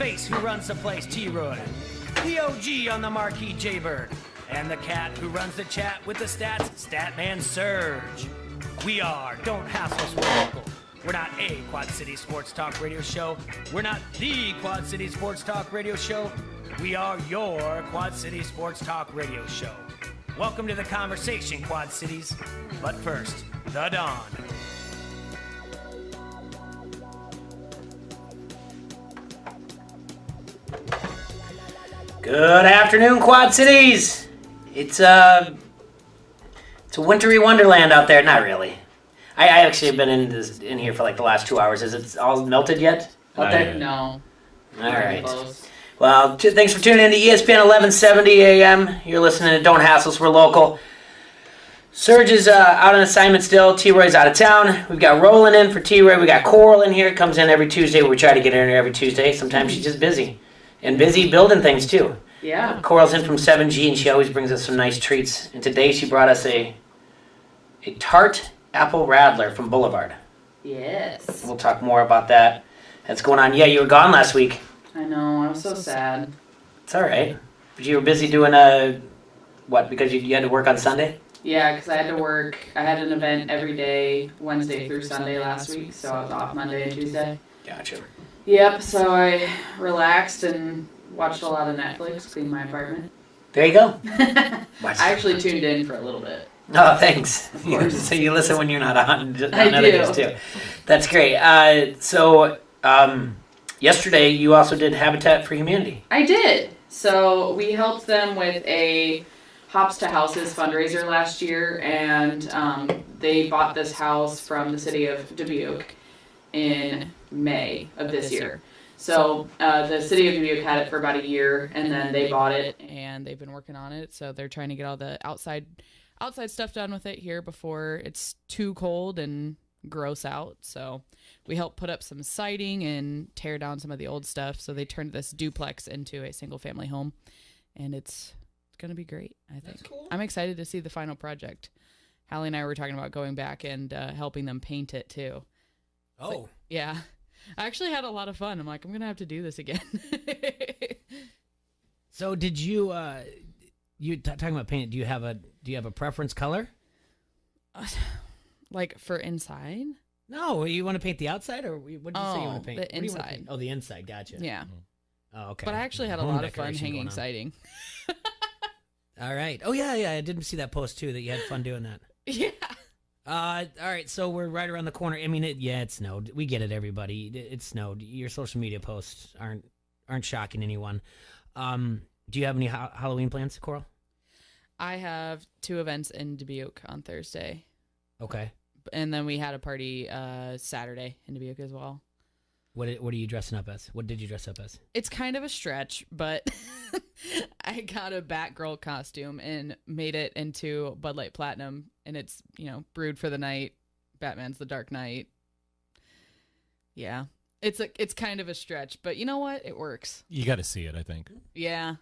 face who runs the place, T-Roy. The OG on the marquee, Jaybird. And the cat who runs the chat with the stats, Statman Surge. We are Don't Hassle Us, We're Local. We're not a Quad City Sports Talk radio show. We're not the Quad City Sports Talk radio show. We are your Quad City Sports Talk radio show. Welcome to the conversation, Quad Cities. But first, the Dawn. Good afternoon, Quad Cities. It's a wintry wonderland out there. Not really. I actually have been in here for like the last 2 hours. Is it all melted yet out there? No. All right. Well, thanks for tuning in to ESPN 1170 AM. You're listening to Don't Hassle Us, We're Local. Surge is out on assignment still. T-Roy's out of town. We've got Roland in for T-Roy. We got Coral in here. Comes in every Tuesday. We try to get in here every Tuesday. Sometimes she's just busy. And busy building things, too. Yeah. Coral's in from 7G, and she always brings us some nice treats. And today she brought us a tart apple radler from Boulevard. Yes. We'll talk more about that. That's going on. Yeah, you were gone last week. I know. I was so sad. It's all right. But you were busy doing what? Because you had to work on Sunday? Yeah, because I had to work. I had an event every day, Wednesday through Sunday last week, so I was off Monday and Tuesday. Gotcha. Yep, so I relaxed and watched a lot of Netflix, cleaned my apartment. There you go. I actually tuned in for a little bit. Oh, thanks. Of course. So you listen when you're not on. Just I on other do. days too. That's great. Yesterday you also did Habitat for Humanity. I did. So we helped them with a Hops to Houses fundraiser last year, and they bought this house from the city of Dubuque in May of this year. So the city of Dubuque had it for about a year, and then they bought it, and they've been working on it. So they're trying to get all the outside stuff done with it here before it's too cold and gross out. So we helped put up some siding and tear down some of the old stuff. So they turned this duplex into a single family home, and it's going to be great, I think. That's cool. I'm excited to see the final project. Hallie and I were talking about going back and helping them paint it too. Oh. Like, yeah. I actually had a lot of fun. I'm like, I'm going to have to do this again. So did you, talking about paint, do you have a preference color? Like for inside? No, you want to paint the outside, or what did you say you want to paint? The inside. Oh, the inside, gotcha. Yeah. Oh, okay. But I actually had a Home lot of fun decoration hanging going on. siding. All right. Oh, yeah, I didn't see that post, too, that you had fun doing that. Yeah. All right, so we're right around the corner. I mean, it snowed. We get it, everybody. It snowed. Your social media posts aren't shocking anyone. Do you have any Halloween plans, Coral? I have 2 events in Dubuque on Thursday. Okay. And then we had a party Saturday in Dubuque as well. What are you dressing up as? What did you dress up as? It's kind of a stretch, but I got a Batgirl costume and made it into Bud Light Platinum, and it's, brewed for the night. Batman's the Dark Knight. Yeah. It's kind of a stretch, but you know what? It works. You got to see it, I think. Yeah.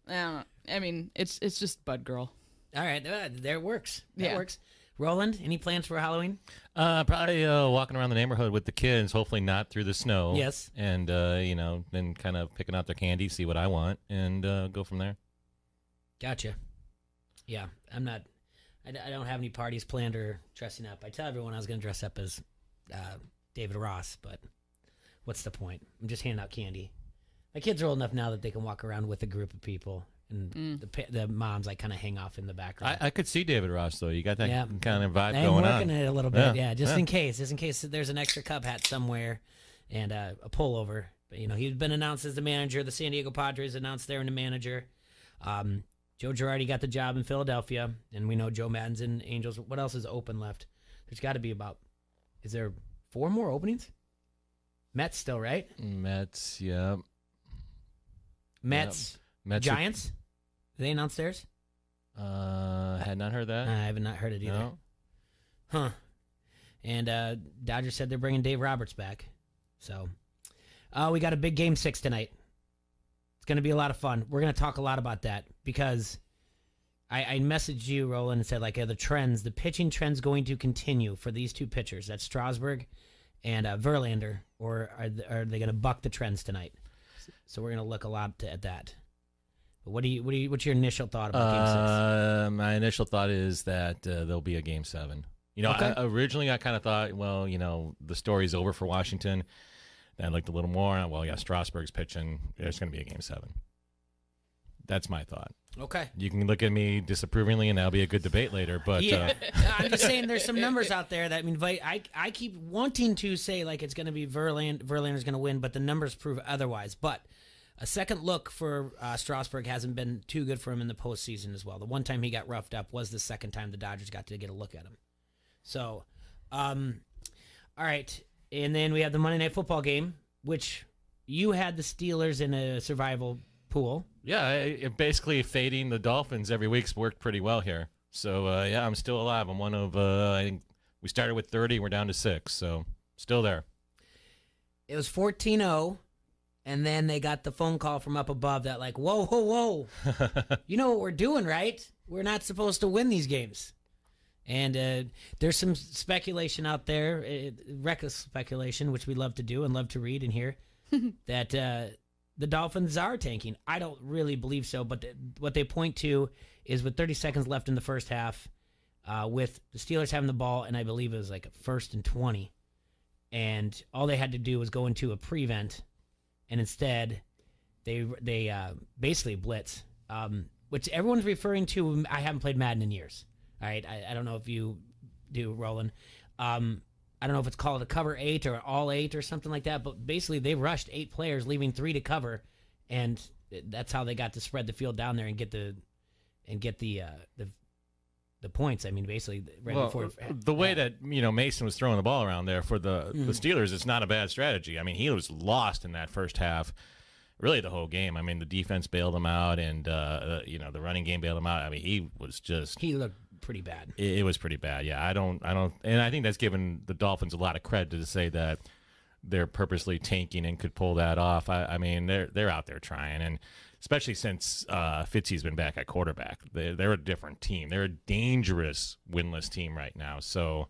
I mean, it's just Bud Girl. All right, there it works. That Yeah. works. Roland, any plans for Halloween? Probably walking around the neighborhood with the kids, hopefully not through the snow. Yes. And, then kind of picking out their candy, see what I want, and go from there. Gotcha. Yeah, I don't have any parties planned or dressing up. I tell everyone I was going to dress up as David Ross, but what's the point? I'm just handing out candy. My kids are old enough now that they can walk around with a group of people, and the moms kind of hang off in the background. I could see David Ross, though. You got that kind of vibe I'm going on. working it a little bit, just in case there's an extra Cub hat somewhere and a pullover. But, he's been announced as the manager. The San Diego Padres announced they're in the manager. Joe Girardi got the job in Philadelphia, and we know Joe Madden's in Angels. What else is open left? There's got to be is there 4 more openings? Mets still, right? Mets, yeah. Mets, Mets Giants? Did they announce theirs? Had not heard that. I have not heard it either. No. Huh. And Dodgers said they're bringing Dave Roberts back. So, we got a big Game 6 tonight. It's going to be a lot of fun. We're going to talk a lot about that because I messaged you, Roland, and said, are the pitching trends going to continue for these 2 pitchers? That's Strasburg and Verlander, or are they going to buck the trends tonight? So we're going to look a lot at that. But what's your initial thought about Game 6? My initial thought is that there'll be a Game 7. Okay. Originally I kind of thought, well, the story's over for Washington. Then I looked a little more. Well, yeah, Strasburg's pitching. There's going to be a Game 7. That's my thought. Okay. You can look at me disapprovingly, and that'll be a good debate later. But yeah, I'm just saying there's some numbers out there that I keep wanting to say like it's going to be Verlander's going to win, but the numbers prove otherwise. But a second look for Strasburg hasn't been too good for him in the postseason as well. The one time he got roughed up was the second time the Dodgers got to get a look at him. So, all right, and then we have the Monday Night Football game, which you had the Steelers in a survival pool. Yeah, basically fading the Dolphins every week's worked pretty well here. So, yeah, I'm still alive. I'm one of, I think we started with 30, we're down to 6, so still there. It was 14-0, and then they got the phone call from up above that like, whoa. You know what we're doing, right? We're not supposed to win these games. And there's some speculation out there, reckless speculation, which we love to do and love to read and hear, that the Dolphins are tanking. I don't really believe so, but what they point to is with 30 seconds left in the first half, with the Steelers having the ball, and I believe it was like a 1st and 20, and all they had to do was go into a prevent, and instead they basically blitz, which everyone's referring to. I haven't played Madden in years. All right, I don't know if you do, Roland. I don't know if it's called a cover 8 or all 8 or something like that, but basically they rushed 8 players, leaving 3 to cover, and that's how they got to spread the field down there and get the points. I mean, basically, before the way that Mason was throwing the ball around there for the Steelers, it's not a bad strategy. I mean, he was lost in that first half, really the whole game. I mean, the defense bailed him out, and the running game bailed him out. I mean, he looked pretty bad. It was pretty bad. Yeah, I don't, and I think that's given the Dolphins a lot of credit to say that they're purposely tanking and could pull that off. I mean, they're out there trying, and especially since Fitzy's been back at quarterback, they're a different team. They're a dangerous winless team right now. So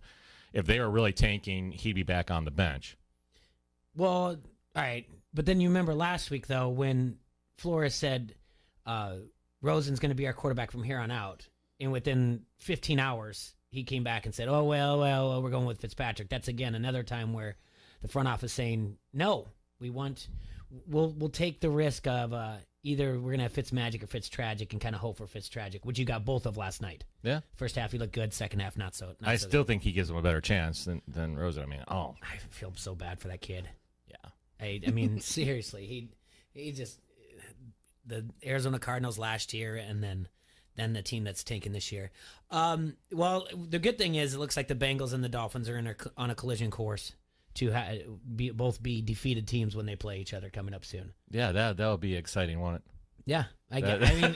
if they were really tanking, he'd be back on the bench. Well, all right, but then you remember last week though when Flores said Rosen's going to be our quarterback from here on out. And within 15 hours, he came back and said, "Oh well, we're going with Fitzpatrick." That's again another time where the front office saying, "No, we'll take the risk of either we're gonna have Fitzmagic or Fitztragic and kind of hope for Fitztragic," which you got both of last night. Yeah. First half he looked good. Second half not so. I still think he gives him a better chance than Rosen. I mean, I feel so bad for that kid. Yeah. I mean seriously, he just the Arizona Cardinals last year and then the team that's tanking this year. Well, the good thing is it looks like the Bengals and the Dolphins are on a collision course to both be defeated teams when they play each other coming up soon. Yeah, that'll be exciting, won't it? Yeah, I mean,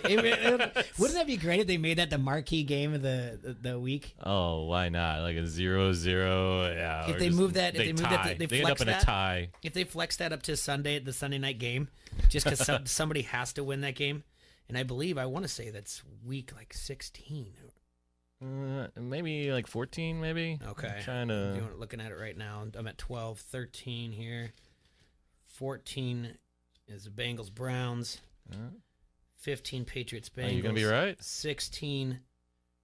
wouldn't that be great if they made that the marquee game of the week? Oh, why not? Like a 0-0. Yeah. If they move that, they end up in a tie. If they flex that up to Sunday, the Sunday night game, just because somebody has to win that game. And I want to say that's week like 16. Maybe like 14, maybe. Okay. I'm trying to... You're looking at it right now. I'm at 12, 13 here. 14 is the Bengals Browns. 15 Patriots Bengals. Are you going to be right? 16.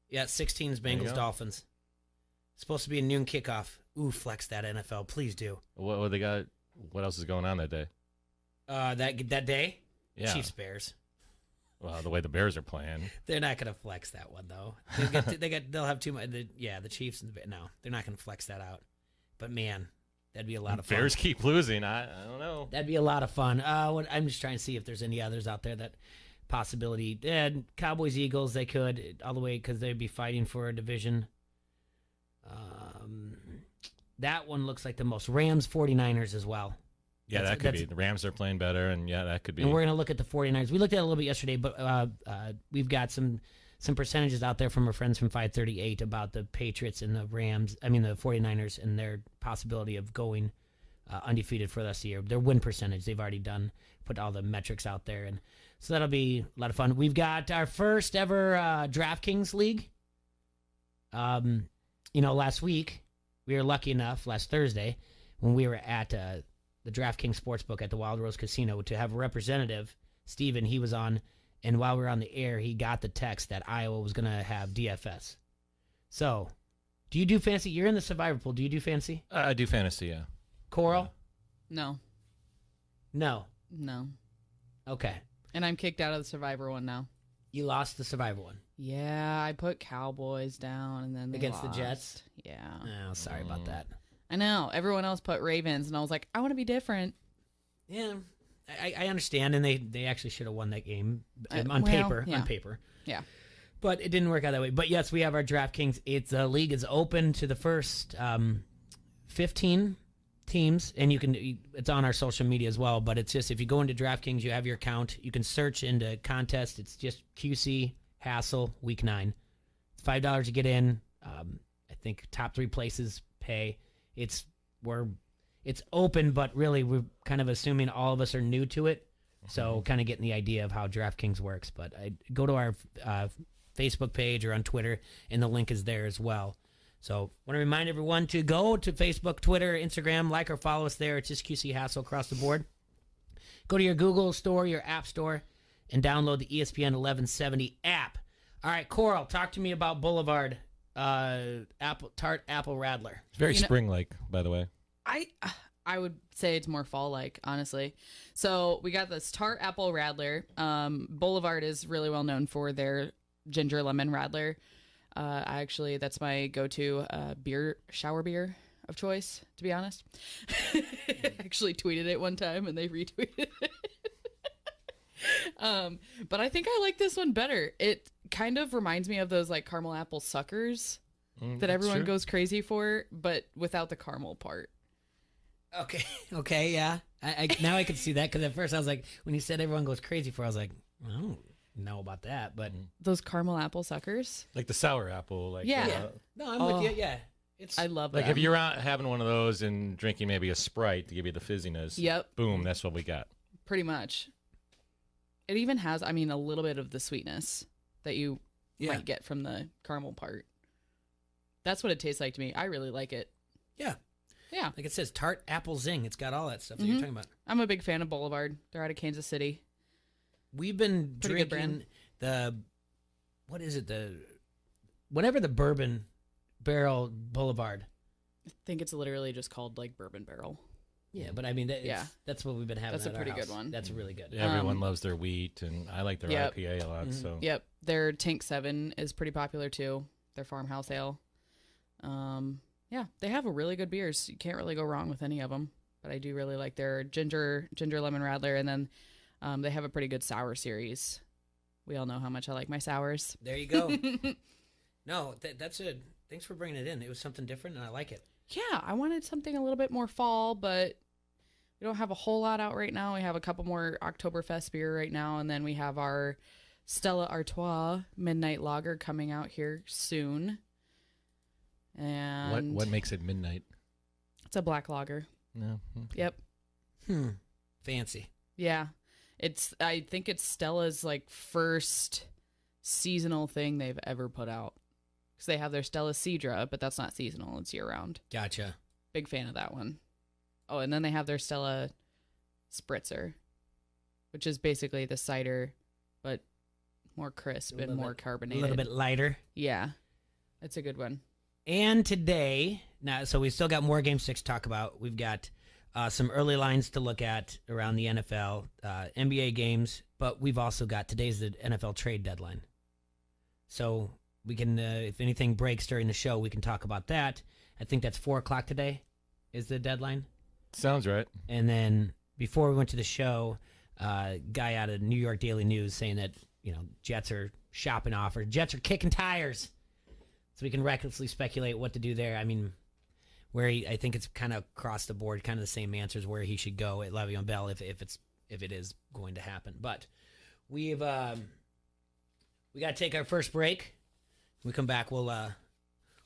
Yeah, 16 is Bengals Dolphins. It's supposed to be a noon kickoff. Ooh, flex that NFL. Please do. What they got? What else is going on that day? That day? Yeah. Chiefs Bears. Well, the way the Bears are playing, they're not going to flex that one though. They'll have too much. The Chiefs and no, they're not going to flex that out. But man, that'd be a lot of fun. Bears keep losing. I don't know. That'd be a lot of fun. I'm just trying to see if there's any others out there that possibility. Cowboys Eagles they could all the way because they'd be fighting for a division. That one looks like the most. Rams 49ers as well. Yeah, that could be. The Rams are playing better, and yeah, that could be. And we're going to look at the 49ers. We looked at it a little bit yesterday, but we've got some percentages out there from our friends from 538 about the Patriots and the the 49ers and their possibility of going undefeated for the rest of the year. Their win percentage, they've already put all the metrics out there. And so that'll be a lot of fun. We've got our first ever DraftKings League. Last week, we were lucky enough, last Thursday, when we were at the DraftKings Sportsbook at the Wild Rose Casino to have a representative, Steven, he was on, and while we were on the air, he got the text that Iowa was going to have DFS. So, do you do fantasy? You're in the Survivor Pool. Do you do fantasy? I do fantasy, yeah. Coral? No. No. No. Okay. And I'm kicked out of the Survivor one now. You lost the Survivor one. Yeah, I put Cowboys down and then they Against the lost. Jets? Yeah. Oh, sorry about that. I know. Everyone else put Ravens, and I was like, I want to be different. Yeah, I understand, and they actually should have won that game on well, paper. yeah. On paper. Yeah. But it didn't work out that way. But yes, we have our DraftKings. It's league is open to the first 15 teams, and it's on our social media as well. But it's just, if you go into DraftKings, you have your account. You can search into contest. It's just QC Hassle Week 9. It's $5 to get in. I think top 3 places pay. It's open, but really we're kind of assuming all of us are new to it. So kind of getting the idea of how DraftKings works. But I go to our Facebook page or on Twitter, and the link is there as well. So I want to remind everyone to go to Facebook, Twitter, Instagram, like or follow us there. It's just QC Hassle across the board. Go to your Google store, your App Store, and download the ESPN 1170 app. All right, Coral, talk to me about Boulevard Tart Apple Radler. It's very spring-like, by the way. I would say it's more fall-like, honestly. So we got this Tart Apple Radler. Boulevard is really well known for their ginger lemon radler. That's my go-to shower beer of choice, to be honest. I actually tweeted it one time and they retweeted it. But I think I like this one better. It kind of reminds me of those like caramel apple suckers that everyone goes crazy for, but without the caramel part. Okay, yeah. Now I can see that, because at first I was like, when you said everyone goes crazy for, I was like, I don't know about that, but Those caramel apple suckers? Like the sour apple. Like Yeah. no, I'm with you. Yeah, I love that. Like if you're out having one of those and drinking maybe a Sprite to give you the fizziness. Yep. Boom, that's what we got. Pretty much. It even has, a little bit of the sweetness that you might get from the caramel part. That's what it tastes like to me. I really like it. Yeah. Yeah. Like it says Tart Apple Zing. It's got all that stuff that you're talking about. I'm a big fan of Boulevard. They're out of Kansas City. We've been Pretty good drinking brand. whatever the Bourbon Barrel Boulevard. I think it's literally just called like Bourbon Barrel. Yeah, but that's what we've been having. That's a at our pretty house. good one. That's really good. Everyone loves their wheat, and I like their Yep. IPA a lot. So Yep. Their Tank 7 is pretty popular too. Their farmhouse ale. Yeah, they have a really good beers. You can't really go wrong with any of them. But I do really like their ginger lemon radler, and then they have a pretty good sour series. We all know how much I like my sours. There you go. No, that's it. Thanks for bringing it in. It was something different, and I like it. Yeah, I wanted something a little bit more fall, but we don't have a whole lot out right now. We have a couple more Oktoberfest beer right now, and then we have our Stella Artois Midnight Lager coming out here soon. And what makes it midnight? it's a black lager. No. Yep. Fancy. Yeah. I think it's Stella's like first seasonal thing they've ever put out. Because they have their Stella Cedra, but that's not seasonal. It's year round. Gotcha. Big fan of that one. Oh, and then they have their Stella Spritzer, which is basically the cider, but more crisp and more carbonated. A little bit lighter. Yeah. It's a good one. And today, so we've still got more Game 6 to talk about. We've got some early lines to look at around the NFL, NBA games, but we've also got, today's the NFL trade deadline. So we can, if anything breaks during the show, we can talk about that. I think that's 4 o'clock today is the deadline. Sounds right. And then before we went to the show, guy out of New York Daily News saying that, Jets are shopping off, or Jets are kicking tires. So we can recklessly speculate what to do there. I mean, I think it's kind of across the board, kind of the same answers where he should go at Le'Veon Bell if it is going to happen. But we got to take our first break. When we come back, we'll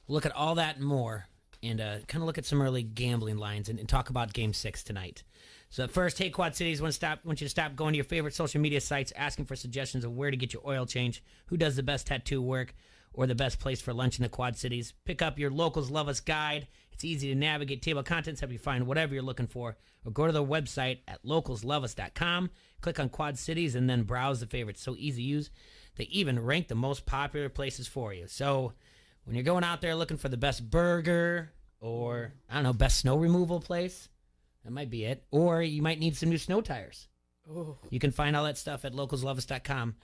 look at all that and more, and kind of look at some early gambling lines and talk about Game 6 tonight. So first, hey, Quad Cities, want you to stop going to your favorite social media sites, asking for suggestions of where to get your oil change, who does the best tattoo work, or the best place for lunch in the Quad Cities. Pick up your Locals Love Us guide. It's It's easy to navigate. Table of contents help you find whatever you're looking for, or go to their website at localsloveus.com. Click on Quad Cities and then browse the favorites. So easy to use. They even rank the most popular places for you. So when you're going out there looking for the best burger or, I don't know, best snow removal place, that might be it. Or you might need some new snow tires. Oh. You can find all that stuff at localsloveus.com.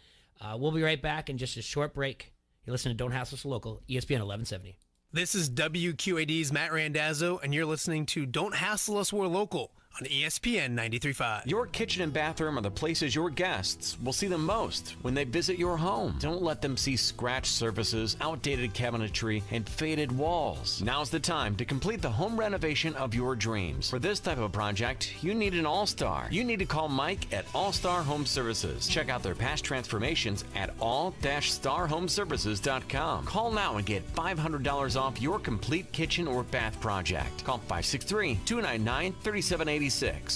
We'll be right back in just a short break. You're listening to Don't Hassle Us Local, ESPN 1170. This is WQAD's Matt Randazzo, and you're listening to Don't Hassle Us, We're Local on ESPN 93.5. Your kitchen and bathroom are the places your guests will see the most when they visit your home. Don't let them see scratched surfaces, outdated cabinetry, and faded walls. Now's the time to complete the home renovation of your dreams. For this type of project, you need an all-star. You need to call Mike at All-Star Home Services. Check out their past transformations at all-starhomeservices.com. Call now and get $500 off your complete kitchen or bath project. Call 563-299-3780.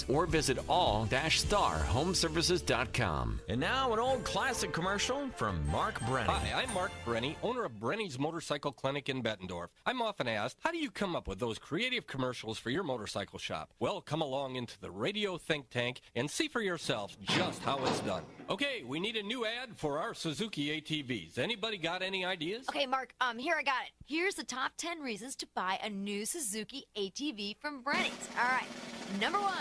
Or visit all-starhomeservices.com. And now an old classic commercial from Mark Brenny. Hi, I'm Mark Brenny, owner of Brenny's Motorcycle Clinic in Bettendorf. I'm often asked, how do you come up with those creative commercials for your motorcycle shop? Well, come along into the radio think tank and see for yourself just how it's done. Okay, we need a new ad for our Suzuki ATVs. Anybody got any ideas? Okay, Mark, here I got it. Here's the top 10 reasons to buy a new Suzuki ATV from Brenny's. All right. Number 1,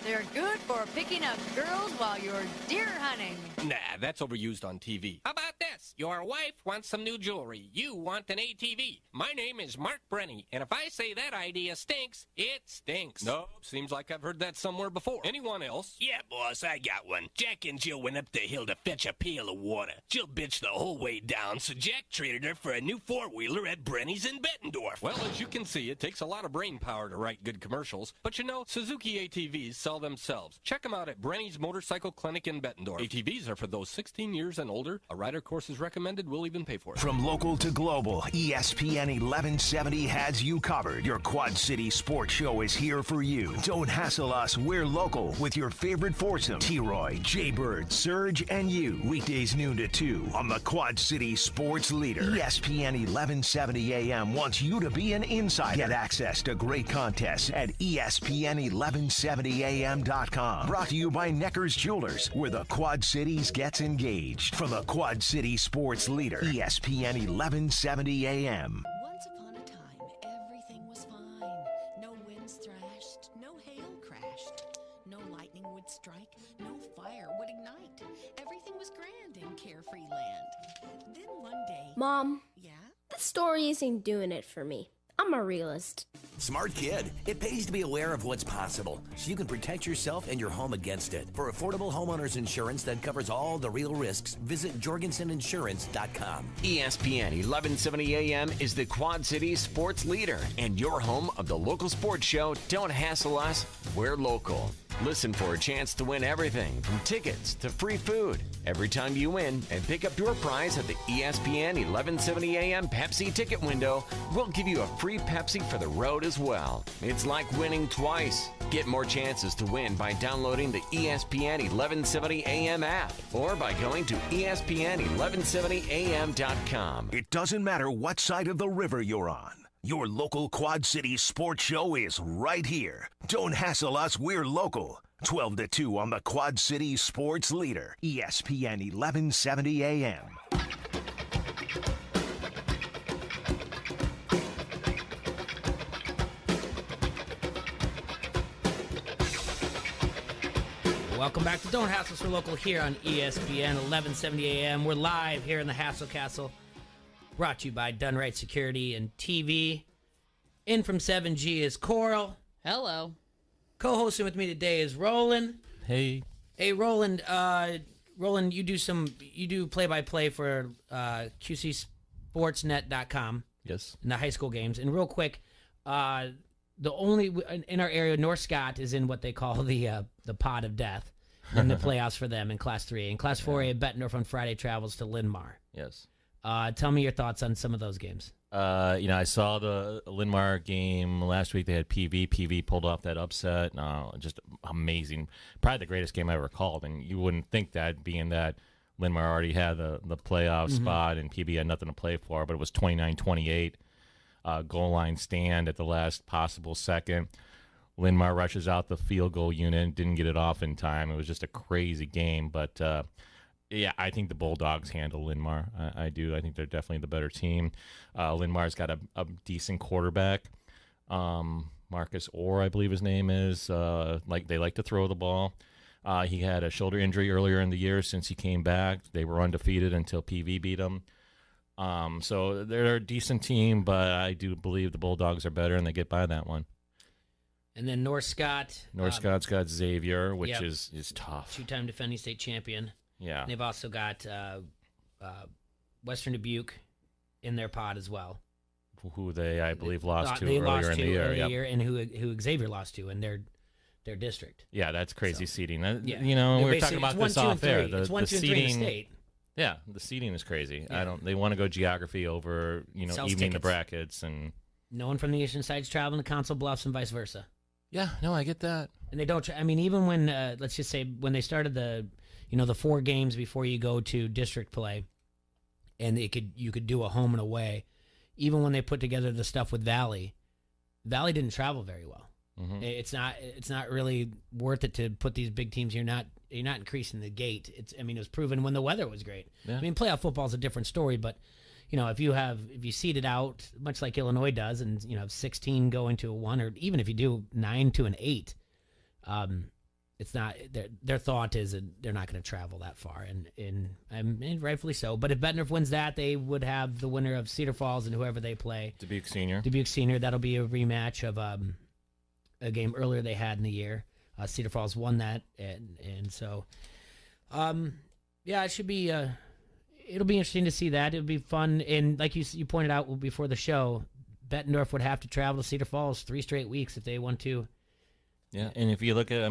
they're good for picking up girls while you're deer hunting. Nah, that's overused on TV. How about this? Your wife wants some new jewelry. You want an ATV. My name is Mark Brenny, and if I say that idea stinks, it stinks. Nope, seems like I've heard that somewhere before. Anyone else? Yeah, boss, I got one. Jack and Jill went up the hill to fetch a pail of water. Jill bitched the whole way down, so Jack traded her for a new four-wheeler at Brenny's in Bettendorf. Well, as you can see, it takes a lot of brain power to write good commercials, but you know, Suzuki ATVs sell themselves. Check them out at Brenny's Motorcycle Clinic in Bettendorf. ATVs are for those 16 years and older. A rider course is recommended. We'll even pay for it. From local to global, ESPN 1170 has you covered. Your Quad City Sports Show is here for you. Don't hassle us. We're local with your favorite foursome, T-Roy, Jaybird, Surge, and you. Weekdays noon to 2 on the Quad City Sports Leader. ESPN 1170 AM wants you to be an insider. Get access to great contests at ESPN1170am.com. Brought to you by Necker's Jewelers, where the Quad Cities gets engaged. From the Quad City Sports Leader, ESPN 1170 AM. Once upon a time, everything was fine. No winds thrashed, no hail crashed, no lightning would strike, no fire would ignite. Everything was grand in carefree land. Then one day... Mom. Yeah? The story isn't doing it for me. I'm a realist. Smart kid. It pays to be aware of what's possible so you can protect yourself and your home against it. For affordable homeowners insurance that covers all the real risks, visit jorgenseninsurance.com. ESPN 1170 AM is the Quad Cities Sports Leader and your home of the local sports show. Don't hassle us. We're local. Listen for a chance to win everything from tickets to free food every time you win and pick up your prize at the ESPN 1170 AM Pepsi ticket window. We'll give you a free Pepsi for the road as well. It's like winning twice. Get more chances to win by downloading the ESPN 1170 AM app or by going to ESPN1170am.com. It doesn't matter what side of the river you're on. Your local Quad City Sports Show is right here. Don't hassle us, we're local. 12 to 2 on the Quad City Sports Leader, ESPN 1170 AM. Welcome back to Don't Hassle Us, we're local here on ESPN 1170 AM. We're live here in the Hassle Castle. Brought to you by Done Right Security and TV. In from 7G is Coral. Hello. Co-hosting with me today is Roland. Hey. Hey, Roland. Roland, you do play-by-play for QCSportsnet.com. Yes. In the high school games. And real quick, the only in our area, North Scott is in what they call the pod of death in the playoffs for them in Class 3. And Class 4A, Bettendorf on Friday travels to Linn-Mar. Yes. Tell me your thoughts on some of those games. I saw the Linn-Mar game last week. They had PV. PV pulled off that upset. Just amazing. Probably the greatest game I ever called. And you wouldn't think that, being that Linn-Mar already had the playoff spot and PV had nothing to play for. But it was 29-28. goal line stand at the last possible second. Linmar rushes out the field goal unit, didn't get it off in time. It was just a crazy game. But, yeah, I think the Bulldogs handle Linmar. I do. I think they're definitely the better team. Linmar's got a decent quarterback. Marcus Orr, I believe his name is. They like to throw the ball. He had a shoulder injury earlier in the year. Since he came back, they were undefeated until PV beat them. So they're a decent team, but I do believe the Bulldogs are better, and they get by that one. And then North Scott. Scott's got Xavier, which is tough. Two-time defending state champion. Yeah. And they've also got Western Dubuque in their pod as well. Who they, I believe, lost to earlier in the year. And who Xavier lost to in their district. Yeah, that's crazy seeding. Yeah. We were talking about this off air. It's 1, 2, and 3 in the state. Yeah, the seeding is crazy. Yeah. They want to go geography over, Sells evening the tickets. brackets and. No one from the eastern side's traveling to Council Bluffs and vice versa. Yeah, no, I get that. And they don't. Even when let's just say when they started the 4 games before you go to district play, and you could do a home and away. Even when they put together the stuff with Valley didn't travel very well. Mm-hmm. It's not really worth it to put these big teams. You're not increasing the gate. It was proven when the weather was great. Yeah. Playoff football is a different story, but if you seed it out much like Illinois does, and have 16 going to a 1, or even if you do 9 to an 8, it's not their thought is that they're not going to travel that far, and rightfully so. But if Bettendorf wins that, they would have the winner of Cedar Falls and whoever they play. Dubuque Senior. That'll be a rematch of a game earlier they had in the year. Cedar Falls won that, and so, it should be. It'll be interesting to see that. It'll be fun, and like you pointed out before the show, Bettendorf would have to travel to Cedar Falls 3 straight weeks if they want to. Yeah, and if you look at,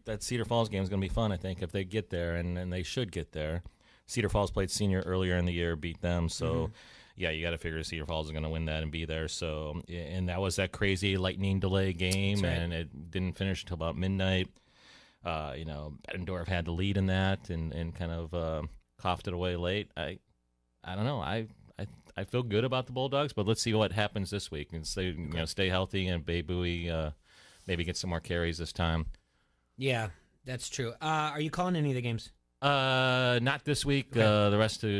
that Cedar Falls game is going to be fun, I think, if they get there, and they should get there. Cedar Falls played Senior earlier in the year, beat them, so, yeah, you got to figure Cedar Falls is going to win that and be there. So, and that was that crazy lightning delay game, That's right. And it didn't finish until about midnight. Bettendorf had the lead in that and kind of coughed it away late. I don't know. I feel good about the Bulldogs, but let's see what happens this week and stay healthy, and Bay Bowie maybe get some more carries this time. Yeah, that's true. Are you calling any of the games? Not this week. Okay. The rest of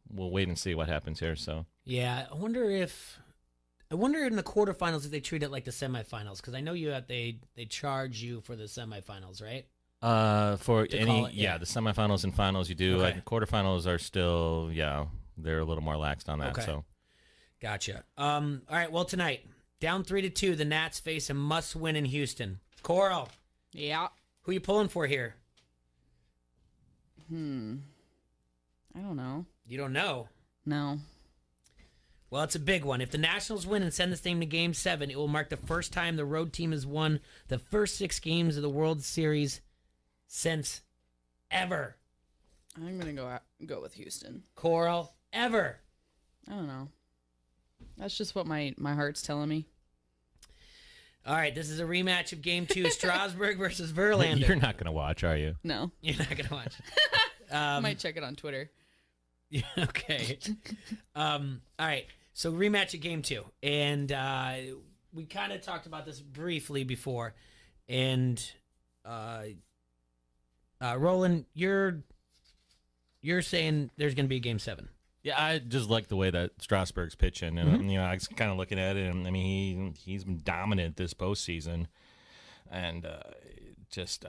we'll wait and see what happens here. So yeah, I wonder in the quarterfinals if they treat it like the semifinals, because I know they charge you for the semifinals, right? For To any call it, yeah. the semifinals and finals you do. Okay. Quarterfinals are still they're a little more laxed on that. Okay. So Gotcha. All right. Well, tonight, down 3-2, the Nats face a must-win in Houston. Coral. Yeah. Who you pulling for here? I don't know. You don't know? No. Well, it's a big one. If the Nationals win and send this thing to Game 7, it will mark the first time the road team has won the first 6 games of the World Series since ever. I'm going to go with Houston. Coral, ever. I don't know. That's just what my heart's telling me. All right, this is a rematch of Game 2, Strasburg versus Verlander. You're not going to watch, are you? No. You're not going to watch. I might check it on Twitter. Okay. All right, so rematch of Game 2. And we kind of talked about this briefly before. And Roland, you're saying there's going to be a Game 7. Yeah, I just like the way that Strasburg's pitching, and I was kind of looking at it, and he's been dominant this postseason, and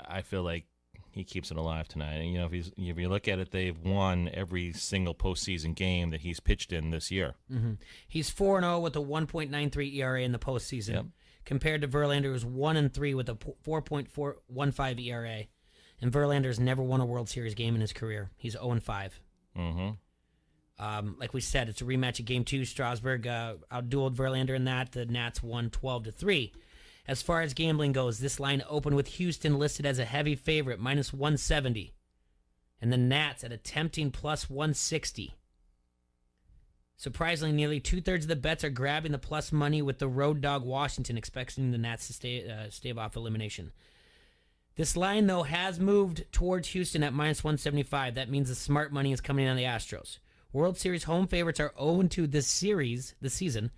I feel like he keeps it alive tonight. And if you look at it, they've won every single postseason game that he's pitched in this year. Mm-hmm. He's 4-0 with a 1.93 ERA in the postseason, Yep. compared to Verlander, who's 1-3 with a 4.415 ERA, and Verlander's never won a World Series game in his career. He's 0-5. Mm-hmm. Like we said, it's a rematch of Game 2. Strasburg outdueled Verlander in that. The Nats won 12-3. As far as gambling goes, this line opened with Houston listed as a heavy favorite, minus 170. And the Nats at a tempting plus 160. Surprisingly, nearly 2/3 of the bets are grabbing the plus money, with the road dog Washington expecting the Nats to stave off elimination. This line, though, has moved towards Houston at minus 175. That means the smart money is coming in on the Astros. World Series home favorites are 0-2 this season,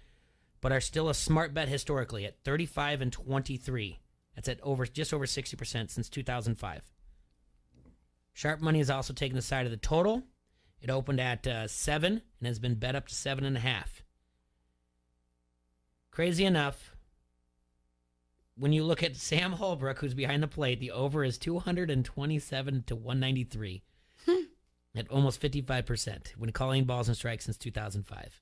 but are still a smart bet historically at 35-23. That's at just over 60% since 2005. Sharp money has also taken the side of the total. It opened at 7 and has been bet up to 7.5. Crazy enough, when you look at Sam Holbrook, who's behind the plate, the over is 227-193 at almost 55% when calling balls and strikes since 2005.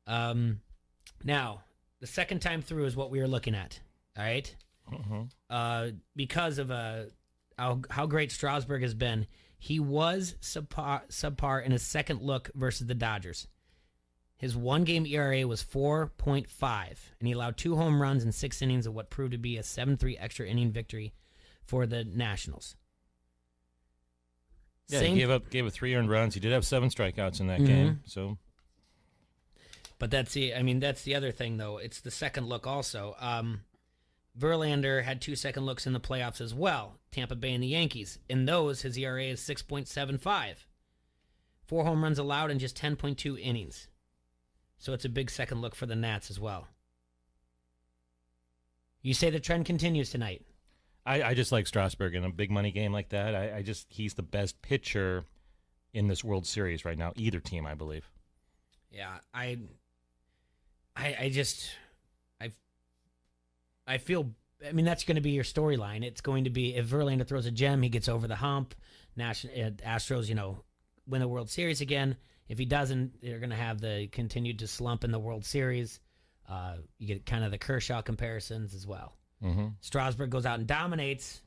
Now, the second time through is what we are looking at. All right? Because of how great Strasburg has been, he was subpar in his second look versus the Dodgers. His one-game ERA was 4.5, and he allowed 2 home runs in 6 innings of what proved to be a 7-3 extra inning victory for the Nationals. Yeah, he gave up 3 earned runs. He did have 7 strikeouts in that game. So, but that's the other thing though. It's the second look also. Verlander had 2 second looks in the playoffs as well. Tampa Bay and the Yankees. In those, his ERA is 6.75. 4 home runs allowed in just 10.2 innings. So it's a big second look for the Nats as well. You say the trend continues tonight. I just like Strasburg in a big money game like that. He's the best pitcher in this World Series right now. Either team, I believe. Yeah, I feel. I mean, that's going to be your storyline. It's going to be if Verlander throws a gem, he gets over the hump. Astros, win the World Series again. If he doesn't, they're going to have the continued to slump in the World Series. You get kind of the Kershaw comparisons as well. Mm-hmm. Strasburg goes out and dominates.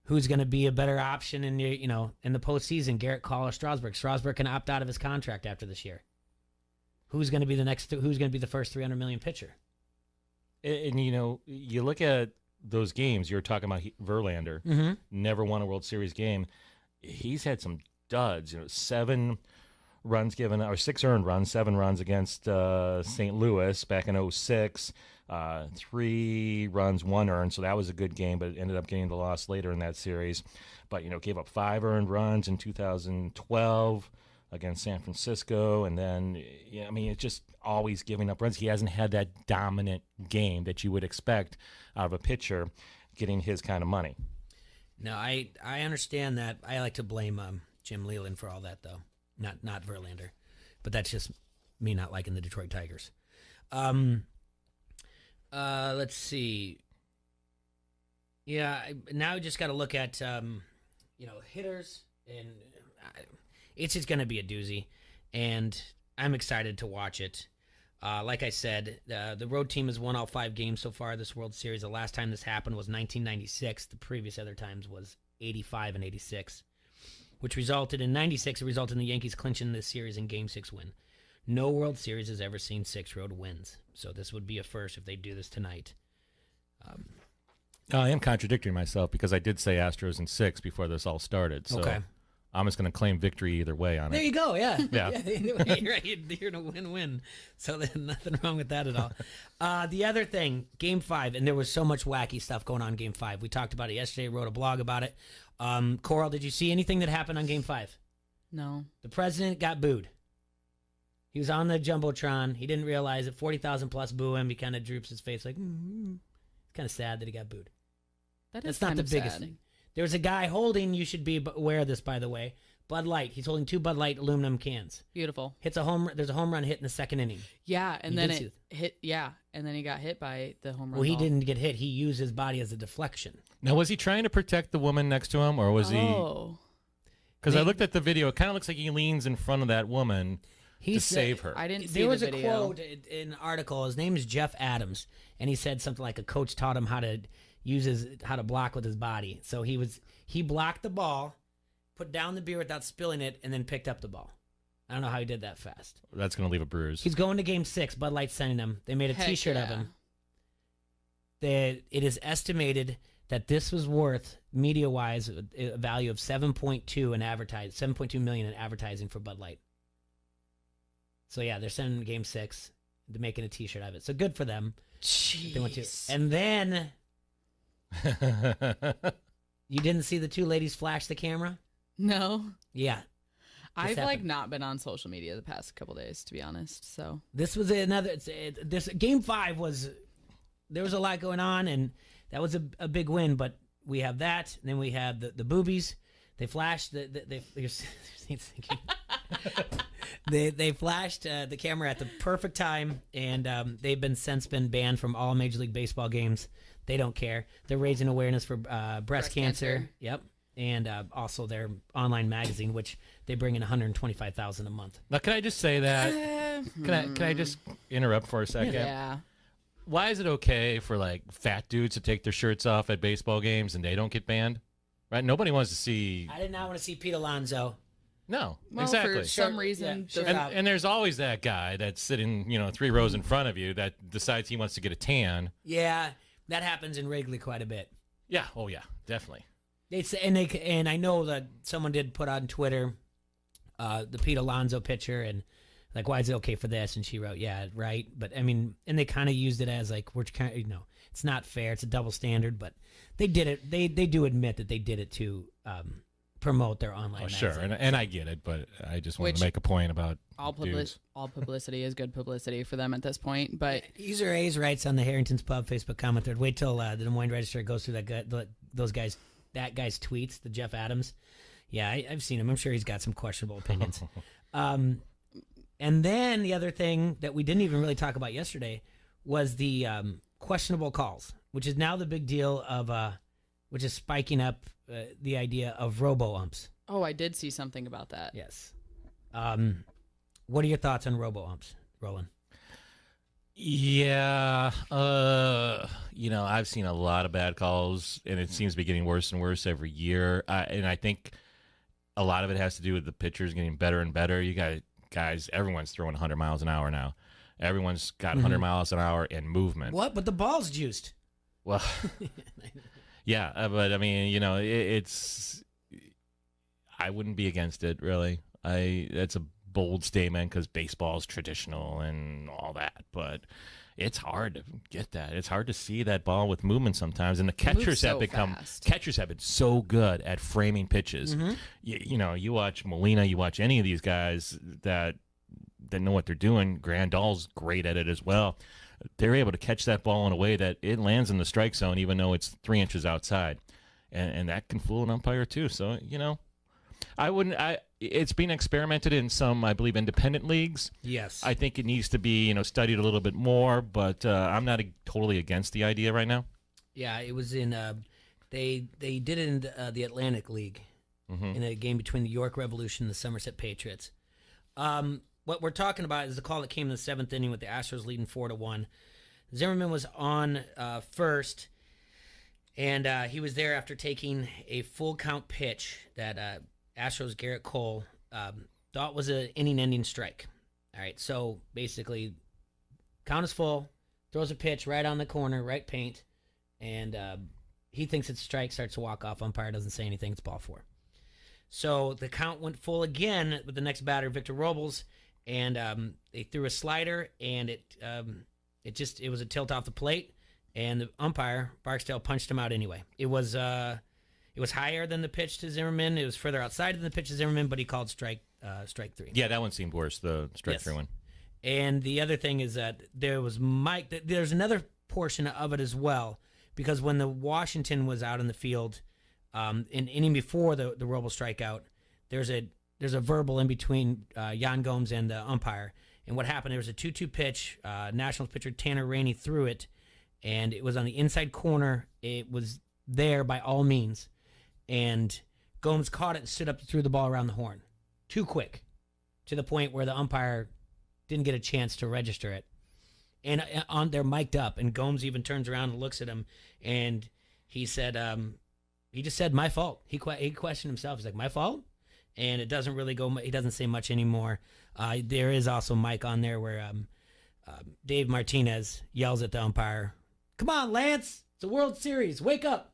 Who's going to be a better option in the postseason? Garrett Cole or Strasburg? Strasburg can opt out of his contract after this year. Who's going to be who's going to be the first 300 million pitcher? And you look at those games. You're talking about Verlander. Never won a World Series game. He's had some duds. 7 runs given, or 6 earned runs, 7 runs against St. Louis back in 2006. 3 runs, 1 earned, so that was a good game, but it ended up getting the loss later in that series. But, gave up 5 earned runs in 2012 against San Francisco, and then, it's just always giving up runs. He hasn't had that dominant game that you would expect out of a pitcher getting his kind of money. No, I understand that. I like to blame Jim Leyland for all that, though. Not Verlander. But that's just me not liking the Detroit Tigers. Let's see. Yeah, now we just got to look at, hitters, and it's just going to be a doozy, and I'm excited to watch it. Like I said, the road team has won all 5 games so far this World Series. The last time this happened was 1996. The previous other times was 85 and 86, which resulted in 96. It resulted in the Yankees clinching this series in Game 6 win. No World Series has ever seen 6 road wins, so this would be a first if they do this tonight. I am contradicting myself because I did say Astros in 6 before this all started. So okay. I'm just going to claim victory either way on it. There you go, yeah. Yeah. You're right. You're in a win-win, so there's nothing wrong with that at all. The other thing, Game 5, and there was so much wacky stuff going on in Game 5. We talked about it yesterday, wrote a blog about it. Coral, did you see anything that happened on Game 5? No. The president got booed. He was on the Jumbotron. He didn't realize it. 40,000 plus boo him. He kind of droops his face like, It's kind of sad that he got booed. That's not the biggest thing. There was a guy holding, you should be aware of this, by the way, Bud Light. He's holding 2 Bud Light aluminum cans. Beautiful. There's a home run hit in the second inning. Yeah, and then it hit, and then he got hit by the home run Well, he ball. didn't get hit. He used his body as a deflection. Now, was he trying to protect the woman next to him, or was he... Because I looked at the video. It kind of looks like he leans in front of that woman to save her. I didn't see There was the a video. quote in an article. His name is Jeff Adams, and he said something like a coach taught him how to block with his body. So he blocked the ball, put down the beer without spilling it, and then picked up the ball. I don't know how he did that fast. That's going to leave a bruise. He's going to Game 6. Bud Light's sending him. They made a T-shirt of him. It is estimated that this was worth, media-wise, a value of $7.2 million in advertising for Bud Light. So yeah, they're sending him to Game 6. They're making a T-shirt of it. So good for them. Jeez. And then you didn't see the 2 ladies flash the camera? No. Yeah. I've happened. not been on social media the past couple days, to be honest. So This was another. This game 5 was. There was a lot going on, and that was a big win. But we have that, and then we have the boobies. They flashed they flashed the camera at the perfect time, and they've since been banned from all Major League Baseball games. They don't care. They're raising awareness for breast cancer. Yep. And also their online magazine, which they bring in $125,000 a month. Now, can I just say that? Can I just interrupt for a second? Yeah. Why is it okay for like fat dudes to take their shirts off at baseball games and they don't get banned? Right? Nobody wants to see. I did not want to see Pete Alonso. No, Well, exactly. for some reason, And there's always that guy that's sitting, 3 rows in front of you that decides he wants to get a tan. Yeah, that happens in Wrigley quite a bit. Yeah. Oh yeah, definitely. They say, and I know that someone did put on Twitter the Pete Alonso picture and like, why is it okay for this? And she wrote, yeah, right. But I mean, and they kind of used it as like, we're kind of, it's not fair. It's a double standard. But they did it. They do admit that they did it to promote their online. Sure, and I get it, but I just wanted to make a point about all publicity is good publicity for them at this point. But User A's writes on the Harrington's Pub Facebook comment thread. Wait till the Des Moines Register goes through that guy's tweets, the Jeff Adams. Yeah, I've seen him. I'm sure he's got some questionable opinions. And then the other thing that we didn't even really talk about yesterday was the questionable calls, which is now the big deal of, which is spiking up the idea of robo-umps. Oh, I did see something about that. Yes. What are your thoughts on robo-umps, Roland? Yeah, I've seen a lot of bad calls, and it seems to be getting worse and worse every year. And I think a lot of it has to do with the pitchers getting better and better. You got guys, everyone's throwing 100 miles an hour now. Everyone's got 100 miles an hour in movement. What? But the ball's juiced. Well, yeah, but I mean, it's. I wouldn't be against it, really. That's a bold statement because baseball's traditional and all that, but it's hard to get that. It's hard to see that ball with movement sometimes, and the catchers have been so good at framing pitches. You watch Molina, you watch any of these guys that know what they're doing. Grandal's great at it as well. They're able to catch that ball in a way that it lands in the strike zone, even though it's 3 inches outside, and that can fool an umpire too. So it's being experimented in some, I believe, independent leagues. Yes. I think it needs to be, studied a little bit more, but I'm not totally against the idea right now. Yeah, it was in, they did it in the Atlantic League in a game between the York Revolution and the Somerset Patriots. What we're talking about is the call that came in the 7th inning with the Astros leading 4-1. Zimmerman was on first, and he was there after taking a full count pitch that Astros Garrett Cole thought was an inning-ending strike. All right, so basically, count is full, throws a pitch right on the corner, right paint, and he thinks it's a strike, starts to walk off. Umpire doesn't say anything. It's ball 4. So the count went full again with the next batter, Victor Robles, and they threw a slider, and it was a tilt off the plate, and the umpire Barksdale punched him out anyway. It was higher than the pitch to Zimmerman. It was further outside than the pitch to Zimmerman, but he called strike 3. Yeah, that one seemed worse, the strike 3 one. And the other thing is that there's another portion of it as well, because when the Washington was out in the field, in inning before the Robles strikeout, there's a verbal in between Jan Gomes and the umpire. And what happened, there was a 2-2 pitch. Nationals pitcher Tanner Rainey threw it, and it was on the inside corner. It was there by all means. And Gomes caught it and stood up and threw the ball around the horn. Too quick, to the point where the umpire didn't get a chance to register it. And they're mic'd up, and Gomes even turns around and looks at him, and he said, he just said, my fault. He questioned himself. He's like, my fault? And it doesn't really go, he doesn't say much anymore. There is also Mike on there where Dave Martinez yells at the umpire, come on, Lance, it's a World Series, wake up.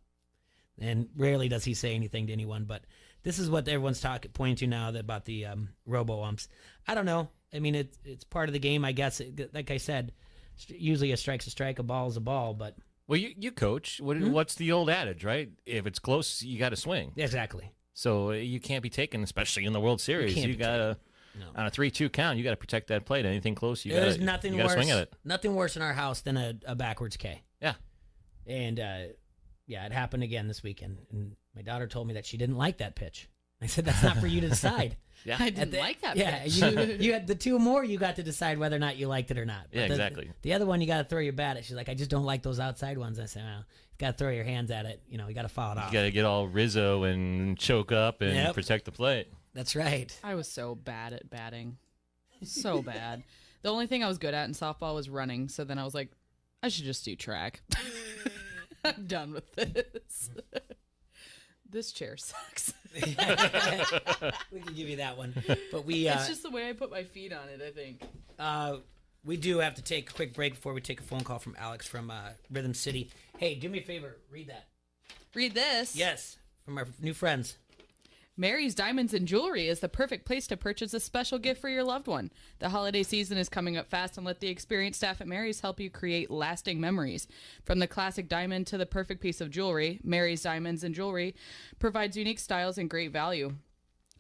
And rarely does he say anything to anyone, but this is what everyone's pointing to now about the robo-umps. I don't know. I mean, it's part of the game, I guess. Like I said, usually a strike's a strike, a ball is a ball, but... Well, you coach. What's the old adage, right? If it's close, you got to swing. Exactly. So you can't be taken, especially in the World Series. You got to, on a 3-2 count, you got to protect that plate. Anything close, you got to swing at it. Nothing worse in our house than a backwards K. Yeah. And, it happened again this weekend. And my daughter told me that she didn't like that pitch. I said, that's not for you to decide. Yeah. I didn't like that pitch. Yeah, you had the two more, you got to decide whether or not you liked it or not. But exactly. The other one, you got to throw your bat at. She's like, I just don't like those outside ones. I said, well, you got to throw your hands at it. You got to foul it off. You got to get all Rizzo and choke up and protect the plate. That's right. I was so bad at batting. So bad. The only thing I was good at in softball was running. So then I was like, I should just do track. I'm done with this. This chair sucks. We can give you that one. But it's just the way I put my feet on it, I think. We do have to take a quick break before we take a phone call from Alex from Rhythm City. Hey, do me a favor. Read that. Read this? Yes, from our new friends. Mary's Diamonds and Jewelry is the perfect place to purchase a special gift for your loved one. The holiday season is coming up fast, and let the experienced staff at Mary's help you create lasting memories. From the classic diamond to the perfect piece of jewelry, Mary's Diamonds and Jewelry provides unique styles and great value.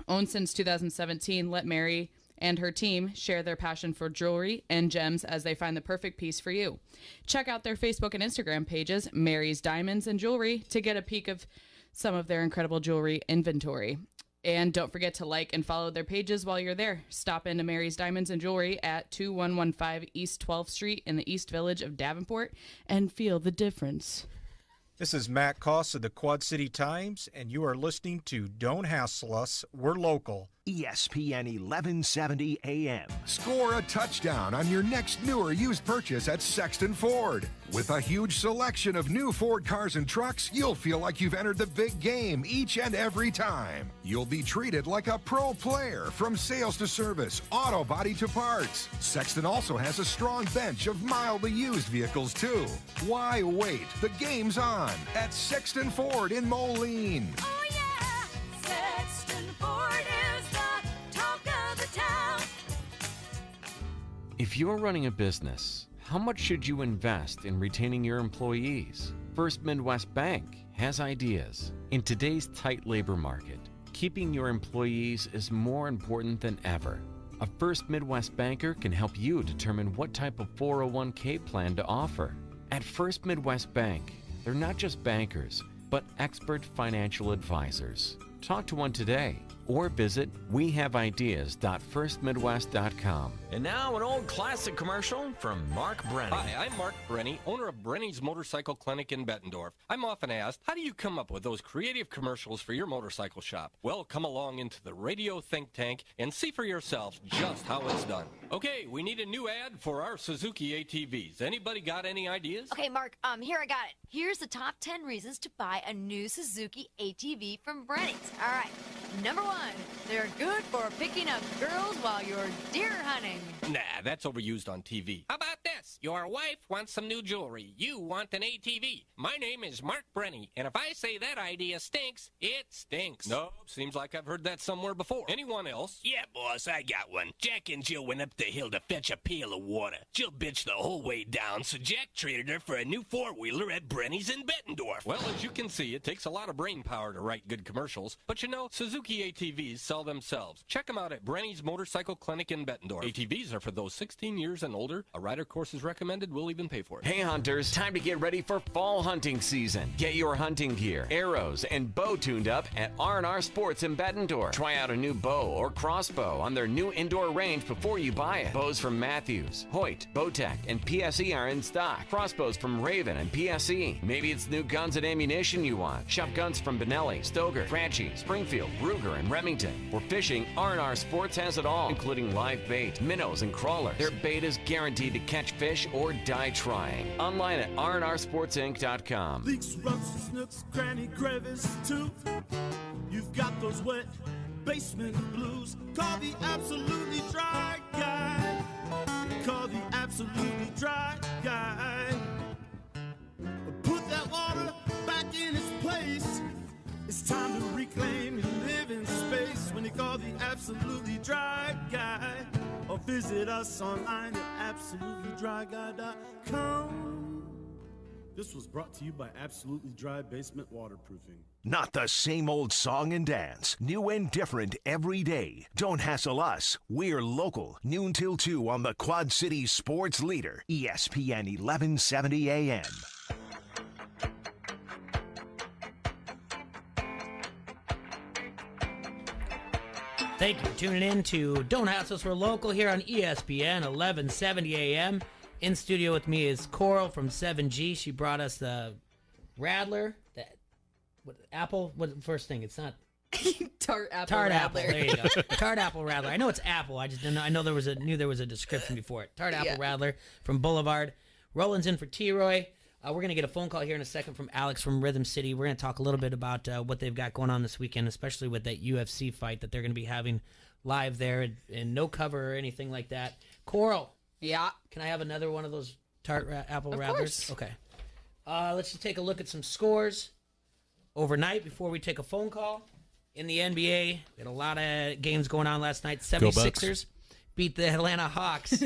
Owned since 2017, let Mary and her team share their passion for jewelry and gems as they find the perfect piece for you. Check out their Facebook and Instagram pages, Mary's Diamonds and Jewelry, to get a peek of some of their incredible jewelry inventory. And don't forget to like and follow their pages while you're there. Stop into Mary's Diamonds and Jewelry at 2115 East 12th Street in the East Village of Davenport and feel the difference. This is Matt Koss of the Quad City Times, and you are listening to Don't Hassle Us, We're Local. ESPN 1170 AM. Score a touchdown on your next new or used purchase at Sexton Ford. With a huge selection of new Ford cars and trucks, you'll feel like you've entered the big game each and every time. You'll be treated like a pro player from sales to service, auto body to parts. Sexton also has a strong bench of mildly used vehicles too. Why wait? The game's on at Sexton Ford in Moline. Oh yeah, Sexton Ford is the talk of the town. If you're running a business, how much should you invest in retaining your employees? First Midwest Bank has ideas. In today's tight labor market, keeping your employees is more important than ever. A First Midwest banker can help you determine what type of 401k plan to offer. At First Midwest Bank, they're not just bankers, but expert financial advisors. Talk to one today or visit wehaveideas.firstmidwest.com. And now an old classic commercial from Mark Brenny. Hi, I'm Mark Brenny, owner of Brenny's Motorcycle Clinic in Bettendorf. I'm often asked, how do you come up with those creative commercials for your motorcycle shop? Well, come along into the radio think tank and see for yourself just how it's done. Okay, we need a new ad for our Suzuki ATVs. Anybody got any ideas? Okay, Mark, here I got it. Here's the top 10 reasons to buy a new Suzuki ATV from Brenny's. All right, number 1, they're good for picking up girls while you're deer hunting. Nah, that's overused on TV. How about this? Your wife wants some new jewelry. You want an ATV. My name is Mark Brenny, and if I say that idea stinks, it stinks. Nope, seems like I've heard that somewhere before. Anyone else? Yeah, boss, I got one. Jack and Jill went up the hill to fetch a pail of water. Jill bitched the whole way down, so Jack traded her for a new four-wheeler at Brenny's in Bettendorf. Well, as you can see, it takes a lot of brain power to write good commercials. But you know, Suzuki ATVs sell themselves. Check them out at Brenny's Motorcycle Clinic in Bettendorf. ATVs are for those 16 years and older. A rider course is recommended. We'll even pay for it. Hey hunters, time to get ready for fall hunting season. Get your hunting gear, arrows, and bow tuned up at R&R Sports in Bettendorf. Try out a new bow or crossbow on their new indoor range before you buy it. Bows from Matthews, Hoyt, Bowtech, and PSE are in stock. Crossbows from Raven and PSE. Maybe it's new guns and ammunition you want. Shop guns from Benelli, Stoger, Franchi, Springfield, Ruger, and Remington. For fishing, R&R Sports has it all, including live bait, minnows, and crawlers. Their bait is guaranteed to catch fish or die trying. Online at rnrsportsinc.com. Leaks, rubs, snooks, cranny, crevice, too. You've got those wet basement blues. Call the absolutely dry guy. Call the absolutely dry guy. Put that water back in its place. It's time to reclaim your living space when you call the absolutely dry guy. Or visit us online at absolutely dryguy.com. This was brought to you by Absolutely Dry Basement Waterproofing. Not the same old song and dance. New and different every day. Don't hassle us. We're local. Noon till 2 on the Quad City Sports Leader. ESPN 1170 AM. Thank you for tuning in to Don't Hassle Us, We're Local here on ESPN 1170 AM. In studio with me is Coral from 7G. She brought us the Radler, apple. What the first thing? It's not Tart apple. Tart apple. Radler. There you go. Tart apple Radler. I know it's apple. I just didn't know. I know knew there was a description before it. Tart apple Radler from Boulevard. Roland's in for T-Roy. We're going to get a phone call here in a second from Alex from Rhythm City. We're going to talk a little bit about what they've got going on this weekend, especially with that UFC fight that they're going to be having live there and no cover or anything like that. Coral. Yeah. Can I have another one of those Tart apple Of Radlers? course. Okay. Let's just take a look at some scores overnight before we take a phone call. In the NBA, we had a lot of games going on last night. 76ers beat the Atlanta Hawks.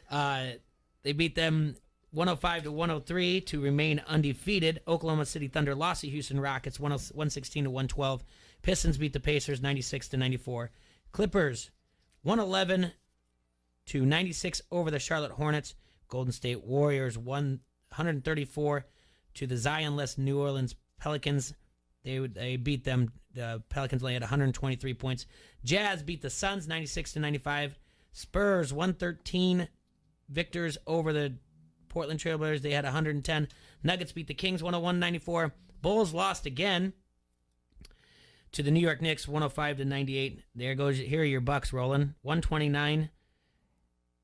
They beat them 105-103 to remain undefeated. Oklahoma City Thunder lost to Houston Rockets 116-112. Pistons beat the Pacers 96-94. Clippers 111-96 over the Charlotte Hornets. Golden State Warriors 134 to the Zion-less New Orleans Pelicans. They beat them. The Pelicans only had 123 points. Jazz beat the Suns 96-95. Spurs 113 victors over the Portland Trailblazers. They had 110. Nuggets beat the Kings 101-94. Bulls lost again to the New York Knicks 105-98. Here are your Bucks rolling. 129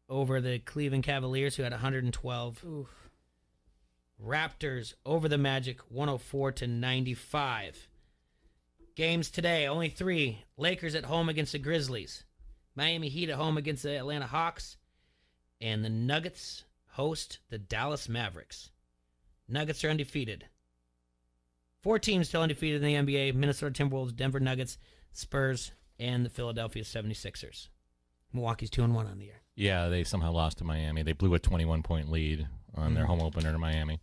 over the Cleveland Cavaliers, who had 112. Oof. Raptors over the Magic 104-95. Games today, only 3. Lakers at home against the Grizzlies. Miami Heat at home against the Atlanta Hawks. And the Nuggets host the Dallas Mavericks. Nuggets are undefeated. 4 teams still undefeated in the NBA. Minnesota Timberwolves, Denver Nuggets, Spurs, and the Philadelphia 76ers. Milwaukee's 2-1 on the year. Yeah, they somehow lost to Miami. They blew a 21-point lead on their home opener to Miami.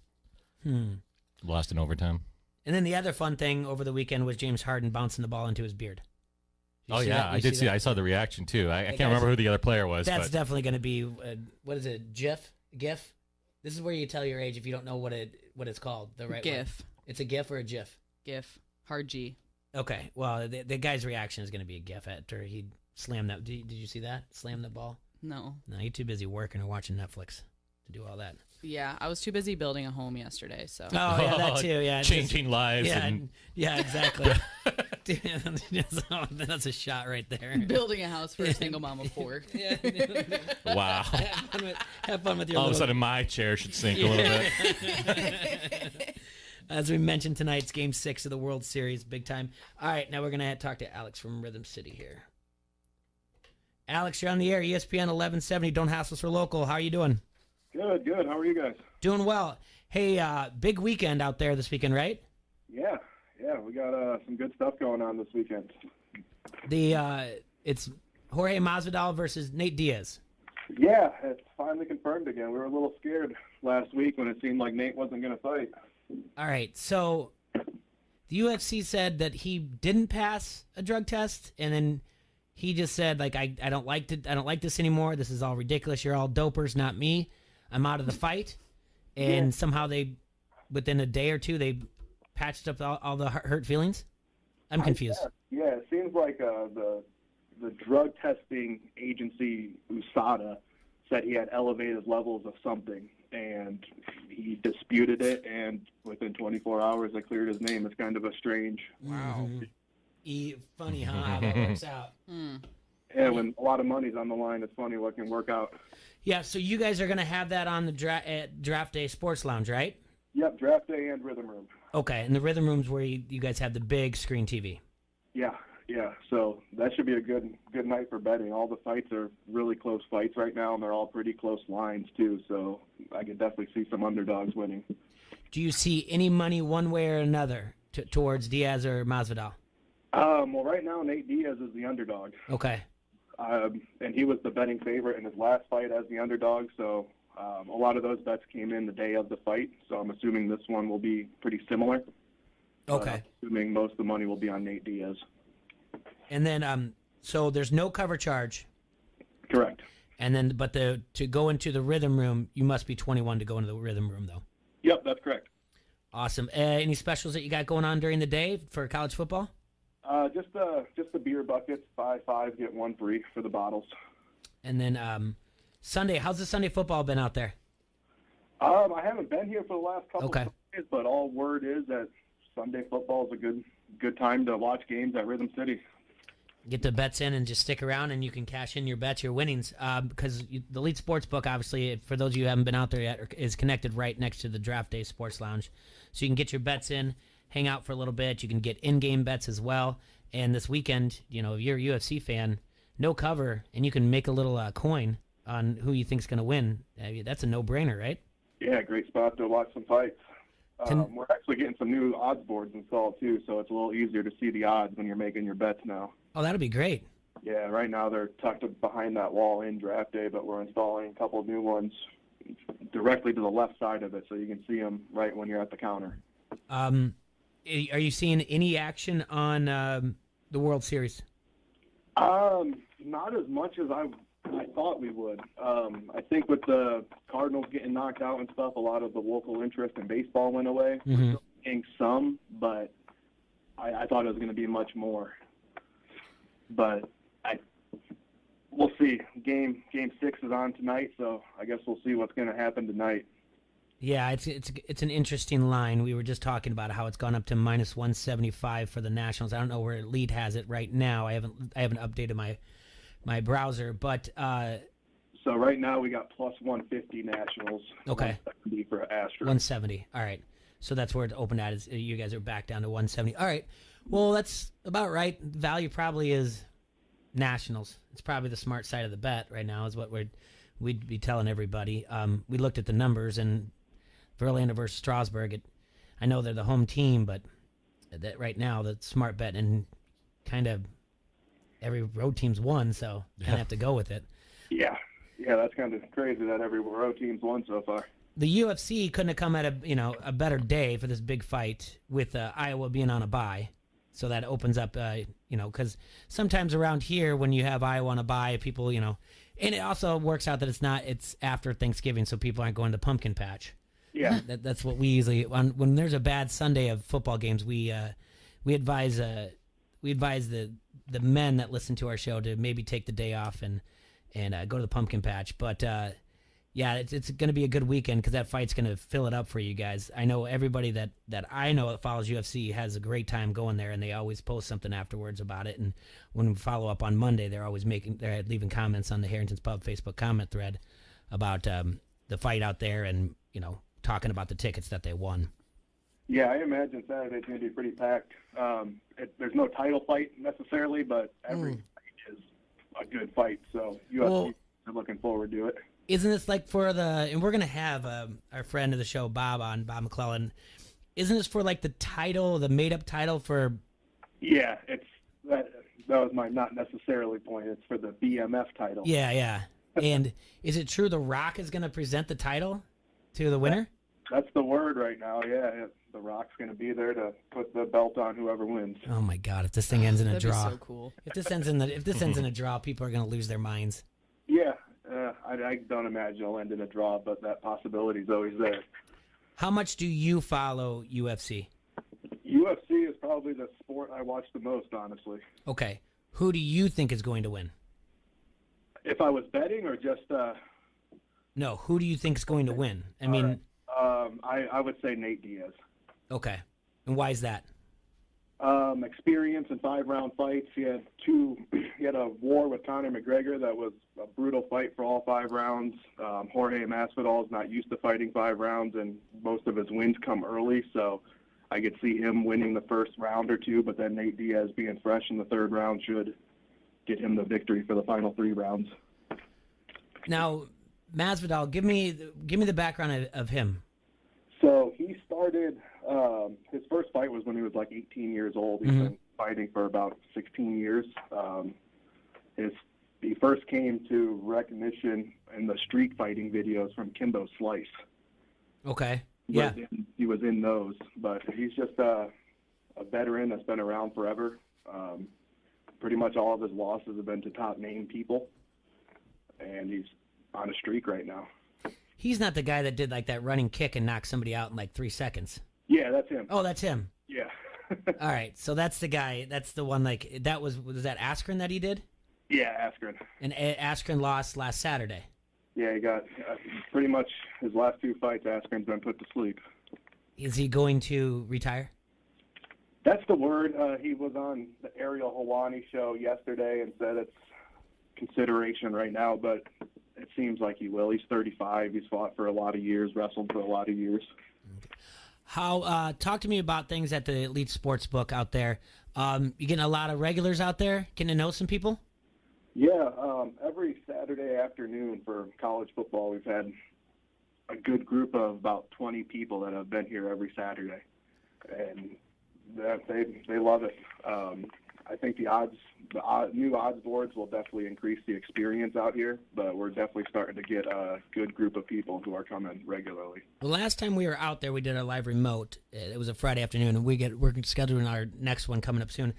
Lost in overtime. And then the other fun thing over the weekend was James Harden bouncing the ball into his beard. Oh, yeah, I did see that. I saw the reaction, too. I can't remember who the other player was. That's definitely going to be, what is it, GIF? This is where you tell your age if you don't know what it's called. The right GIF. Word. It's a GIF or a GIF? GIF. Hard G. Okay, well, the guy's reaction is going to be a GIF after he slammed that. Did you see that? Slam the ball? No. No, you're too busy working or watching Netflix to do all that. Yeah, I was too busy building a home yesterday, so. Oh, yeah, that too, yeah. Changing lives. Yeah, exactly. That's a shot right there. Building a house for a single mom of 4. Wow. Have fun with your All of a sudden, my chair should sink a little bit. As we mentioned, tonight's Game 6 of the World Series, big time. All right, now we're going to talk to Alex from Rhythm City here. Alex, you're on the air, ESPN 1170. Don't hassle us, we're local. How are you doing? Good. How are you guys? Doing well. Hey, big weekend out there this weekend, right? Yeah, we got some good stuff going on this weekend. It's Jorge Masvidal versus Nate Diaz. Yeah, it's finally confirmed again. We were a little scared last week when it seemed like Nate wasn't going to fight. All right, so the UFC said that he didn't pass a drug test, and then he just said, like, I don't like this anymore. This is all ridiculous. You're all dopers, not me. I'm out of the fight. And somehow within a day or two, they patched up all the hurt feelings. I'm confused. Yeah, it seems like the drug testing agency, USADA, said he had elevated levels of something, and he disputed it, and within 24 hours, they cleared his name. It's kind of a strange... Wow. Funny, huh? How that works out. Yeah, when a lot of money's on the line, it's funny what can work out. Yeah, so you guys are going to have that on the Draft Day Sports Lounge, right? Yep, Draft Day and Rhythm Room. Okay, and the Rhythm Room's where you guys have the big screen TV. Yeah. So that should be a good night for betting. All the fights are really close fights right now, and they're all pretty close lines, too. So I could definitely see some underdogs winning. Do you see any money one way or another towards Diaz or Masvidal? Well, right now, Nate Diaz is the underdog. Okay. And he was the betting favorite in his last fight as the underdog, so A lot of those bets came in the day of the fight, so I'm assuming this one will be pretty similar. Okay. I'm assuming most of the money will be on Nate Diaz. And then, so there's no cover charge. Correct. And then, but to go into the rhythm room, you must be 21 to go into the rhythm room, though. Yep, that's correct. Awesome. Any specials that you got going on during the day for college football? Just the beer buckets, buy 5, get 1 free for the bottles. And then Sunday, how's the Sunday football been out there? I haven't been here for the last couple Okay. of days, but all word is that Sunday football is a good time to watch games at Rhythm City. Get the bets in and just stick around, and you can cash in your bets, your winnings. Because the Elite Sportsbook, obviously, for those of you who haven't been out there yet, is connected right next to the Draft Day Sports Lounge. So you can get your bets in, hang out for a little bit. You can get in-game bets as well. And this weekend, if you're a UFC fan, no cover, and you can make a little coin on who you think's going to win. That's a no-brainer, right? Yeah, great spot to watch some fights. We're actually getting some new odds boards installed, too, so it's a little easier to see the odds when you're making your bets now. Oh, that'll be great. Yeah, right now they're tucked behind that wall in Draft Day, but we're installing a couple of new ones directly to the left side of it, so you can see them right when you're at the counter. Are you seeing any action on the World Series? Not as much as I thought we would. I think with the Cardinals getting knocked out and stuff, a lot of the local interest in baseball went away. Mm-hmm. We're still seeing some, but I thought it was going to be much more. But we'll see. Game 6 is on tonight, so I guess we'll see what's going to happen tonight. Yeah, it's an interesting line. We were just talking about how it's gone up to minus 175 for the Nationals. I don't know where Elite has it right now. I haven't updated my browser, but so right now we got plus 150 Nationals. Okay. 170 for Astros. 170. All right. So that's where it's opened at. Is you guys are back down to 170. All right. Well, that's about right. Value probably is Nationals. It's probably the smart side of the bet right now is what we'd be telling everybody. We looked at the numbers, and Verlander versus Strasburg, I know they're the home team, but that right now the smart bet, and kind of every road team's won, so kind of have to go with it. Yeah, that's kind of crazy that every road team's won so far. The UFC couldn't have come at a better day for this big fight with Iowa being on a bye. So that opens up, because sometimes around here when you have Iowa on a bye, people, and it also works out that it's after Thanksgiving, so people aren't going to pumpkin patch. Yeah. That's what we usually, when there's a bad Sunday of football games, we advise the men that listen to our show to maybe take the day off and go to the pumpkin patch. But yeah, it's going to be a good weekend because that fight's going to fill it up for you guys. I know everybody that I know that follows UFC has a great time going there, and they always post something afterwards about it. And when we follow up on Monday, they're leaving comments on the Harrington's Pub Facebook comment thread about the fight out there, and talking about the tickets that they won. Yeah, I imagine Saturday's going to be pretty packed. There's no title fight necessarily, but every fight is a good fight. So UFC are looking forward to it. Isn't this like and we're going to have our friend of the show, Bob McClellan. Isn't this for like the title, the made up title for? Yeah, that was my not necessarily point. It's for the BMF title. Yeah. And is it true The Rock is going to present the title to the winner? That's the word right now, yeah. The Rock's going to be there to put the belt on whoever wins. Oh my God! If this thing ends in a That'd draw, be so cool. If this ends in a draw, people are going to lose their minds. Yeah, I don't imagine it'll end in a draw, but that possibility is always there. How much do you follow UFC? UFC is probably the sport I watch the most, honestly. Okay, who do you think is going to win? If I was betting or just No, who do you think is going to win? I mean, I would say Nate Diaz. Okay, and why is that? Experience in 5-round fights. He had a war with Conor McGregor that was a brutal fight for all 5 rounds. Jorge Masvidal is not used to fighting 5 rounds, and most of his wins come early. So I could see him winning the first round or 2, but then Nate Diaz being fresh in the 3rd round should get him the victory for the final 3 rounds. Now, Masvidal, give me the background of him. So he started. His first fight was when he was like 18 years old. He's been fighting for about 16 years. He first came to recognition in the street fighting videos from Kimbo Slice. Okay. He Yeah. he was in those, but he's just a veteran that's been around forever. Pretty much all of his losses have been to top name people, and he's on a streak right now. He's not the guy that did like that running kick and knocked somebody out in like 3 seconds. Yeah, that's him. Oh, that's him. Yeah. All right, so that's the guy. That's the one. Like that was that Askren that he did? Yeah, Askren. And Askren lost last Saturday. Yeah, he got pretty much his last 2 fights. Askren's been put to sleep. Is he going to retire? That's the word. He was on the Ariel Helwani show yesterday and said it's consideration right now, but it seems like he will. He's 35. He's fought for a lot of years, wrestled for a lot of years. How? Talk to me about things at the Elite Sports Book out there. You getting a lot of regulars out there? Getting to know some people? Yeah, every Saturday afternoon for college football, we've had a good group of about 20 people that have been here every Saturday, and they love it. I think the new odds boards will definitely increase the experience out here, but we're definitely starting to get a good group of people who are coming regularly. The last time we were out there, we did our live remote. It was a Friday afternoon, and we're scheduling our next one coming up soon.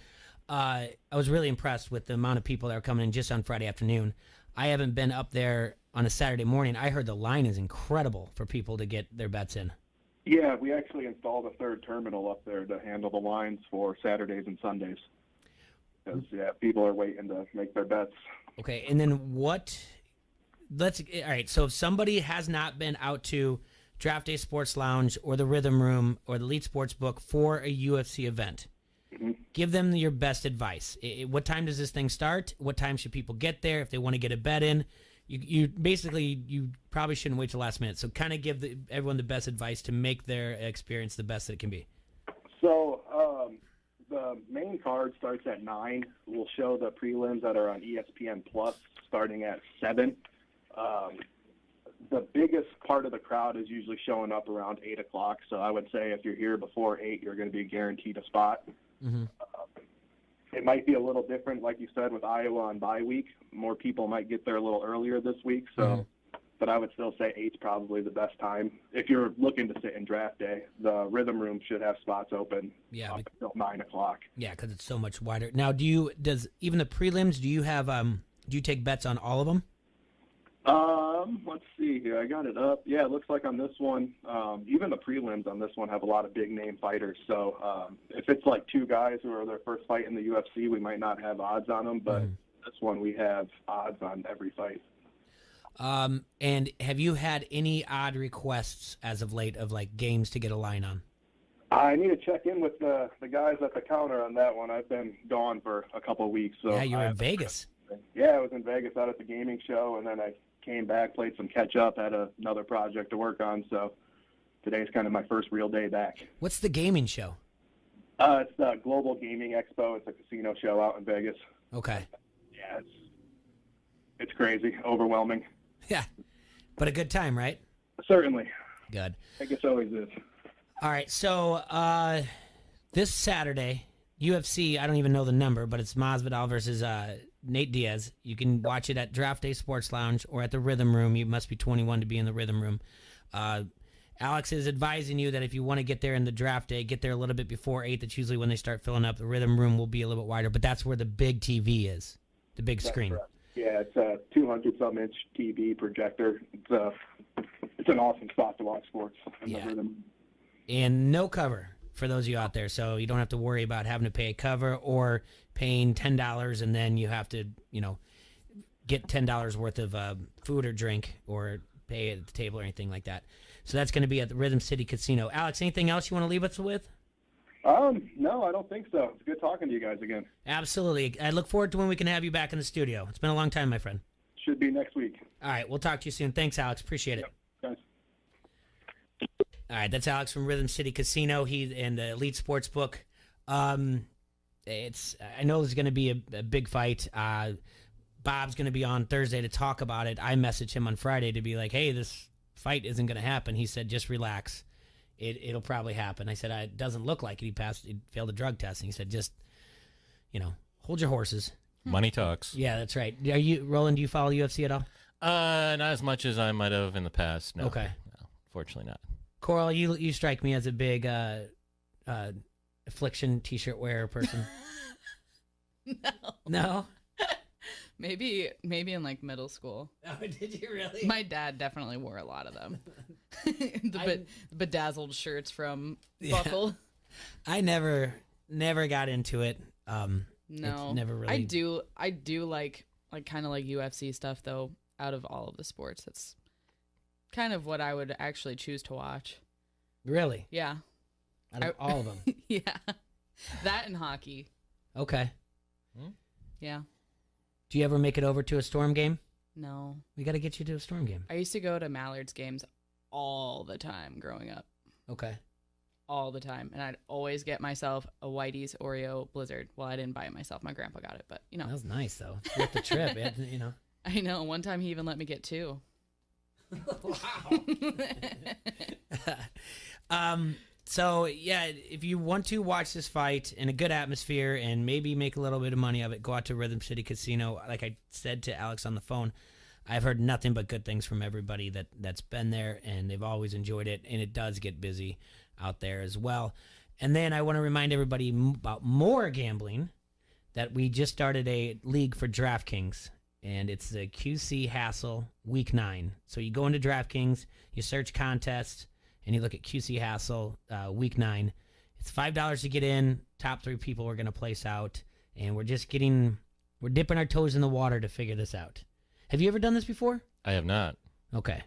I was really impressed with the amount of people that are coming in just on Friday afternoon. I haven't been up there on a Saturday morning. I heard the line is incredible for people to get their bets in. Yeah, we actually installed a third terminal up there to handle the lines for Saturdays and Sundays. Because, yeah, people are waiting to make their bets. Okay, and then all right, so if somebody has not been out to Draft Day Sports Lounge or the Rhythm Room or the Elite Sports Book for a UFC event, give them your best advice. What time does this thing start? What time should people get there if they want to get a bet in? You probably shouldn't wait till last minute. So kind of give everyone the best advice to make their experience the best that it can be. So the main card starts at 9. We'll show the prelims that are on ESPN Plus starting at 7. The biggest part of the crowd is usually showing up around 8 o'clock. So I would say if you're here before 8, you're going to be guaranteed a spot. It might be a little different, like you said, with Iowa on bye week. More people might get there a little earlier this week. So, but I would still say 8's probably the best time. If you're looking to sit in draft day, the Rhythm Room should have spots open up until 9 o'clock. Yeah, because it's so much wider. Now, does even the prelims, do you take bets on all of them? Let's see here. I got it up. Yeah, it looks like on this one, even the prelims on this one have a lot of big name fighters. So if it's like 2 guys who are their first fight in the UFC, we might not have odds on them, but this one we have odds on every fight. And have you had any odd requests as of late of like games to get a line on? I need to check in with the guys at the counter on that one. I've been gone for a couple of weeks. So yeah, you're in Vegas. Yeah, I was in Vegas out at the gaming show, and then I came back, played some catch-up, had another project to work on, so today's kind of my first real day back. What's the gaming show? It's the Global Gaming Expo. It's a casino show out in Vegas. Okay. Yeah, it's crazy, overwhelming. Yeah, but a good time, right? Certainly. Good. I guess it always is. All right, so this Saturday, UFC, I don't even know the number, but it's Masvidal versus Nate Diaz. You can watch it at Draft Day Sports Lounge or at the Rhythm Room. You must be 21 to be in the Rhythm Room. Alex is advising you that if you want to get there in the draft day, get there a little bit before 8. That's usually when they start filling up. The Rhythm Room will be a little bit wider, but that's where the big TV is, the big screen. Correct. Yeah, it's a 200-some-inch TV projector. It's an awesome spot to watch sports. Yeah. And no cover for those of you out there, so you don't have to worry about having to pay a cover or paying $10 and then you have to, get $10 worth of food or drink or pay at the table or anything like that. So that's going to be at the Rhythm City Casino. Alex, anything else you want to leave us with? No, I don't think so. It's good talking to you guys again. Absolutely. I look forward to when we can have you back in the studio. It's been a long time, my friend. Should be next week. All right, we'll talk to you soon. Thanks, Alex. Appreciate it. Thanks. All right, that's Alex from Rhythm City Casino. He and the Elite Sports Book. I know there's going to be a big fight. Bob's going to be on Thursday to talk about it. I messaged him on Friday to be like, hey, this fight isn't going to happen. He said, just relax. It'll probably happen. I said, it doesn't look like it. He failed a drug test. And he said, just, hold your horses. Money talks. Yeah, that's right. Are you, Roland? Do you follow UFC at all? Not as much as I might have in the past. No. Okay. No, fortunately not. Coral, you strike me as a big Affliction T-shirt wearer person. No. No. Maybe in like middle school. Oh, did you really? My dad definitely wore a lot of them. The bedazzled shirts from Buckle. I never got into it. No, it's never really. I do like kind of like UFC stuff though. Out of all of the sports, that's kind of what I would actually choose to watch. Really? Yeah. Out of all of them. Yeah. That and hockey. Okay. Yeah. Do you ever make it over to a Storm game? No. We got to get you to a Storm game. I used to go to Mallards games all the time growing up. Okay. All the time. And I'd always get myself a Whitey's Oreo Blizzard. Well, I didn't buy it myself. My grandpa got it, but, you know. That was nice, though. It's worth the trip, you know. I know. One time he even let me get 2. So, yeah, if you want to watch this fight in a good atmosphere and maybe make a little bit of money of it, go out to Rhythm City Casino. Like I said to Alex on the phone, I've heard nothing but good things from everybody that's been there, and they've always enjoyed it, and it does get busy out there as well. And then I want to remind everybody about more gambling, that we just started a league for DraftKings, and it's the QC Hassle Week 9. So you go into DraftKings, you search contests, and you look at QC Hassle Week 9. It's $5 to get in. Top 3 people we're going to place out, and we're dipping our toes in the water to figure this out. Have you ever done this before? I have not. Okay.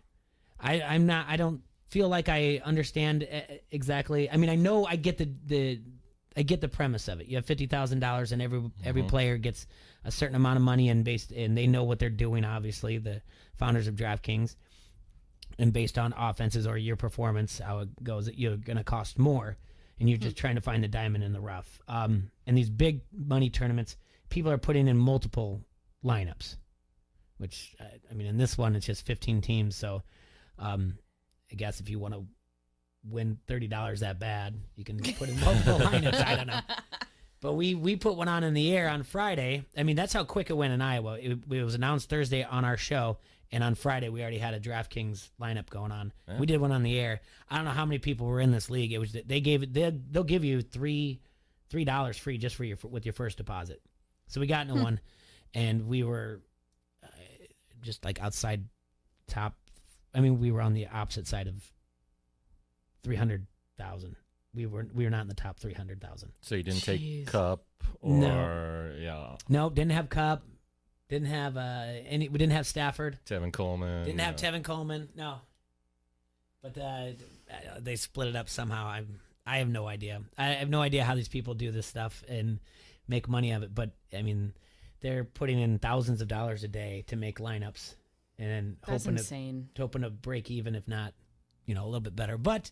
I don't feel like I understand exactly. I mean, I know I get the premise of it. You have $50,000 and every player gets a certain amount of money, and they know what they're doing, obviously, the founders of DraftKings. And based on offenses or your performance, how it goes, you're going to cost more, and you're just trying to find the diamond in the rough. And these big money tournaments, people are putting in multiple lineups, which, I mean, in this one, it's just 15 teams. So I guess if you want to win $30 that bad, you can put in multiple lineups. I don't know. But we put one on in the air on Friday. I mean, that's how quick it went in Iowa. It was announced Thursday on our show, and on Friday we already had a DraftKings lineup going on. Yeah. We did one on the air. I don't know how many people were in this league. It was they'll give you $3 free just with your first deposit. So we got into one, and we were just like outside top. I mean, we were on the opposite side of 300,000. We were not in the top 300,000. So you didn't take Cup or No, didn't have Cup. Didn't have any. We didn't have Stafford. Tevin Coleman. Didn't have Tevin Coleman. No. But they split it up somehow. I have no idea. I have no idea how these people do this stuff and make money of it. But I mean, they're putting in thousands of dollars a day to make lineups, and then hoping to break even, if not, a little bit better. But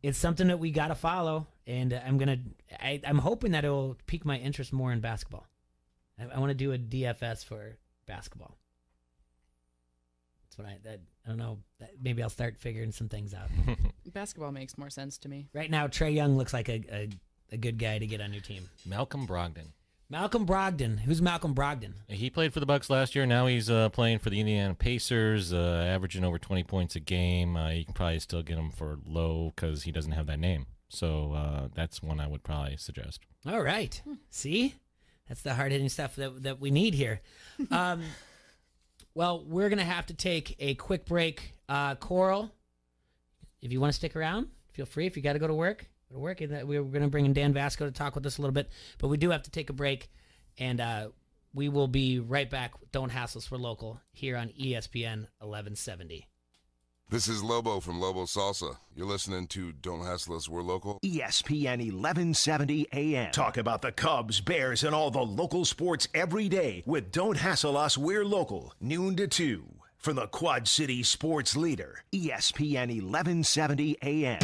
it's something that we got to follow, and I'm hoping that it will pique my interest more in basketball. I want to do a DFS for basketball. That's what I don't know. Maybe I'll start figuring some things out. Basketball makes more sense to me. Right now, Trae Young looks like a good guy to get on your team. Malcolm Brogdon. Malcolm Brogdon. Who's Malcolm Brogdon? He played for the Bucks last year. Now he's playing for the Indiana Pacers, averaging over 20 points a game. You can probably still get him for low because he doesn't have that name. So that's one I would probably suggest. All right. See? That's the hard-hitting stuff that we need here. Well, we're going to have to take a quick break. Coral, if you want to stick around, feel free. If you got to go to work, we're going to bring in Dan Vasco to talk with us a little bit. But we do have to take a break, and we will be right back with Don't Hassle Us, We're Local here on ESPN 1170. This is Lobo from Lobo Salsa. You're listening to Don't Hassle Us, We're Local. ESPN 1170 AM. Talk about the Cubs, Bears, and all the local sports every day with Don't Hassle Us, We're Local, noon to 2. From the Quad City sports leader, ESPN 1170 AM.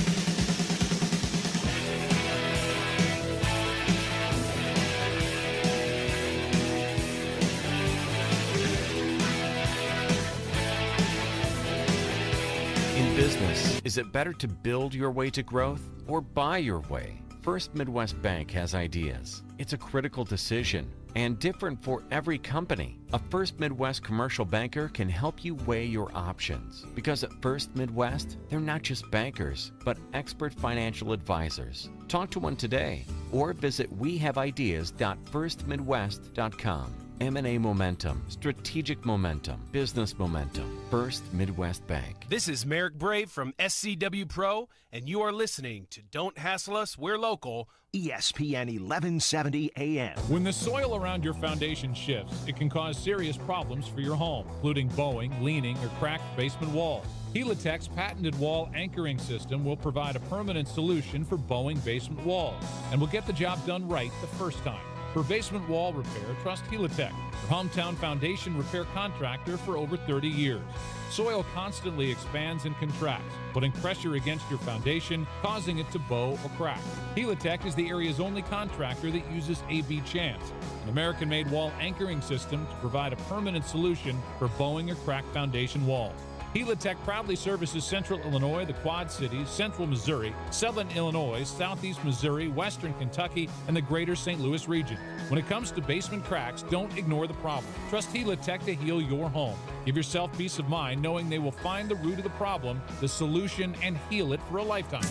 Business. Is it better to build your way to growth or buy your way? First Midwest Bank has ideas. It's a critical decision. and different for every company. A First Midwest commercial banker can help you weigh your options. Because at First Midwest, they're not just bankers, but expert financial advisors. Talk to one today or visit wehaveideas.firstmidwest.com. M&A Momentum, Strategic Momentum, Business Momentum, First Midwest Bank. This is Merrick Brave from SCW Pro, and you are listening to Don't Hassle Us, We're Local. ESPN 1170 AM. When the soil around your foundation shifts, it can cause serious problems for your home, including bowing, leaning, or cracked basement walls. Helitech's patented wall anchoring system will provide a permanent solution for bowing basement walls and will get the job done right the first time. For basement wall repair, trust Helitech, your hometown foundation repair contractor for over 30 years. Soil constantly expands and contracts, putting pressure against your foundation, causing it to bow or crack. Helitech is the area's only contractor that uses AB Chance, an American-made wall anchoring system to provide a permanent solution for bowing or cracked foundation walls. Helitech proudly services Central Illinois, the Quad Cities, Central Missouri, Southern Illinois, Southeast Missouri, Western Kentucky, and the greater St. Louis region. When it comes to basement cracks, don't ignore the problem. Trust Helitech to heal your home. Give yourself peace of mind knowing they will find the root of the problem, the solution, and heal it for a lifetime.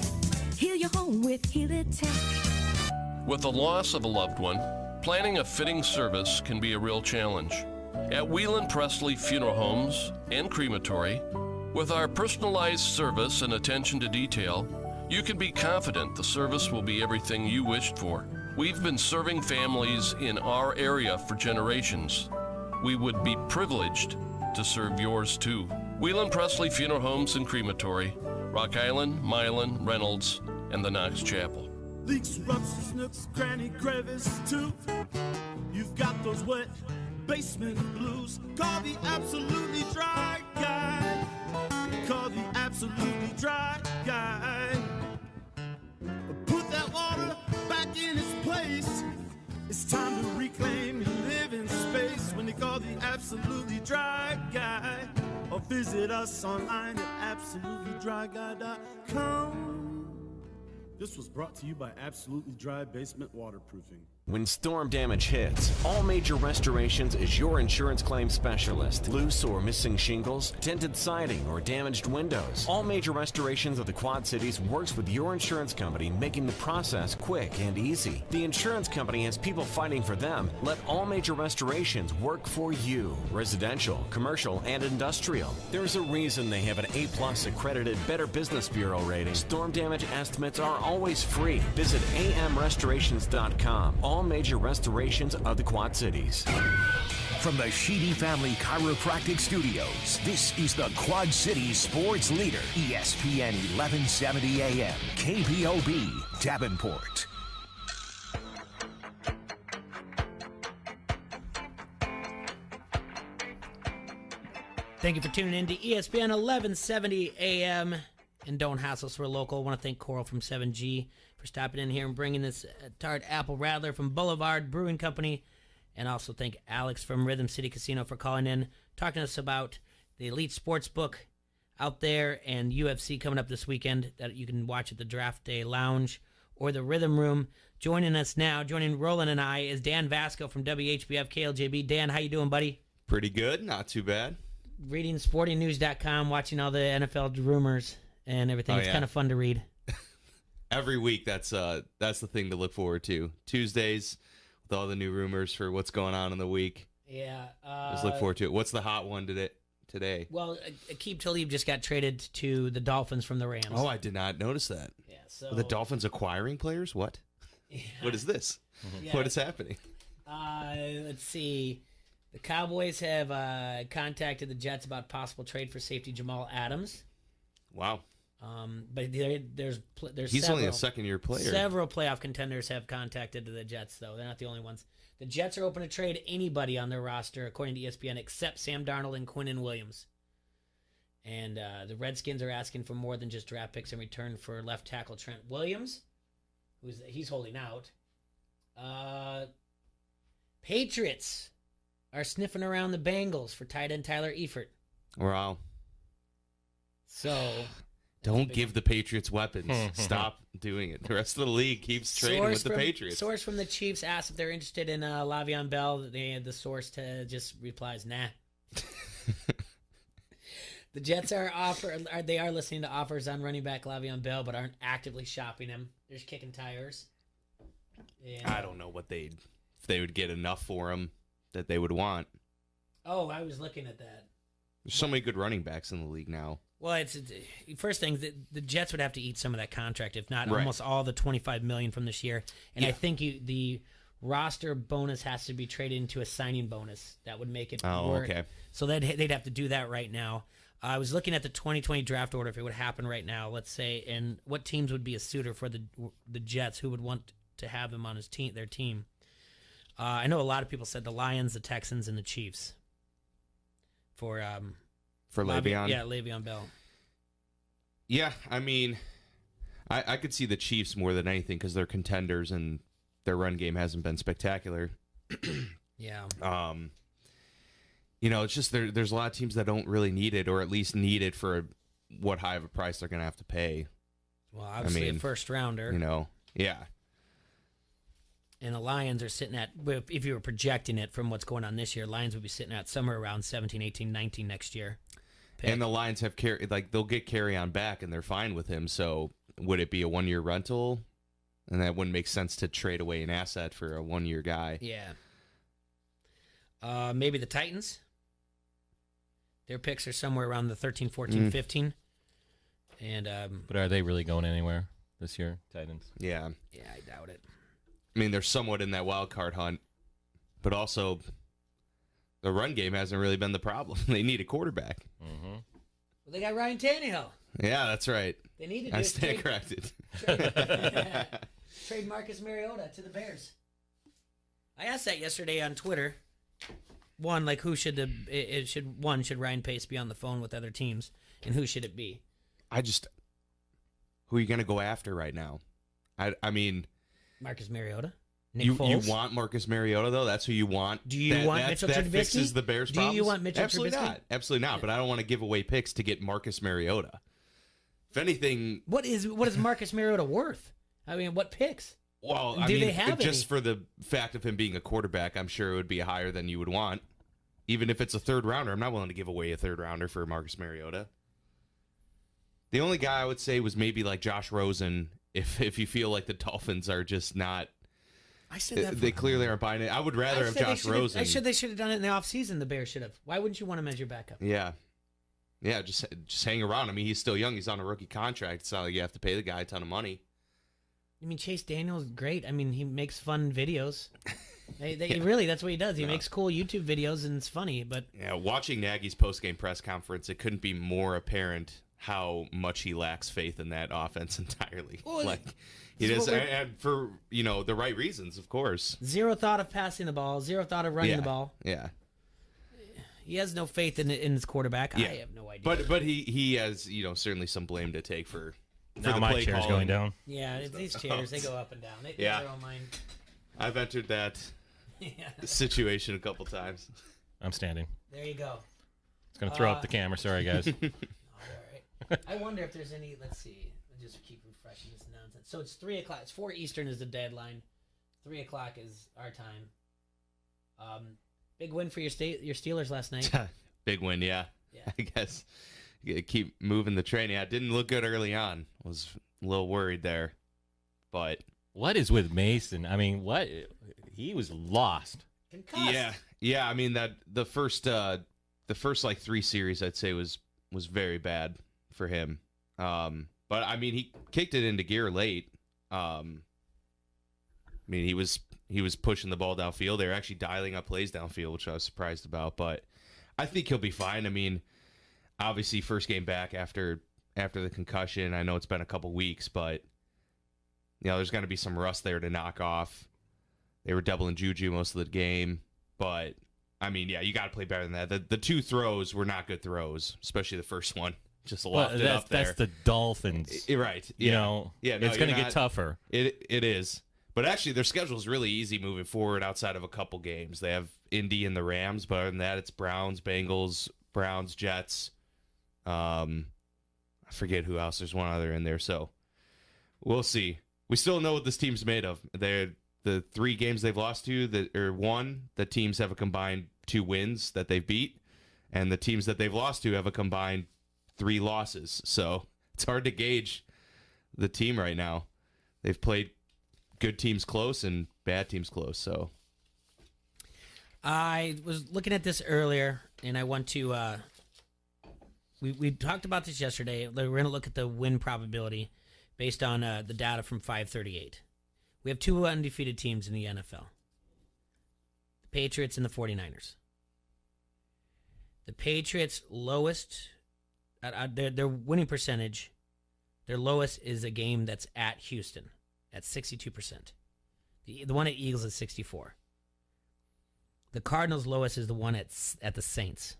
Heal your home with Helitech. With the loss of a loved one, planning a fitting service can be a real challenge. At Whelan Presley Funeral Homes and Crematory, with our personalized service and attention to detail, you can be confident the service will be everything you wished for. We've been serving families in our area for generations. We would be privileged to serve yours too. Whelan Presley Funeral Homes and Crematory, Rock Island, Milan, Reynolds, and the Knox Chapel. Leaks, ruptures, nooks, cranny, crevice, too. You've got those wet basement blues. Call the absolutely dry guy. Call the absolutely dry guy. Put that water back in its place. It's time to reclaim your living space when you call the absolutely dry guy. Or visit us online at absolutelydryguy.com. This was brought to you by Absolutely Dry Basement Waterproofing. When storm damage hits, All Major Restorations is your insurance claim specialist. Loose or missing shingles, tinted siding, or damaged windows. All Major Restorations of the Quad Cities works with your insurance company, making the process quick and easy. The insurance company has people fighting for them. Let All Major Restorations work for you. Residential, commercial, and industrial. There's a reason they have an A+ accredited Better Business Bureau rating. Storm damage estimates are always free. Visit amrestorations.com. All Major Restorations of the Quad Cities. From the Sheedy Family Chiropractic Studios, this is the Quad Cities sports leader, ESPN 1170 AM, KBOB, Davenport. Thank you for tuning in to ESPN 1170 AM and Don't Hassle Us, We're Local. I want to thank Coral from 7G for stopping in here and bringing this tart apple rattler from Boulevard Brewing Company. And also thank Alex from Rhythm City Casino for calling in, talking to us about the Elite Sports Book out there and UFC coming up this weekend that you can watch at the Draft Day Lounge or the Rhythm Room. Joining us now, joining Roland and I, is Dan Vasco from WHBF KLJB. Dan, how you doing, buddy? Pretty good, not too bad. Reading sportingnews.com, watching all the NFL rumors and everything. It's kind of fun to read. Every week, that's the thing to look forward to. Tuesdays, with all the new rumors for what's going on in the week. Yeah. Just look forward to it. What's the hot one today? Well, Aqib Talib just got traded to the Dolphins from the Rams. Oh, I did not notice that. Yeah. So Are the Dolphins acquiring players? What? Yeah. What is this? Yeah. What is happening? Let's see. The Cowboys have contacted the Jets about possible trade for safety Jamal Adams. Wow. But there's he's only a second-year player. Several playoff contenders have contacted the Jets, though. They're not the only ones. The Jets are open to trade anybody on their roster, according to ESPN, except Sam Darnold and Quinnen Williams. And the Redskins are asking for more than just draft picks in return for left tackle Trent Williams, he's holding out. Patriots are sniffing around the Bengals for tight end Tyler Eifert. Wow. So Don't give the Patriots weapons. Stop doing it. The rest of the league keeps trading with the Patriots. Source from the Chiefs asked if they're interested in Le'Veon Bell. They had the source to just replies, nah. The Jets they are listening to offers on running back Le'Veon Bell, but aren't actively shopping him. They're just kicking tires. And, I don't know if they would get enough for him that they would want. Oh, I was looking at that. There's so many good running backs in the league now. Well, it's first thing, the Jets would have to eat some of that contract, if not Right. almost all the $25 million from this year. And I think the roster bonus has to be traded into a signing bonus. That would make it work. Okay. So they'd have to do that right now. I was looking at the 2020 draft order if it would happen right now, let's say, and what teams would be a suitor for the Jets, who would want to have him on their team. I know a lot of people said the Lions, the Texans, and the Chiefs for Le'Veon? Yeah, Le'Veon Bell. Yeah, I mean, I could see the Chiefs more than anything because they're contenders and their run game hasn't been spectacular. Yeah. It's just there's a lot of teams that don't really need it, or at least need it for what high of a price they're going to have to pay. Well, obviously a first rounder. Yeah. And the Lions are sitting at, if you were projecting it from what's going on this year, Lions would be sitting at somewhere around 17, 18, 19 next year. And the Lions have they'll get carry on back and they're fine with him. So would it be a 1-year rental? And that wouldn't make sense to trade away an asset for a 1-year guy. Yeah. Maybe the Titans. Their picks are somewhere around the 13, 14, 15. And but are they really going anywhere this year, Titans? Yeah. Yeah, I doubt it. I mean, they're somewhat in that wild card hunt, but also the run game hasn't really been the problem. They need a quarterback. Mm-hmm. Well, they got Ryan Tannehill. Yeah, that's right. They need to do I it. stand corrected. Trade Marcus Mariota to the Bears. I asked that yesterday on Twitter. One, like, who should should Ryan Pace be on the phone with other teams, and who should it be? Who are you going to go after right now? I mean, Marcus Mariota. Nick you Foles? you want Marcus Mariota though? That's who you want. Do you want Mitchell That Trubisky? fixes the Bears' problems. Do you want Mitchell Absolutely Trubisky? not. Absolutely not. But I don't want to give away picks to get Marcus Mariota. If anything, What is Marcus Mariota worth? I mean, what picks? well, they have just any? for the fact of him being a quarterback, I'm sure it would be higher than you would want. Even if it's a third rounder, I'm not willing to give away a third rounder for Marcus Mariota. The only guy I would say was maybe like Josh Rosen. If you feel like the Dolphins are just not, I said that. they clearly aren't buying it. I would rather have Josh Rosen. They should have done it in the offseason. The Bears should have. Why wouldn't you want him as your backup? Yeah, just hang around. I mean, he's still young. He's on a rookie contract. It's not like you have to pay the guy a ton of money. I mean, Chase Daniel is great. I mean, he makes fun videos. Really, that's what he does. He makes cool YouTube videos, and it's funny. But yeah, watching Nagy's post-game press conference, it couldn't be more apparent how much he lacks faith in that offense entirely. Well, it is, and for the right reasons, of course. Zero thought of passing the ball. Zero thought of running the ball. Yeah. He has no faith in his quarterback. Yeah. I have no idea. But he has certainly some blame to take for Now the my play chair's calling. going down. Yeah, these chairs, they go up and down. They have their own mind. I've entered that situation a couple times. I'm standing. There you go. It's going to throw up the camera. Sorry, guys. All right. I wonder if there's any. Let's see. I'll just keep refreshing this nonsense. So it's 3 o'clock. It's 4 Eastern is the deadline. 3 o'clock is our time. Big win for your Steelers last night. Big win, yeah. I guess keep moving the train. Yeah, it didn't look good early on. Was a little worried there, but what is with Mason? I mean, what he was lost. Concussed. Yeah. I mean that the first like 3 series I'd say was very bad for him. But I mean he kicked it into gear late. I mean he was pushing the ball downfield. They were actually dialing up plays downfield, which I was surprised about. But I think he'll be fine. I mean, obviously first game back after the concussion. I know it's been a couple weeks, but there's going to be some rust there to knock off. They were doubling Juju most of the game, but I mean, yeah, you got to play better than that. The 2 throws were not good throws, especially the first one. Just lofted up there. That's the Dolphins. Right. No, it's going to get tougher. It is. But actually, their schedule is really easy moving forward outside of a couple games. They have Indy and the Rams, but other than that, it's Browns, Bengals, Browns, Jets. I I forget who else. There's one other in there, so we'll see. We still know what this team's made of. The 3 games they've lost to or won, the teams have a combined 2 wins that they've beat, and the teams that they've lost to have a combined 3 losses. So it's hard to gauge the team right now. They've played good teams close and bad teams close. So I was looking at this earlier, and I want to. We talked about this yesterday. We're going to look at the win probability based on the data from 538. We have 2 undefeated teams in the NFL. The Patriots and the 49ers. The Patriots' lowest, their winning percentage, their lowest is a game that's at Houston at 62%. The one at Eagles is 64%. The Cardinals' lowest is the one at the Saints.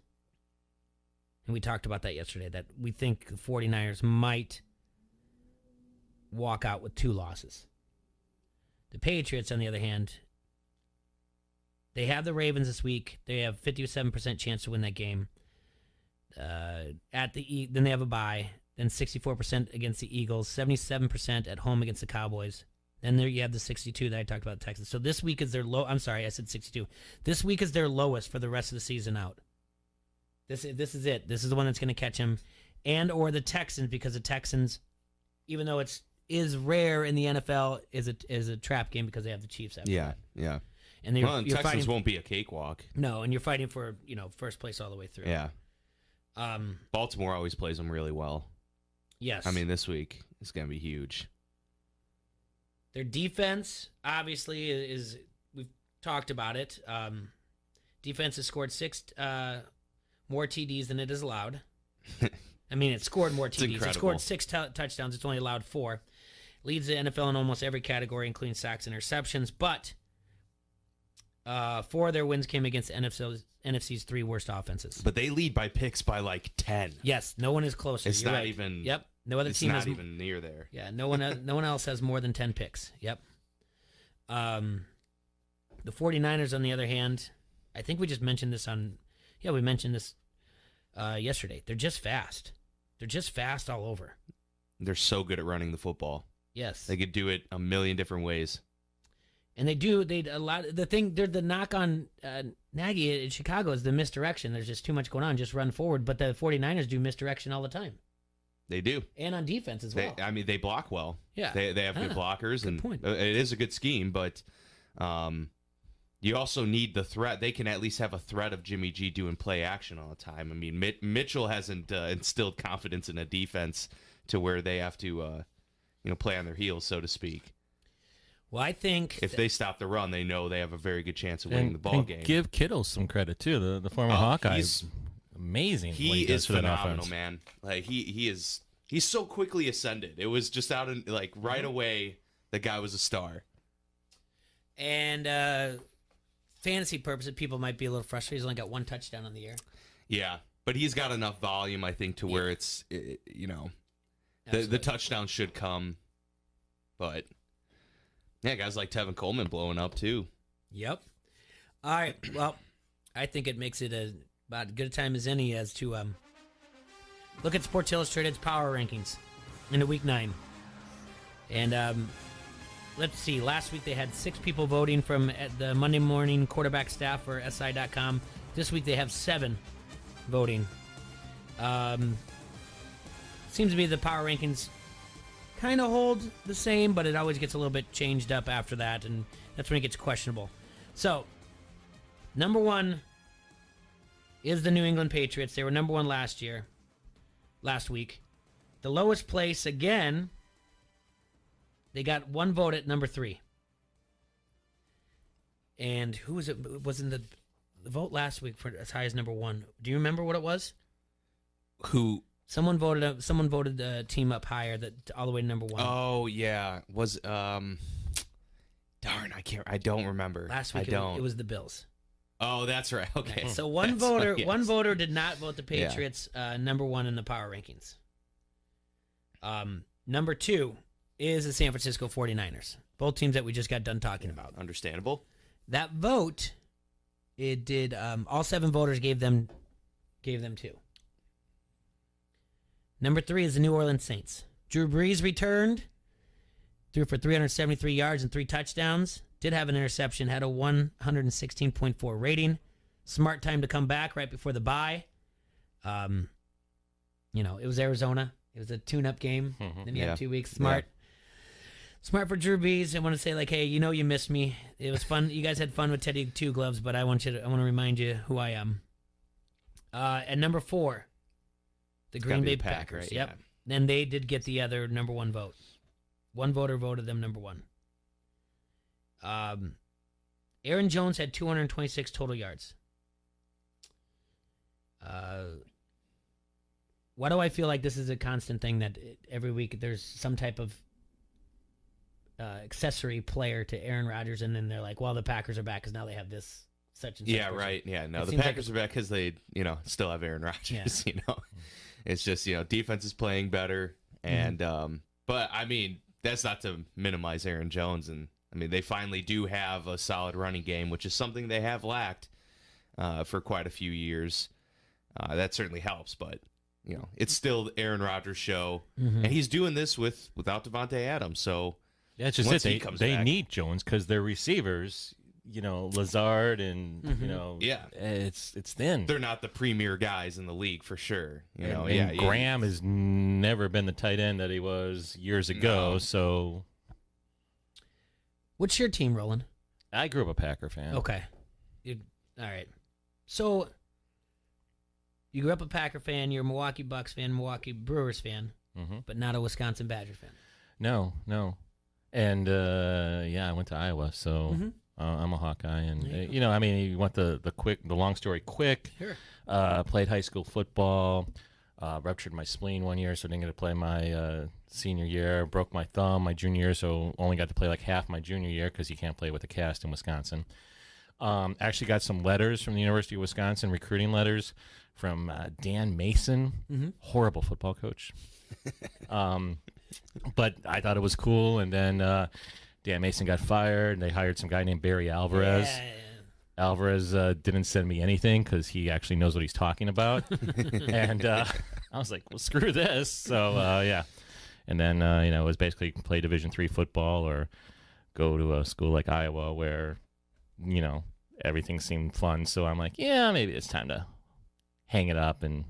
And we talked about that yesterday, that we think the 49ers might walk out with 2 losses. The Patriots, on the other hand, they have the Ravens this week. They have 57% chance to win that game. Then they have a bye. Then 64% against the Eagles. 77% at home against the Cowboys. Then there you have the 62 that I talked about, the Texans. So this week is their low. I'm sorry, I said 62. This week is their lowest for the rest of the season out. This is it. This is the one that's going to catch him, and or the Texans, because the Texans, even though it is rare in the NFL, is a trap game because they have the Chiefs after that. Yeah. And Texans won't be a cakewalk. No, and you're fighting for first place all the way through. Yeah. Baltimore always plays them really well. Yes. I mean, this week is going to be huge. Their defense, obviously, is we've talked about it. Defense has scored 6 more TDs than it is allowed. I mean, it scored more TDs. It scored 6 touchdowns. It's only allowed 4. Leads the NFL in almost every category, including sacks and interceptions. But 4 of their wins came against NFC's 3 worst offenses. But they lead by picks by like 10. Yes, no one is closer. It's You're not right. even. Yep, no other it's team not has even near there. Yeah, no one else has more than 10 picks. Yep. The 49ers, on the other hand, I think we just mentioned this we mentioned this yesterday. They're just fast. They're just fast all over. They're so good at running the football. Yes. They could do it a million different ways. And they do. The knock on Nagy in Chicago is the misdirection. There's just too much going on. Just run forward. But the 49ers do misdirection all the time. They do. And on defense as well. They block well. Yeah. They have good blockers. Good point. It is a good scheme, but you also need the threat. They can at least have a threat of Jimmy G doing play action all the time. I mean, Mitchell hasn't instilled confidence in a defense to where they have to play on their heels, so to speak. Well, I think if they stop the run, they know they have a very good chance of winning the ball game. Give Kittle some credit too. The former Hawkeye is amazing. He is phenomenal, man. Like he's so quickly ascended. It was just out in right away. The guy was a star. And fantasy purposes, people might be a little frustrated. He's only got 1 touchdown on the year. Yeah, but he's got enough volume, I think, to where it's the touchdown should come. But yeah, guys like Tevin Coleman blowing up too. Yep. All right. Well, I think it makes it about as good a time as any as to look at Sports Illustrated's power rankings into Week 9. And let's see. Last week they had 6 people voting from the Monday morning quarterback staff for SI.com. This week they have 7 voting. Seems to be the power rankings kind of hold the same, but it always gets a little bit changed up after that, and that's when it gets questionable. So, number 1 is the New England Patriots. They were number 1 last week. The lowest place, again, they got 1 vote at number 3. And who was it? Wasn't the vote last week for as high as number 1? Do you remember what it was? Who? Someone voted the team up higher, all the way to number 1. Oh yeah, was darn, I don't remember. Last week it was the Bills. Oh, that's right. Okay. So one voter did not vote the Patriots number 1 in the power rankings. Number 2 is the San Francisco 49ers. Both teams that we just got done talking about. Understandable. That vote, it did all 7 voters gave them 2. Number 3 is the New Orleans Saints. Drew Brees returned, threw for 373 yards and 3 touchdowns. Did have an interception, had a 116.4 rating. Smart time to come back right before the bye. It was Arizona. It was a tune-up game. Then you have 2 weeks. Smart. Yeah. Smart for Drew Brees. I want to say, hey, you missed me. It was fun. You guys had fun with Teddy Two Gloves, but I want to remind you who I am. At number 4, the Green Bay Packers. Right? Yep. Yeah. And they did get the other number 1 vote. One voter voted them number 1. Aaron Jones had 226 total yards. Why do I feel like this is a constant thing that every week there's some type of accessory player to Aaron Rodgers, and then they're like, well, the Packers are back because now they have this such and such. Yeah, person. right. Yeah, no, It the seems Packers are back because they, still have Aaron Rodgers. Yeah. It's just defense is playing better, and but I mean that's not to minimize Aaron Jones, and I mean they finally do have a solid running game, which is something they have lacked for quite a few years. That certainly helps, but it's still the Aaron Rodgers show, and he's doing this without Devontae Adams. So that's just once it. he comes They back, need Jones because their receivers, Lazard and yeah, it's thin. They're not the premier guys in the league for sure. And Graham has never been the tight end that he was years ago. No. So, What's your team, Roland? I grew up a Packer fan. Okay. All right. So you grew up a Packer fan. You're a Milwaukee Bucks fan, Milwaukee Brewers fan, but not a Wisconsin Badger fan. No. And I went to Iowa, so I'm a Hawkeye, and he went the long story quick. Sure. Played high school football, ruptured my spleen one year, so didn't get to play my senior year. Broke my thumb my junior year, so only got to play like half my junior year because you can't play with a cast in Wisconsin. Actually got some letters from the University of Wisconsin, recruiting letters from Dan Mason, horrible football coach. But I thought it was cool, and then Dan Mason got fired, and they hired some guy named Barry Alvarez. Yeah. Alvarez didn't send me anything because he actually knows what he's talking about. And I was like, well, screw this. So, yeah. And then, it was basically play Division III football or go to a school like Iowa where, everything seemed fun. So I'm like, yeah, maybe it's time to hang it up. And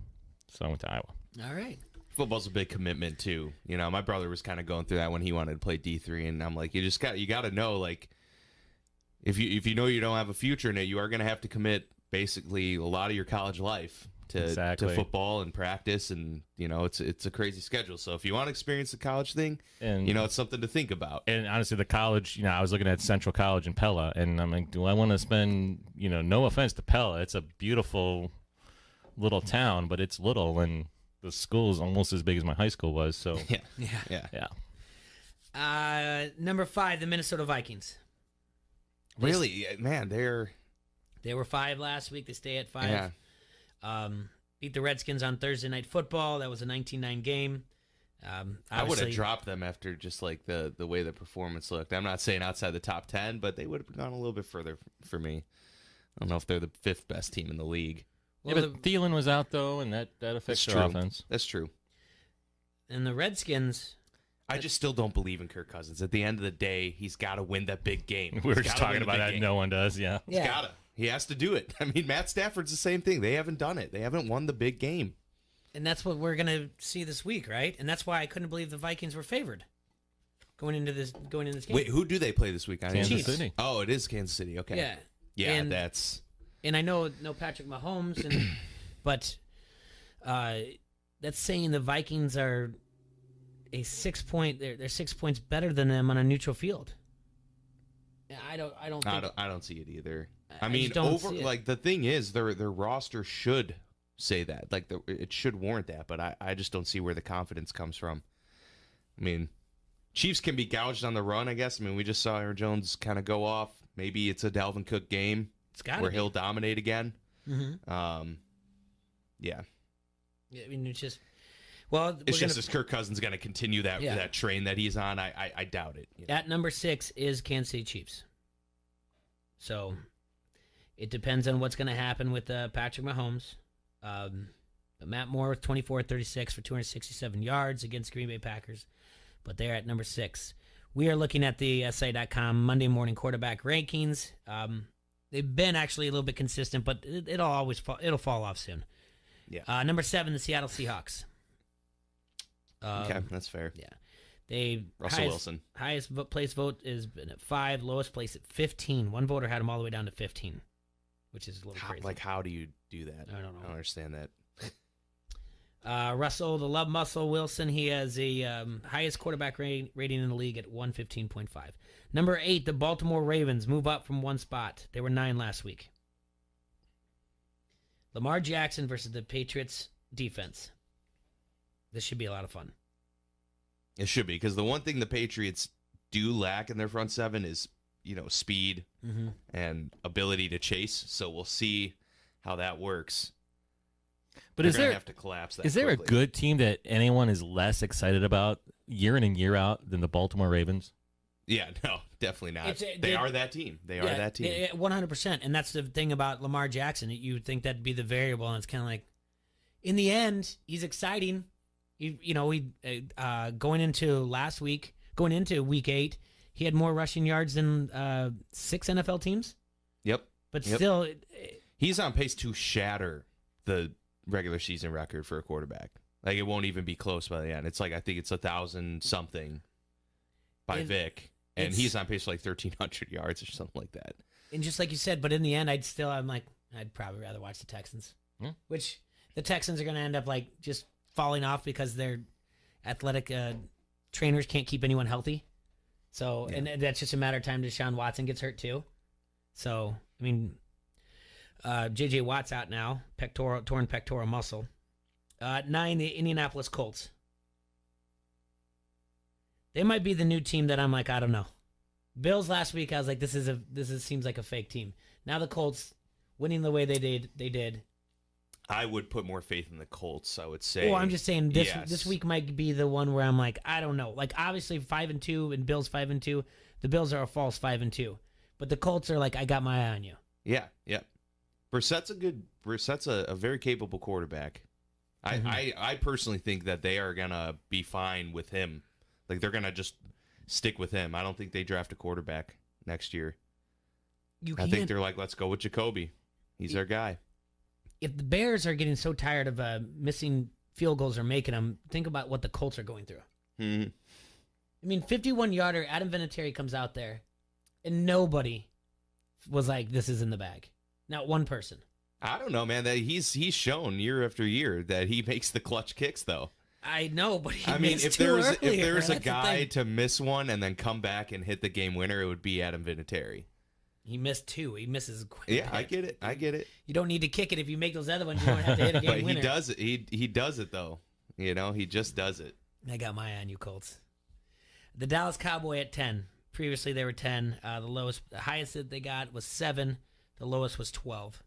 so I went to Iowa. All right. Football's a big commitment too. My brother was kind of going through that when he wanted to play D3, and I'm like, you got to know, like, if you know you don't have a future in it, you are going to have to commit basically a lot of your college life to football and practice, and it's a crazy schedule. So if you want to experience the college thing, and it's something to think about. And honestly, the college, I was looking at Central College in Pella, and I'm like, do I want to spend, no offense to Pella, it's a beautiful little town, but it's little, and the school is almost as big as my high school was. So yeah. Number 5, the Minnesota Vikings. Really, man, they were 5 last week. They stay at 5. Yeah. Beat the Redskins on Thursday Night Football. That was a 19-9 game. I would have dropped them after just like the way the performance looked. I'm not saying outside the top 10, but they would have gone a little bit further for me. I don't know if they're the 5th best team in the league. Well, yeah, but Thielen was out though, and that affects their offense. That's true. And the Redskins, I just still don't believe in Kirk Cousins. At the end of the day, he's got to win that big game. We were just talking about that. No one does. Yeah, he's got to. He has to do it. I mean, Matt Stafford's the same thing. They haven't done it. They haven't won the big game. And that's what we're gonna see this week, right? And that's why I couldn't believe the Vikings were favored going into this game. Wait, who do they play this week? Kansas City. Oh, it is Kansas City. Okay. Yeah. Yeah, and, that's. And I know no Patrick Mahomes, but that's saying the Vikings are a 6 point. They're 6 points better than them on a neutral field. I don't see it either. I mean, the thing is, their roster should say that. Like, it should warrant that, but I just don't see where the confidence comes from. I mean, Chiefs can be gouged on the run, I guess. I mean, we just saw Aaron Jones kind of go off. Maybe it's a Dalvin Cook game where he'll dominate again. Mm-hmm. Yeah. I mean, it's just... is Kirk Cousins going to continue that train that he's on? I doubt it. At number 6 is Kansas City Chiefs. So it depends on what's going to happen with Patrick Mahomes. But Matt Moore with 24-36 for 267 yards against Green Bay Packers. But they're at number 6. We are looking at the SA.com Monday morning quarterback rankings. They've been actually a little bit consistent, but it'll fall off soon. Yeah. Number 7, the Seattle Seahawks. Okay, that's fair. Yeah. Russell Wilson. Highest place vote is been at 5, lowest place at 15. One voter had him all the way down to 15, which is a little crazy. Like, how do you do that? I don't know. I don't understand that. Russell, the Love Muscle Wilson, he has the highest quarterback rating in the league at 115.5. Number 8, the Baltimore Ravens move up from one spot. They were 9 last week. Lamar Jackson versus the Patriots defense. This should be a lot of fun. It should be, because the one thing the Patriots do lack in their front seven is, speed and ability to chase. So we'll see how that works. But They're is gonna there have to collapse that? Is there quickly. a good team that anyone is less excited about year in and year out than the Baltimore Ravens? Yeah, no, definitely not. They are that team. They are that team. 100%. And that's the thing about Lamar Jackson. You would think that'd be the variable, and it's kind of like, in the end, he's exciting. Going into week 8, he had more rushing yards than 6 NFL teams. Yep. But still, he's on pace to shatter the regular season record for a quarterback. Like, it won't even be close by the end. It's like, I think it's 1,000 something by Vic, and he's on pace for like 1,300 yards or something like that. And just like you said, but in the end, I'd probably rather watch the Texans. Yeah. Which the Texans are going to end up like just falling off because their athletic trainers can't keep anyone healthy. So, and that's just a matter of time. Deshaun Watson gets hurt too. So, I mean, J.J. Watt's out now, torn pectoral muscle. 9, the Indianapolis Colts. They might be the new team that I'm like, I don't know. Bills last week, I was like, seems like a fake team. Now the Colts winning the way they did. I would put more faith in the Colts, I would say. Well, I'm just saying this week might be the one where I'm like, I don't know. Like, obviously 5-2 and Bills 5-2. The Bills are a false 5-2. But the Colts are like, I got my eye on you. Yeah. Brissett's a very capable quarterback. I personally think that they are going to be fine with him. Like, they're going to just stick with him. I don't think they draft a quarterback next year. I think they're like, let's go with Jacoby. He's our guy. If the Bears are getting so tired of missing field goals or making them, think about what the Colts are going through. Mm-hmm. I mean, 51-yarder, Adam Vinatieri comes out there, and nobody was like, this is in the bag. Not one person. I don't know, man. That he's shown year after year that he makes the clutch kicks, though. I know, but if there was a guy to miss one and then come back and hit the game winner, it would be Adam Vinatieri. He missed 2. He misses. Yeah, I get it. You don't need to kick it if you make those other ones. You don't have to hit a game but winner. He does it. He does it though. He just does it. I got my eye on you, Colts. The Dallas Cowboy at 10. Previously they were 10. The highest that they got was 7. The lowest was 12.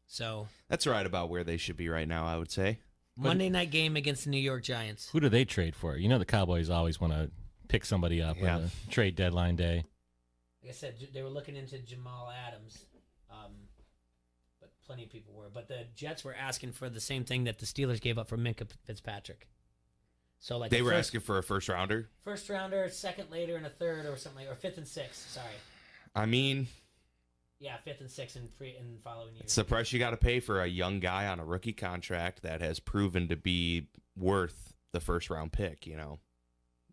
So that's right about where they should be right now, I would say. Monday night game against the New York Giants. Who do they trade for? The Cowboys always want to pick somebody up on the trade deadline day. Like I said, they were looking into Jamal Adams, but plenty of people were. But the Jets were asking for the same thing that the Steelers gave up for Minkah Fitzpatrick. So like they were asking for a first rounder, second later, and a third, or something, or 5th and 6th. Sorry. I mean, yeah, 5th and 6th in following years. It's the price you got to pay for a young guy on a rookie contract that has proven to be worth the first round pick.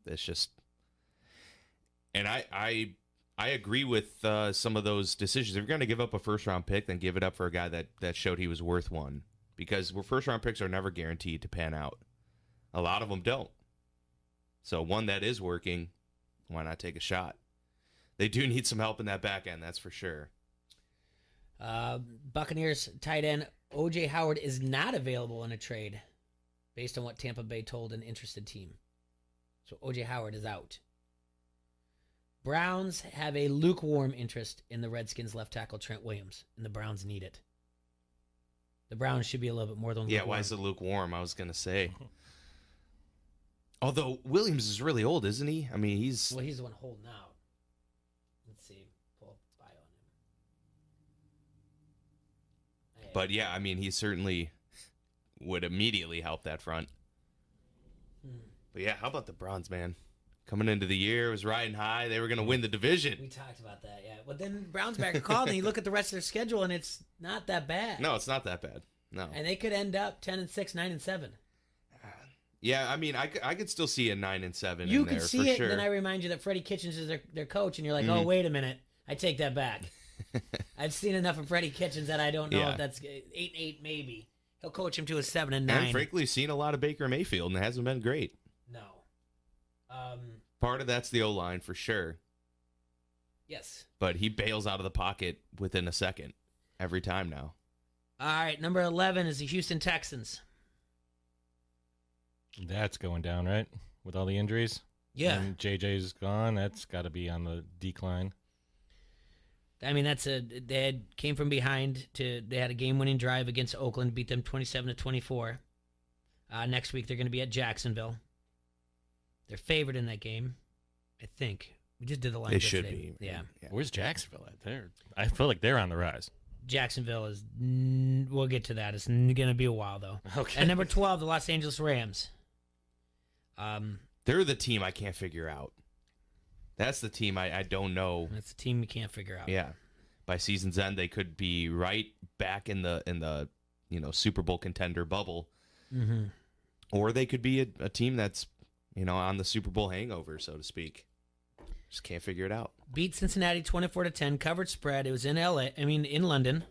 It's just, and I agree with some of those decisions. If you're going to give up a first-round pick, then give it up for a guy that showed he was worth one. Because first-round picks are never guaranteed to pan out. A lot of them don't. So one that is working, why not take a shot? They do need some help in that back end, that's for sure. Buccaneers tight end O.J. Howard is not available in a trade based on what Tampa Bay told an interested team. So O.J. Howard is out. Browns have a lukewarm interest in the Redskins left tackle Trent Williams, and the Browns need it. The Browns should be a little bit more than lukewarm. Yeah, why is it lukewarm? I was going to say. Although Williams is really old, isn't he? I mean, he's the one holding out. Let's see. Pull up bio on him. But yeah, I mean, he's certainly would immediately help that front. But yeah, how about the Browns, man? Coming into the year, it was riding high. They were going to win the division. We talked about that, yeah. But then Browns back are called, and you look at the rest of their schedule, and it's not that bad. No, it's not that bad. No. And they could end up 10-6, 9-7. Yeah, I mean, I could still see a 9-7 You in there could for see it, sure. and then I remind you that Freddie Kitchens is their coach, and you're like, oh, wait a minute. I take that back. I've seen enough of Freddie Kitchens that I don't know if that's 8-8 maybe. He'll coach him to a 7-9. And frankly, seen a lot of Baker Mayfield, and it hasn't been great. No. Part of that's the O-line for sure. Yes. But he bails out of the pocket within a second every time now. All right, number 11 is the Houston Texans. That's going down, right? With all the injuries? Yeah. And JJ's gone. That's got to be on the decline. I mean, they came from behind they had a game-winning drive against Oakland, beat them 27-24. Next week they're going to be at Jacksonville. They're favored in that game, I think. We just did the line. They should be. Yeah. Where's Jacksonville at? I feel like they're on the rise. Jacksonville is. We'll get to that. It's going to be a while though. Okay. And number 12, the Los Angeles Rams. They're the team I can't figure out. That's the team I don't know. That's the team you can't figure out. Yeah. By season's end, they could be right back in the Super Bowl contender bubble, or they could be a team that's on the Super Bowl hangover, so to speak. Just can't figure it out. Beat Cincinnati 24-10, covered spread. It was in in London.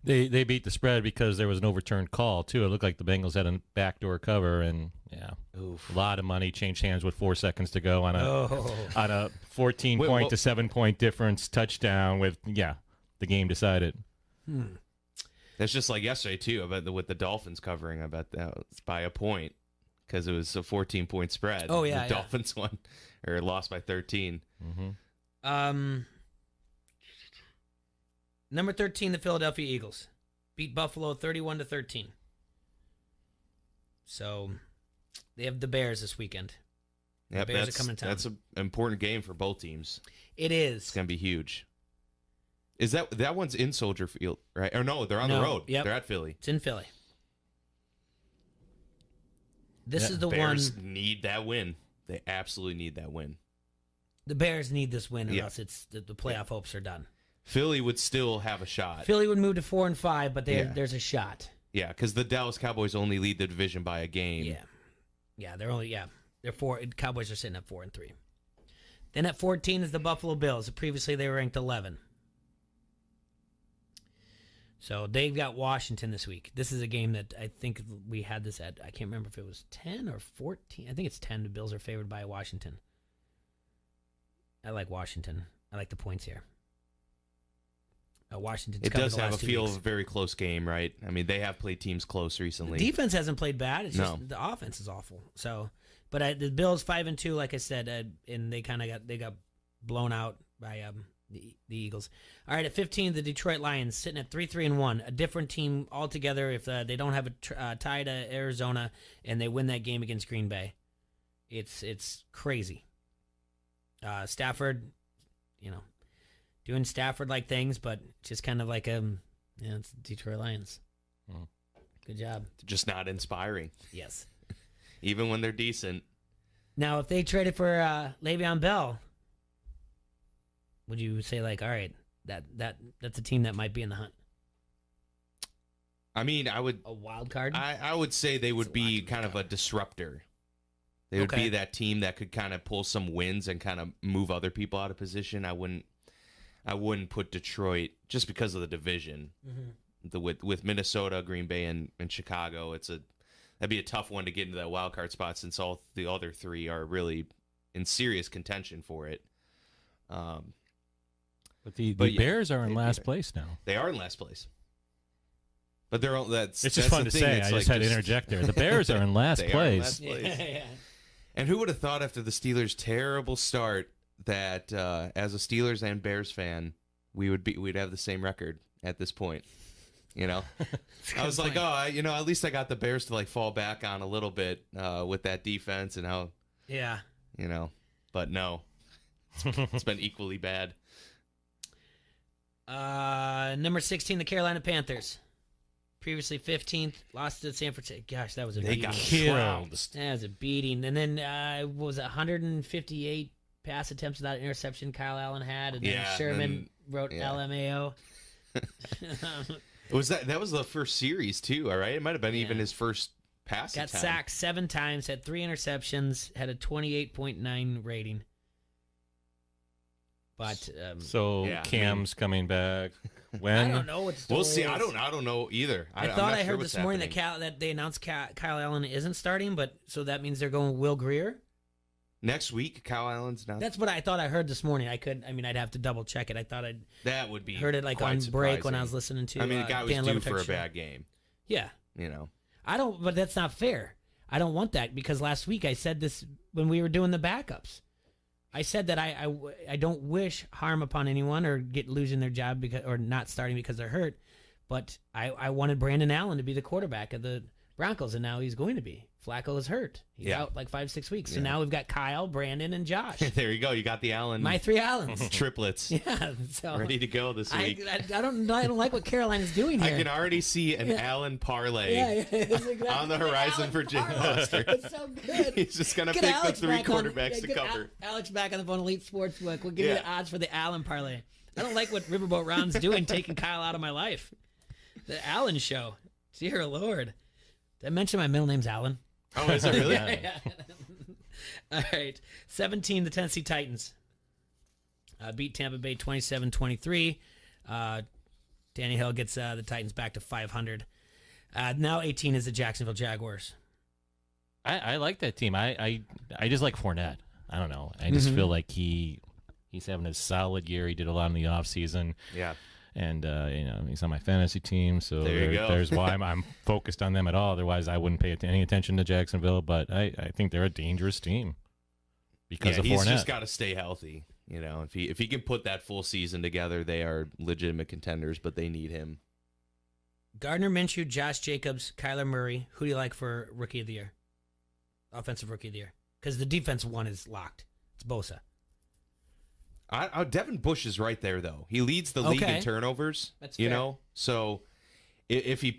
They beat the spread because there was an overturned call too. It looked like the Bengals had a backdoor cover, and a lot of money changed hands with 4 seconds to go on a 14-point to 7-point difference touchdown with the game decided. That's just like yesterday too. With the Dolphins covering, I bet that was by a point because it was a 14-point spread. Oh yeah, the Dolphins won or lost by 13. Number 13, the Philadelphia Eagles beat Buffalo 31-13. So they have the Bears this weekekend. Yep, the Bears are coming to town. That's an important game for both teams. It is. It's gonna be huge. Is that one's in Soldier Field, right? Or no, they're on the road. Yep. They're at Philly. It's in Philly. This is the Bears one. Need that win. They absolutely need that win. The Bears need this win, or else it's the playoff hopes are done. Philly would still have a shot. Philly would move to 4-5, but there's a shot. Yeah, because the Dallas Cowboys only lead the division by a game. Yeah, they're 4. Cowboys are sitting at 4-3. Then at 14 is the Buffalo Bills. Previously they were ranked 11. So they've got Washington this week. This is a game that I think we had this at. I can't remember if it was 10 or 14. I think it's 10. The Bills are favored by Washington. I like Washington. I like the points here. Washington's It covered does the have a last 2 feel weeks. of a very close game, right? I mean, they have played teams close recently. The defense hasn't played bad. It's No. just the offense is awful. So, but the Bills 5-2, like I said, and they got blown out by the Eagles. All right, at 15, the Detroit Lions sitting at 3-3-1, a different team altogether. If they don't have a tie to Arizona and they win that game against Green Bay, it's crazy. Stafford, doing Stafford-like things, but just kind of like it's Detroit Lions. Good job. Just not inspiring. Yes. Even when they're decent. Now, if they traded for Le'Veon Bell, would you say all right, that's a team that might be in the hunt? I mean, I would a wild card. I would say they would be kind of a disruptor. They would be that team that could kind of pull some wins and kind of move other people out of position. I wouldn't put Detroit just because of the division. With Minnesota, Green Bay, and Chicago, that'd be a tough one to get into that wild card spot since all the other 3 are really in serious contention for it. But the Bears are in last place now. They are in last place. But it's just fun to say. I just had to interject there. The Bears are in last place. Yeah. And who would have thought after the Steelers' terrible start that as a Steelers and Bears fan, we'd have the same record at this point. I was like, at least I got the Bears to fall back on a little bit with that defense and how. Yeah. But no, it's been equally bad. Number 16, the Carolina Panthers previously 15th, lost to San Francisco. Gosh, that was a They beating. got trounced. That was a beating. And then what was it, 158 pass attempts without an interception Kyle Allen had, and then Sherman wrote LMAO. That was the first series too, all right? It might have been even his first pass Got attempt. sacked 7 times, had 3 interceptions, had a 28.9 rating. But Cam's coming back. When? I don't know what the story We'll see. is. I don't know either. I thought I heard this morning that they announced Kyle Allen isn't starting, but so that means they're going Will Grier. Next week, Kyle Allen's not. That's what I thought I heard this morning. I'd have to double check it. I thought that would be heard it like on break when I was listening to. I mean, the guy was Dan due Levitek's for a show. bad game. Yeah, but that's not fair. I don't want that because last week I said this when we were doing the backups. I said that I don't wish harm upon anyone or losing their job because or not starting because they're hurt, but I wanted Brandon Allen to be the quarterback of the Broncos, and now he's going to be. Flacco is hurt. He's out like 5-6 weeks. So now we've got Kyle, Brandon, and Josh. There you go. You got the Allen. My 3 Allens. Triplets. Yeah. So ready to go this week. I don't like what Carolina's doing here. I can already see an Allen parlay on the horizon for Jim Foster. It's so good. He's just going to Get pick Alex the 3 back on- quarterbacks to get cover. Alex back on the phone, Elite Sportsbook. We'll give you the odds for the Allen parlay. I don't like what Riverboat Ron's doing, taking Kyle out of my life. The Allen show. Dear Lord. Did I mention my middle name's Allen? Oh, is it really? Yeah. All right. 17, the Tennessee Titans. Beat Tampa Bay 27-23. Danny Hill gets the Titans back to 500. Now 18 is the Jacksonville Jaguars. I like that team. I just like Fournette. I don't know. I just feel like he's having a solid year. He did a lot in the offseason. Yeah. And he's on my fantasy team, so there's why I'm focused on them at all. Otherwise, I wouldn't pay any attention to Jacksonville. But I think they're a dangerous team because of Fournette. He's just got to stay healthy. If he can put that full season together, they are legitimate contenders. But they need him. Gardner Minshew, Josh Jacobs, Kyler Murray. Who do you like for Rookie of the Year? Offensive Rookie of the Year, because the defense one is locked. It's Bosa. Devin Bush is right there, though. He leads the league in turnovers. That's fair. So if he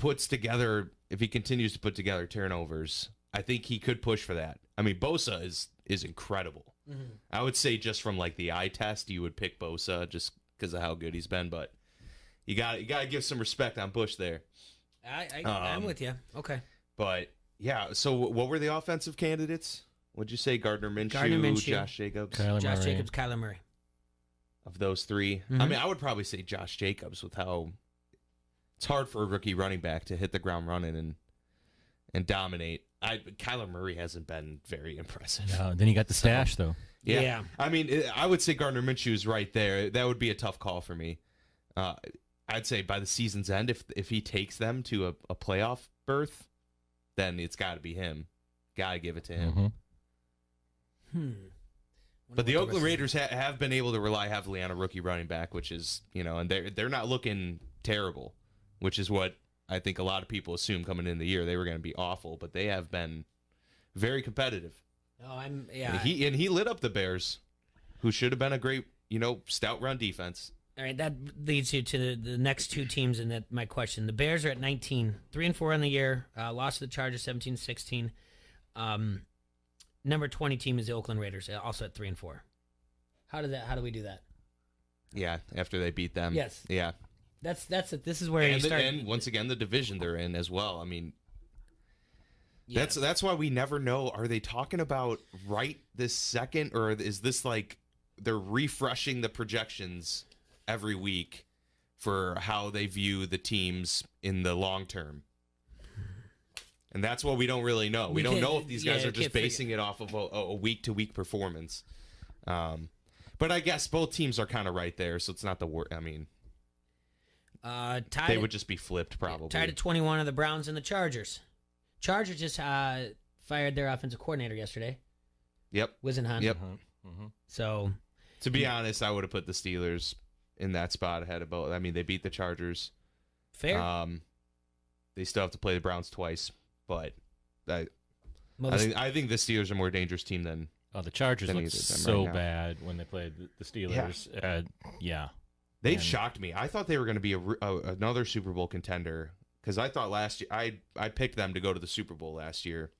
continues to put together turnovers, I think he could push for that. I mean, Bosa is incredible. Mm-hmm. I would say just from like the eye test, you would pick Bosa just because of how good he's been. But you got to give some respect on Bush there. I'm with you. Okay. But yeah, so what were the offensive candidates? What'd you say? Gardner Minshew, Josh Jacobs, Kyler Murray. Of those 3, I mean, I would probably say Josh Jacobs with how it's hard for a rookie running back to hit the ground running and dominate. Kyler Murray hasn't been very impressive. No, then you got the stash, though. Yeah. I mean, I would say Gardner Minshew is right there. That would be a tough call for me. I'd say by the season's end, if he takes them to a playoff berth, then it's got to be him. Got to give it to him. But the Oakland Raiders have been able to rely heavily on a rookie running back, which is, and they're not looking terrible, which is what I think a lot of people assume coming in the year. They were going to be awful, but they have been very competitive. And he lit up the Bears, who should have been a great, stout run defense. All right, that leads you to the next 2 teams in my question. The Bears are at 19, 3-4 on the year, lost to the Chargers 17-16. Number 20 team is the Oakland Raiders, also at 3-4. How do we do that? Yeah, after they beat them. Yes. Yeah. That's it. This is where you start. And once again, the division they're in as well. I mean, that's why we never know. Are they talking about right this second, or is this like they're refreshing the projections every week for how they view the teams in the long term? And that's what we don't really know. We don't know if these guys are just basing it off of a week-to-week performance. But I guess both teams are kind of right there, so it's not the worst. I mean, they would just be flipped probably. Tied at 21 are the Browns and the Chargers. Chargers just fired their offensive coordinator yesterday. Yep. Wisenhunt. Yep. So, to be honest, I would have put the Steelers in that spot ahead of both. I mean, they beat the Chargers. Fair. They still have to play the Browns twice. But I think the Steelers are a more dangerous team than. Oh, the Chargers looked so bad when they played the Steelers. They've shocked me. I thought they were going to be another Super Bowl contender because I thought last year I picked them to go to the Super Bowl last year.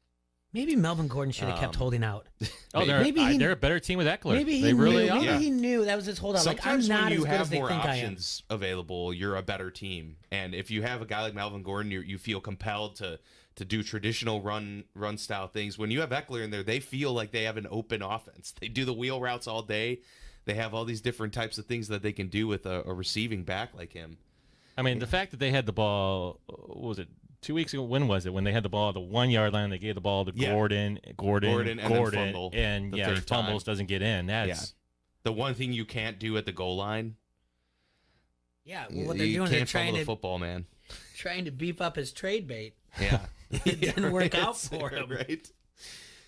Maybe Melvin Gordon should have kept holding out. Oh, they're a better team with Eckler. Maybe they really knew, are. Maybe he knew that was his holdout. Sometimes like, I'm not when you as good have as they more think options available, you're a better team. And if you have a guy like Melvin Gordon, you feel compelled to do traditional run style things. When you have Eckler in there, they feel like they have an open offense. They do the wheel routes all day. They have all these different types of things that they can do with a receiving back like him. I mean, the fact that they had the ball, what was it, 2 weeks ago? When was it? When they had the ball at the 1 yard line, they gave the ball to Gordon, and then fumble and the he third fumbles, time. doesn't get in. That's the one thing you can't do at the goal line. Yeah, well, what they're doing, they're trying to football, man. Trying to beef up his trade bait. Yeah, it didn't work out for him. Right.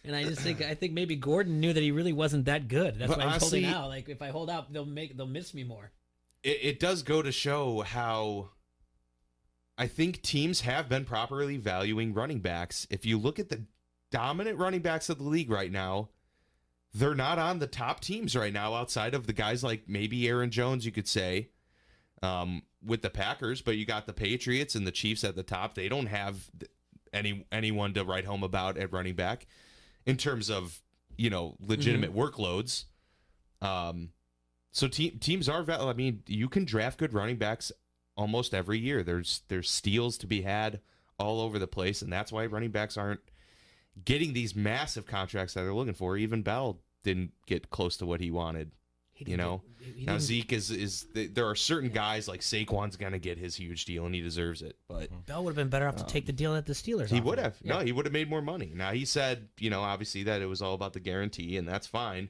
And I think maybe Gordon knew that he really wasn't that good. That's But why he's honestly, holding out. Like if I hold out, they'll miss me more. It does go to show how I think teams have been properly valuing running backs. If you look at the dominant running backs of the league right now, they're not on the top teams right now outside of the guys like maybe Aaron Jones, you could say, with the Packers. But you got the Patriots and the Chiefs at the top. They don't have anyone to write home about at running back in terms of, legitimate workloads. So teams are, I mean, you can draft good running backs almost every year. There's steals to be had all over the place, and that's why running backs aren't getting these massive contracts that they're looking for. Even Bell didn't get close to what he wanted. Now Zeke is there are certain guys like Saquon's gonna get his huge deal, and he deserves it. But Bell would have been better off to take the deal at the Steelers. He would have. No, he would have made more money. Now he said, obviously that it was all about the guarantee, and that's fine.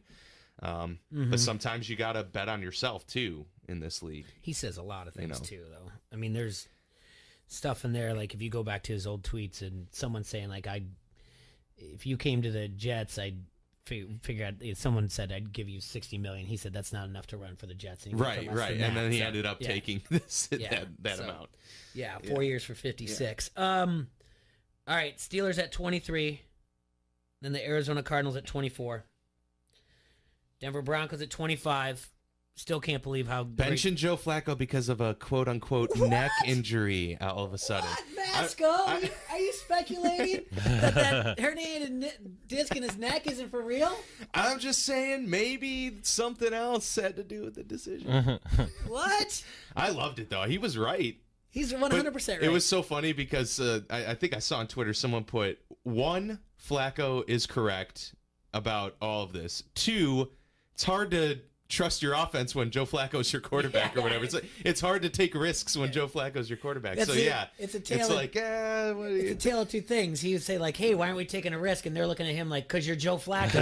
But sometimes you gotta bet on yourself too in this league. He says a lot of things too, though. I mean, there's stuff in there like if you go back to his old tweets and someone saying like, if you came to the Jets, I'd figure out. Someone said I'd give you $60 million. He said that's not enough to run for the Jets. And Right, and then he ended up taking that amount. Yeah, 4 years for 56. All right, Steelers at 23. Then the Arizona Cardinals at 24. Denver Broncos at 25. Still can't believe how benching Joe Flacco because of a quote-unquote neck injury all of a sudden. What, Masco? Are you speculating that herniated disc in his neck isn't for real? I'm just saying maybe something else had to do with the decision. What? I loved it, though. He was right. He's 100% right. It was so funny because I think I saw on Twitter someone put, 1, Flacco is correct about all of this. 2, it's hard to trust your offense when Joe Flacco's your quarterback or whatever. It's hard to take risks when Joe Flacco's your quarterback. It's a tale of two things. He would say like, "Hey, why aren't we taking a risk?" And they're looking at him like, "Cause you're Joe Flacco."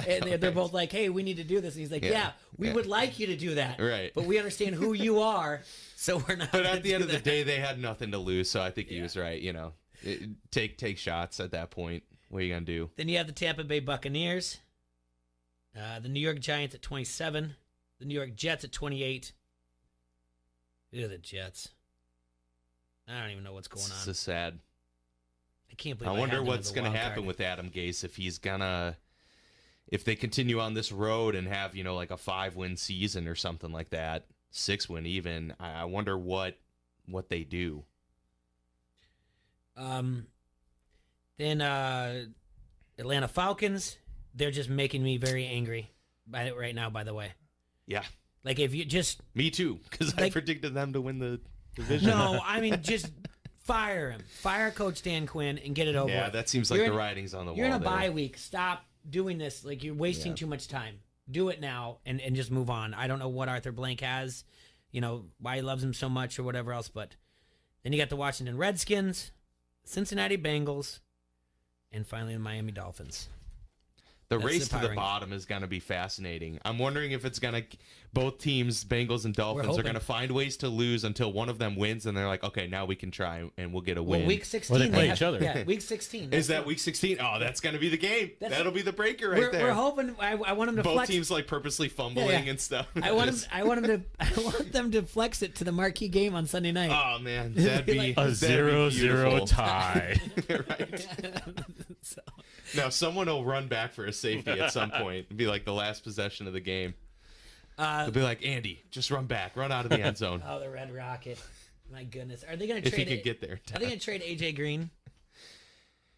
And they're both like, "Hey, we need to do this." And he's like, "Yeah, we would like you to do that, right? But we understand who you are, so we're not." But at the end of the day, they had nothing to lose, so I think he was right. Take shots at that point. What are you gonna do? Then you have the Tampa Bay Buccaneers. The New York Giants at 27. The New York Jets at 28. Ew, the Jets. I don't even know what's going on. This is sad. I can't believe I wonder what's going to happen with Adam Gase if they continue on this road and have, like a 5-win season or something like that, 6-win even. I wonder what they do. Then Atlanta Falcons. They're just making me very angry right now, by the way. Yeah. Like, if you just... Me too, because I predicted them to win the division. No, I mean, just fire him. Fire Coach Dan Quinn and get it over with. Yeah, that seems like the writing's on the wall. You're in a bye week. Stop doing this. Like, you're wasting too much time. Do it now and just move on. I don't know what Arthur Blank has, why he loves him so much or whatever else, but then you got the Washington Redskins, Cincinnati Bengals, and finally the Miami Dolphins. The race to the bottom is going to be fascinating. I'm wondering if it's going to... Both teams, Bengals and Dolphins, are going to find ways to lose until one of them wins, and they're like, okay, now we can try, and we'll get a win. Well, week 16. Well, they play each other. Yeah, week 16. Is that week 16? Oh, that's going to be the game. That'll be the breaker right there. We're hoping... I want them to Both flex... teams, like, purposely fumbling and stuff. I want them to flex it to the marquee game on Sunday night. Oh, man. That'd be a 0-0 tie. Right. Now, someone will run back for a safety at some point. It'll be like the last possession of the game. They'll be like, Andy, just run back. Run out of the end zone. Oh, the Red Rocket. My goodness. Are they going to If trade he could get there. Are they going to trade AJ Green?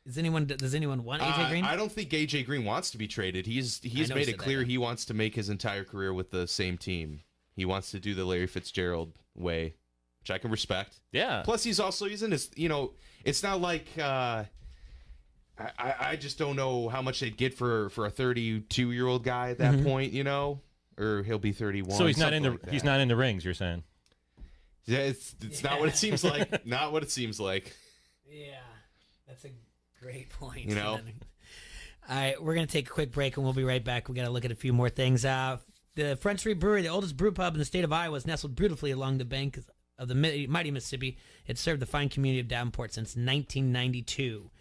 Does anyone want AJ Green? I don't think AJ Green wants to be traded. He's made it clear he wants to make his entire career with the same team. He wants to do the Larry Fitzgerald way, which I can respect. Yeah. Plus, he's in his. It's not like I just don't know how much they'd get for a 32-year-old guy at that point. Or he'll be 31. So he's not in the he's not in the rings. You're saying? Yeah, it's not what it seems like. Not what it seems like. Yeah, that's a great point. All right, we're going to take a quick break, and we'll be right back. We got to look at a few more things. The Front Street Brewery, the oldest brew pub in the state of Iowa, is nestled beautifully along the bank of the mighty Mississippi. It's served the fine community of Davenport since 1992.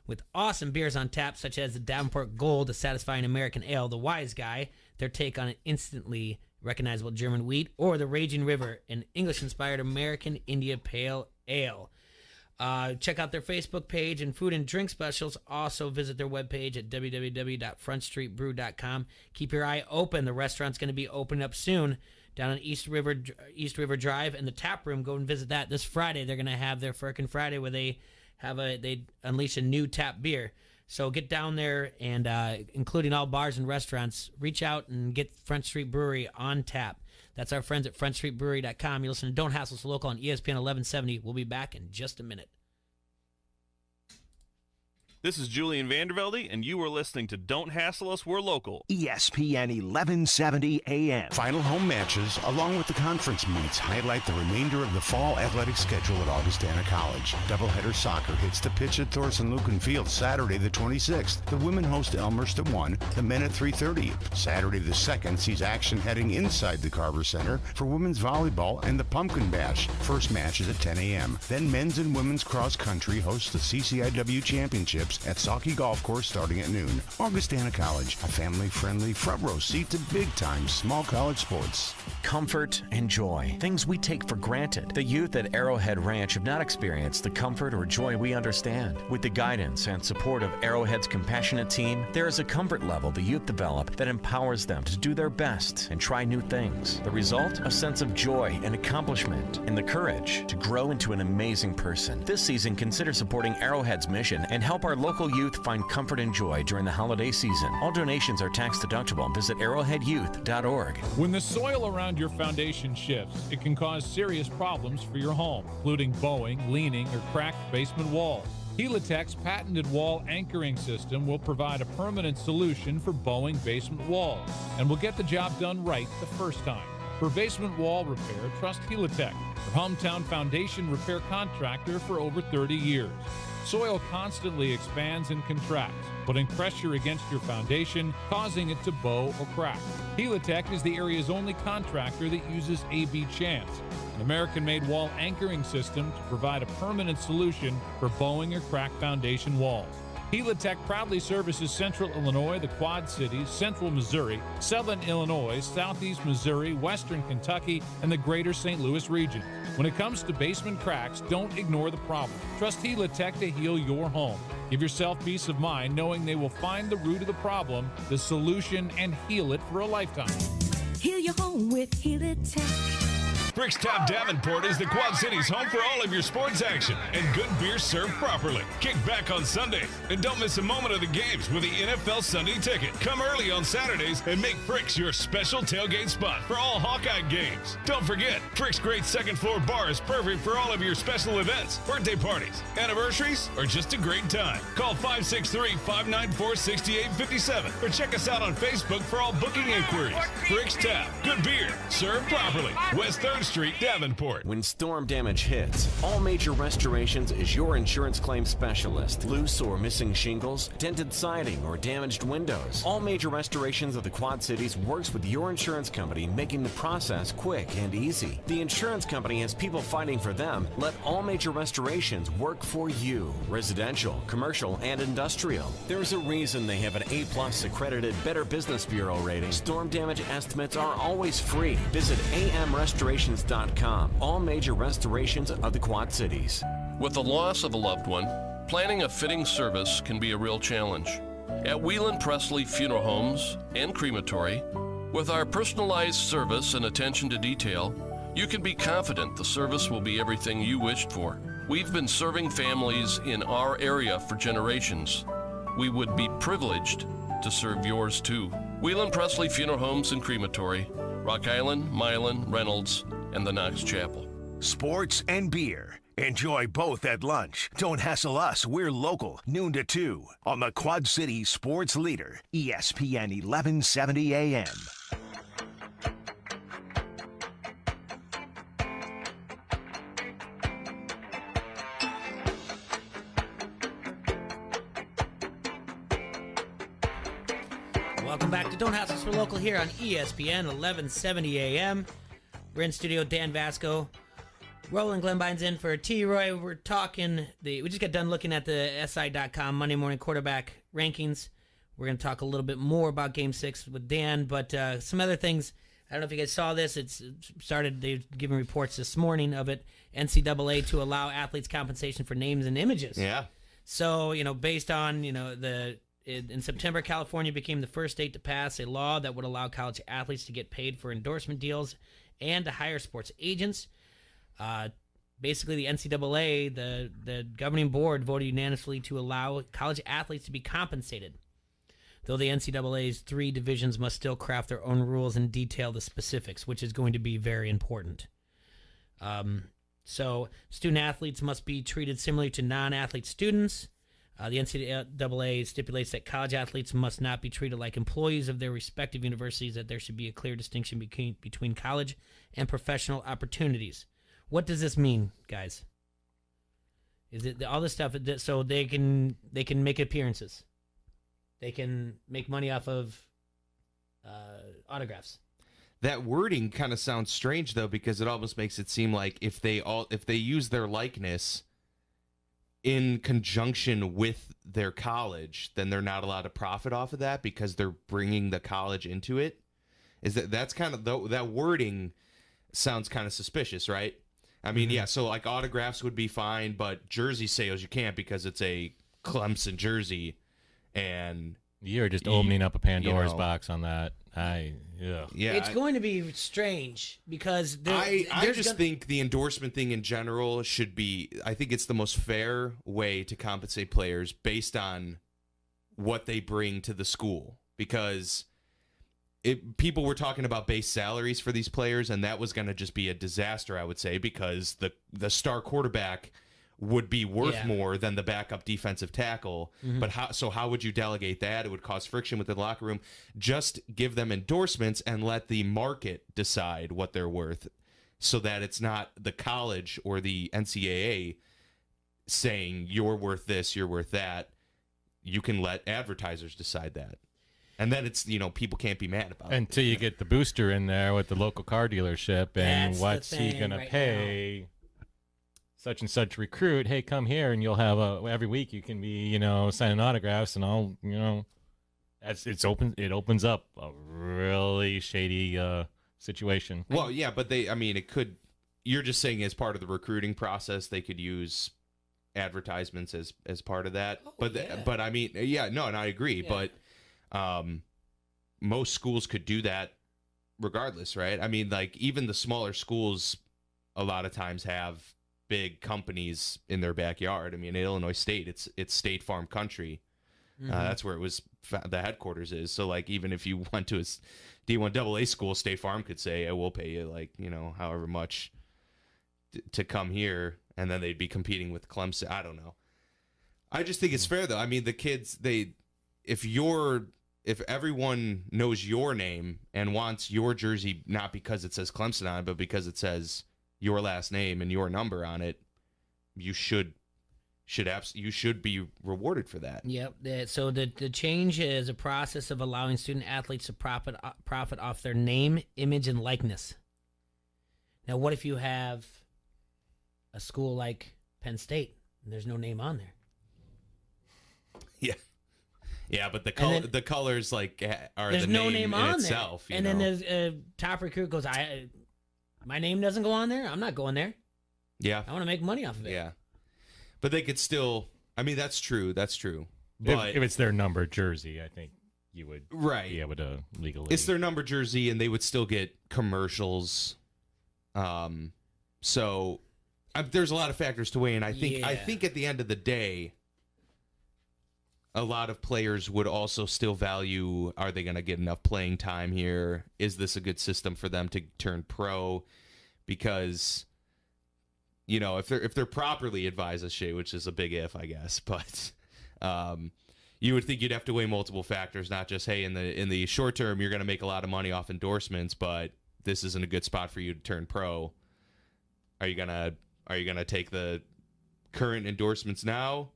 With awesome beers on tap, such as the Davenport Gold, a satisfying American ale, the Wise Guy, their take on an instantly recognizable German wheat, or the Raging River, an English-inspired American India Pale Ale. Check out their Facebook page and food and drink specials. Also visit their webpage at www.frontstreetbrew.com. Keep your eye open. The restaurant's going to be opening up soon down on East River Drive, and the tap room. Go and visit that this Friday. They're going to have their Frickin' Friday where they unleash a new tap beer. So get down there and including all bars and restaurants, reach out and get Front Street Brewery on tap. That's our friends at frontstreetbrewery.com. You listen to Don't Hassle Us Local on ESPN 1170. We'll be back in just a minute. This is Julian Vandervelde, and you are listening to Don't Hassle Us, We're Local. ESPN 1170 AM. Final home matches, along with the conference meets, highlight the remainder of the fall athletic schedule at Augustana College. Doubleheader soccer hits the pitch at Thorson Lucan Field Saturday the 26th. The women host Elmhurst at 1, the men at 3:30. Saturday the 2nd sees action heading inside the Carver Center for women's volleyball and the Pumpkin Bash. First match is at 10 a.m. Then men's and women's cross country hosts the CCIW Championships at Sauckie Golf Course starting at noon. Augustana College, a family-friendly front-row seat to big-time small college sports. Comfort and joy, things we take for granted. The youth at Arrowhead Ranch have not experienced the comfort or joy we understand. With the guidance and support of Arrowhead's compassionate team, there is a comfort level the youth develop that empowers them to do their best and try new things. The result? A sense of joy and accomplishment and the courage to grow into an amazing person. This season, consider supporting Arrowhead's mission and help our local youth find comfort and joy during the holiday season. All donations are tax deductible. Visit arrowheadyouth.org. When the soil around your foundation shifts, it can cause serious problems for your home, including bowing, leaning, or cracked basement walls. Helitech's patented wall anchoring system will provide a permanent solution for bowing basement walls and will get the job done right the first time. For basement wall repair, trust Helitech, your hometown foundation repair contractor for over 30 years. Soil constantly expands and contracts, putting pressure against your foundation, causing it to bow or crack. Helitech is the area's only contractor that uses AB Chance, an American-made wall anchoring system to provide a permanent solution for bowing or cracked foundation walls. Helitech proudly services Central Illinois, the Quad Cities, Central Missouri, Southern Illinois, Southeast Missouri, Western Kentucky, and the greater St. Louis region. When it comes to basement cracks, don't ignore the problem. Trust Helitech to heal your home. Give yourself peace of mind knowing they will find the root of the problem, the solution, and heal it for a lifetime. Heal your home with Helitech. Frick's Tap Davenport is the Quad Cities' home for all of your sports action and good beer served properly. Kick back on Sundays and don't miss a moment of the games with the NFL Sunday Ticket. Come early on Saturdays and make Frick's your special tailgate spot for all Hawkeye games. Don't forget, Frick's great second floor bar is perfect for all of your special events, birthday parties, anniversaries, or just a great time. Call 563-594-6857 or check us out on Facebook for all booking inquiries. Frick's Tap, good beer served properly. West 3rd Street, Davenport. When storm damage hits, All Major Restorations is your insurance claim specialist. Loose or missing shingles, dented siding, or damaged windows. All Major Restorations of the Quad Cities works with your insurance company, making the process quick and easy. The insurance company has people fighting for them. Let All Major Restorations work for you. Residential, commercial, and industrial. There's a reason they have an A+ accredited Better Business Bureau rating. Storm damage estimates are always free. Visit amrestorations.com. All Major Restorations of the Quad Cities. With the loss of a loved one, planning a fitting service can be a real challenge. At Whelan Presley Funeral Homes and Crematory, with our personalized service and attention to detail, You can be confident the service will be everything you wished for. We've been serving families in our area for generations. We would be privileged to serve yours too. Wheelan Presley Funeral Homes and Crematory, Rock Island, Milan, Reynolds, and the Knox Chapel. Sports and beer. Enjoy both at lunch. Don't hassle us. We're local, noon to 2 on the Quad City Sports Leader, ESPN 1170 AM. Welcome back to Don't Hassle Us, We're Local here on ESPN 1170 AM. We're in studio, Dan Vasco. Roland Glenbine's in for T-Roy. We're talking, we just got done looking at the SI.com Monday morning quarterback rankings. We're going to talk a little bit more about Game 6 with Dan, but some other things. I don't know if you guys saw this. They've given reports this morning of it. NCAA to allow athletes compensation for names and images. Yeah. So, based on, in September, California became the first state to pass a law that would allow college athletes to get paid for endorsement deals and to hire sports agents. Basically, the NCAA, the governing board, voted unanimously to allow college athletes to be compensated, though the NCAA's 3 divisions must still craft their own rules and detail the specifics, which is going to be very important. So student athletes must be treated similarly to non-athlete students. The NCAA stipulates that college athletes must not be treated like employees of their respective universities, that there should be a clear distinction between college and professional opportunities. What does this mean, guys? Is it all this stuff so they can make appearances? They can make money off of autographs. That wording kind of sounds strange though, because it almost makes it seem like if they use their likeness in conjunction with their college, then they're not allowed to profit off of that because they're bringing the college into it. That's kind of that wording sounds kind of suspicious, right? I mean, yeah, so like autographs would be fine, but jersey sales you can't because it's a Clemson jersey, and you're just opening up a Pandora's box on that. Yeah, it's going to be strange because I just think the endorsement thing in general should be. I think it's the most fair way to compensate players based on what they bring to the school, because people were talking about base salaries for these players, and that was going to just be a disaster, I would say, because the star quarterback would be worth more than the backup defensive tackle. Mm-hmm. But how would you delegate that? It would cause friction within the locker room. Just give them endorsements and let the market decide what they're worth, so that it's not the college or the NCAA saying you're worth this, you're worth that. You can let advertisers decide that. And then it's, people can't be mad about it. Until you get the booster in there with the local car dealership, and That's what's the he thing going to right pay such and such recruit? Hey, come here, and you'll have every week you can be, signing autographs, and I'll, it opens up a really shady situation. Well, yeah, but it could, you're just saying as part of the recruiting process, they could use advertisements as part of that. But I mean, and I agree, but most schools could do that regardless, right? I mean, like, even the smaller schools a lot of times have big companies in their backyard. I mean, in Illinois State, it's State Farm country. Mm-hmm. That's where the headquarters is. So, like, even if you went to a D1 AA school, State Farm could say, we'll pay you, like, however much to come here, and then they'd be competing with Clemson. I don't know. I just think it's fair, though. I mean, the kids, if everyone knows your name and wants your jersey, not because it says Clemson on it, but because it says your last name and your number on it, you should be rewarded for that. Yep. So the change is a process of allowing student athletes to profit off their name, image, and likeness. Now, what if you have a school like Penn State and there's no name on there? Yeah. Yeah, but the colors are there's the no name in on itself. there. And then there's a top recruit goes, my name doesn't go on there. I'm not going there. Yeah, I want to make money off of it. Yeah, but they could still. I mean, that's true. That's true. But if it's their number jersey, I think you would be able to legally. It's their number jersey, and they would still get commercials So there's a lot of factors to weigh in. I think Yeah. at the end of the day, a lot of players would also still value, are they going to get enough playing time here? Is this a good system for them to turn pro? Because, you know, if they're properly advised, which is a big if, I guess, but you would think you'd have to weigh multiple factors, not just, hey, in the short term you're going to make a lot of money off endorsements, but this isn't a good spot for you to turn pro. Are you gonna take the current endorsements now?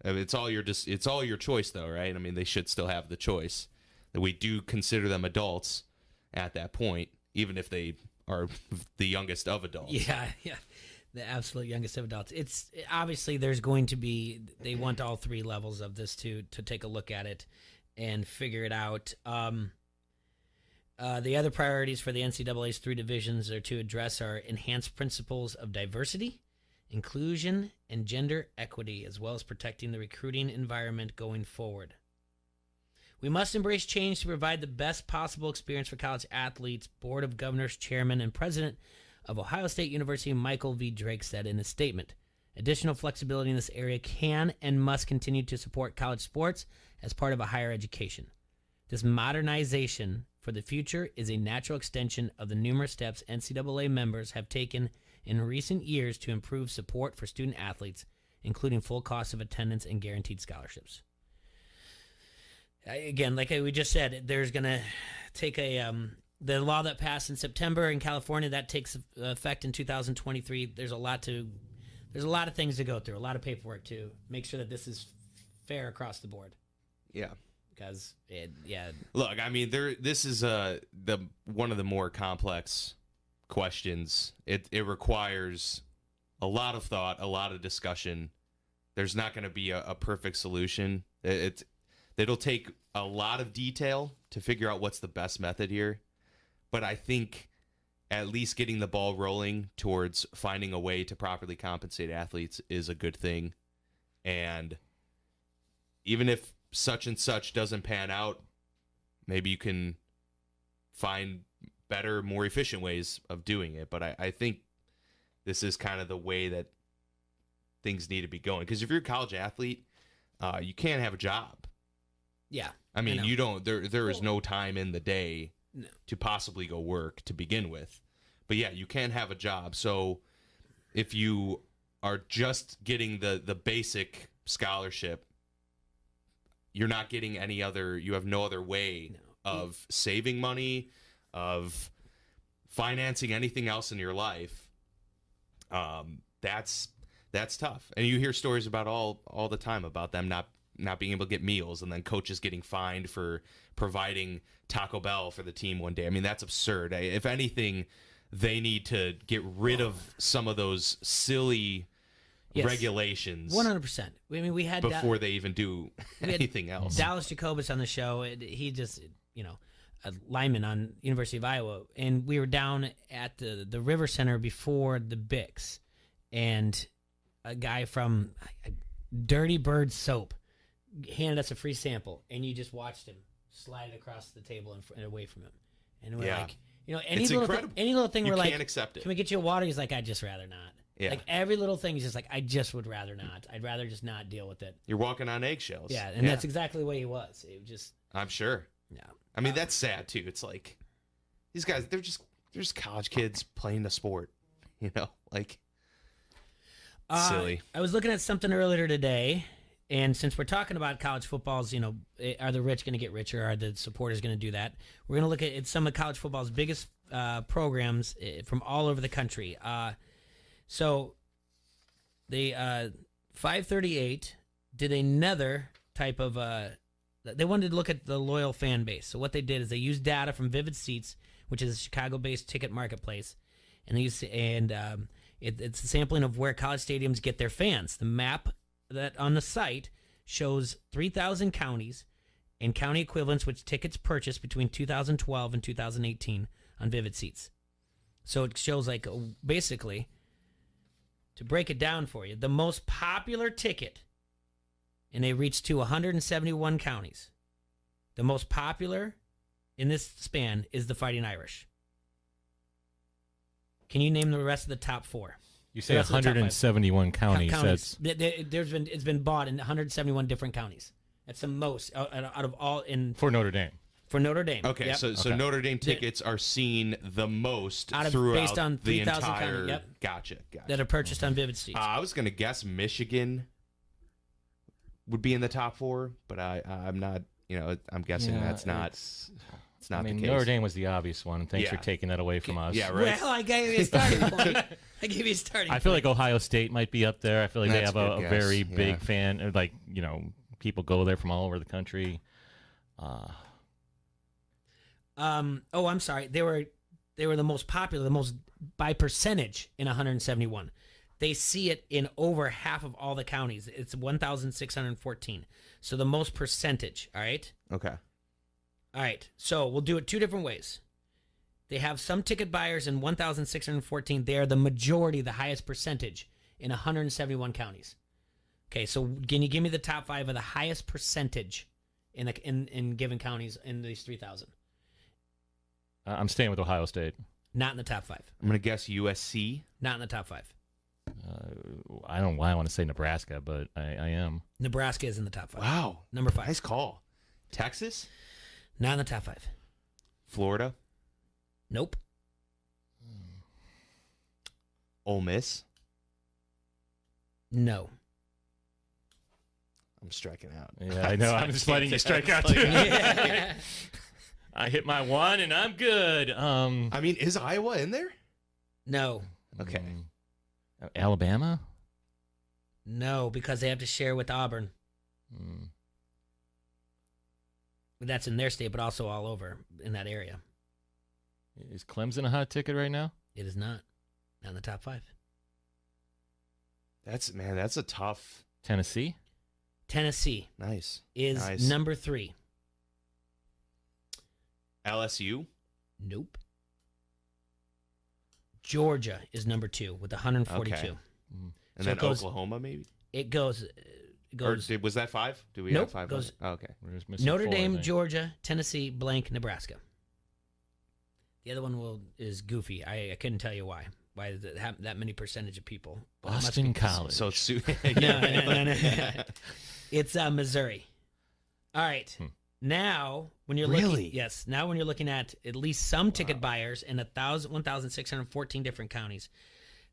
I mean, it's all your choice, though, right? I mean, they should still have the choice. That we do consider them adults at that point, even if they are the youngest of adults. Yeah, the absolute youngest of adults. It's obviously there's going to be, they want all three levels of this to take a look at it and figure it out. The other priorities for the NCAA's three divisions are to address our enhanced principles of diversity, inclusion, and gender equity, as well as protecting the recruiting environment going forward. We must embrace change to provide the best possible experience for college athletes, Board of Governors Chairman and President of Ohio State University Michael V. Drake said in a statement. Additional flexibility in this area can and must continue to support college sports as part of a higher education. This modernization for the future is a natural extension of the numerous steps NCAA members have taken in recent years to improve support for student athletes, including full cost of attendance and guaranteed scholarships. Again, like we just said, there's going to take the law that passed in September in California that takes effect in 2023. There's a lot of things to go through, a lot of paperwork to make sure that this is fair across the board. Yeah. Because Look, I mean, this is one of the more complex questions. It requires a lot of thought, a lot of discussion. There's not going to be a perfect solution. It'll take a lot of detail to figure out what's the best method here. But I think at least getting the ball rolling towards finding a way to properly compensate athletes is a good thing. And even if such and such doesn't pan out, maybe you can find better, more efficient ways of doing it. But I think this is kind of the way that things need to be going. Because if you're a college athlete, you can't have a job. Yeah. I mean, you don't. There is no time in the day to possibly go work to begin with. But yeah, you can have a job. So if you are just getting the basic scholarship, you're not getting any other. You have no other way of saving money, of financing anything else in your life. That's tough. And you hear stories about all the time about them not being able to get meals, and then coaches getting fined for providing Taco Bell for the team one day. I mean, that's absurd. If anything, they need to get rid of some of those silly regulations. 100%. I mean, we had before they even do anything else. Dallas Jacobus on the show. He just, a lineman on University of Iowa, and we were down at the River Center before the Bix, and a guy from Dirty Bird Soap handed us a free sample, and you just watched him slide it across the table and away from him, and we're like, any little thing, we're like, can't accept it. Can we get you a water? He's like, I'd just rather not. Yeah. Like every little thing, he's just like, I just would rather not. I'd rather just not deal with it. You're walking on eggshells. Yeah, and that's exactly the way he was. It just, I'm sure. Yeah. I mean, that's sad too. It's like these guys, they're just college kids playing the sport, like silly. I was looking at something earlier today, and since we're talking about college footballs, are the rich going to get richer? Are the supporters going to do that? We're going to look at some of college football's biggest programs from all over the country. So they 538 did another type of they wanted to look at the loyal fan base. So what they did is they used data from Vivid Seats, which is a Chicago-based ticket marketplace, and it's a sampling of where college stadiums get their fans. The map that on the site shows 3,000 counties and county equivalents which tickets purchased between 2012 and 2018 on Vivid Seats. So it shows basically, to break it down for you, the most popular ticket, and they reached to 171 counties. The most popular in this span is the Fighting Irish. Can you name the rest of the top 4? You say The rest of the top 171 counties. counties. It's been bought in 171 different counties. That's the most out of all in For Notre Dame. For Notre Dame. Okay, Yep. so Notre Dame tickets are seen the most Out of- throughout based on the 3,000 entire. county, yep. Gotcha. that are purchased on Vivid Seats. I was gonna guess Michigan would be in the top 4, but I'm not. I'm guessing that's not. It's not I mean, the case. Notre Dame was the obvious one. Thanks for Yeah. taking that away from us. Yeah, right. Well, I gave you a starting point. I gave you a starting I feel point. like Ohio State might be up there. I feel like That's they a have good a guess, very yeah. big fan. Like, people go there from all over the country. I'm sorry. They were the most popular, the most by percentage in 171. They see it in over half of all the counties. It's 1,614. So the most percentage, all right? Okay. All right. So we'll do it 2 different ways. They have some ticket buyers in 1,614. They are the majority, the highest percentage in 171 counties. Okay, so can you give me the top 5 of the highest percentage in given counties in these 3,000? I'm staying with Ohio State. Not in the top 5. I'm gonna guess USC. Not in the top 5. I don't know why I want to say Nebraska, but I am. Nebraska is in the top 5. Wow. Number 5. Nice call. Texas. Not in the top 5. Florida. Nope. Ole Miss. No. I'm striking out. Yeah, I know. I'm just letting you strike out too. I hit my 1 and I'm good. I mean, is Iowa in there? No. Okay. Alabama? No, because they have to share with Auburn. That's in their state, but also all over in that area. Is Clemson a hot ticket right now? It is not. Not in the top 5. That's a tough. Tennessee? Tennessee Nice. is Nice. number 3. LSU. Nope. Georgia is number 2 with 142. Okay. And So then it goes- Oklahoma, maybe. It goes. Or was that 5? Do we Nope, have 5? goes- Oh, okay. We're just missing Notre 4, I Dame, think. Georgia, Tennessee, blank, Nebraska. The other one is goofy. I couldn't tell you why. Why does it have that many percentage of people? But it must Boston be- College. So it's No. It's Missouri. All right. Now, when you're Really? when you're looking at least some ticket buyers in 1,614 different counties,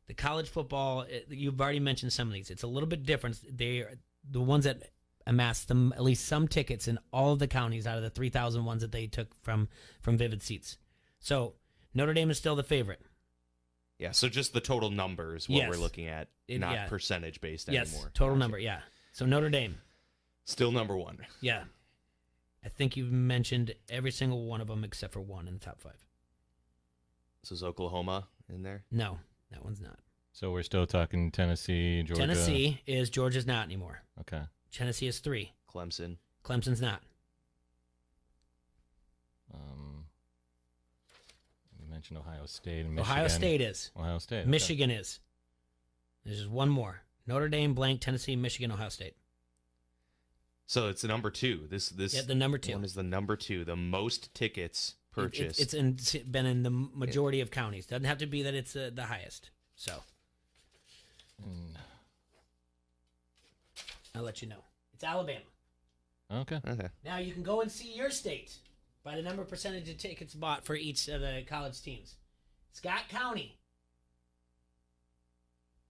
the college football, you've already mentioned some of these. It's a little bit different. They are the ones that amassed at least some tickets in all of the counties out of the 3,000 ones that they took from Vivid Seats. So Notre Dame is still the favorite. Yeah, so just the total number is what Yes. we're looking at, not percentage based Yes, anymore. total number, yeah. So Notre Dame. Still number 1. Yeah. I think you've mentioned every single one of them except for one in the top 5. So is Oklahoma in there? No, that one's not. So we're still talking Tennessee, Georgia. Tennessee is Georgia's not anymore. Okay. Tennessee is 3. Clemson. Clemson's not. You mentioned Ohio State and Michigan. Ohio State is. Ohio State. okay. Michigan is. There's just one more. Notre Dame, blank, Tennessee, Michigan, Ohio State. So it's the number 2. This Yeah, the number 2. one is the number 2. The most tickets purchased. It's been in the majority of counties. Doesn't have to be that it's the highest. So I'll let you know. It's Alabama. Okay. Now you can go and see your state by the number of percentage of tickets bought for each of the college teams. Scott County.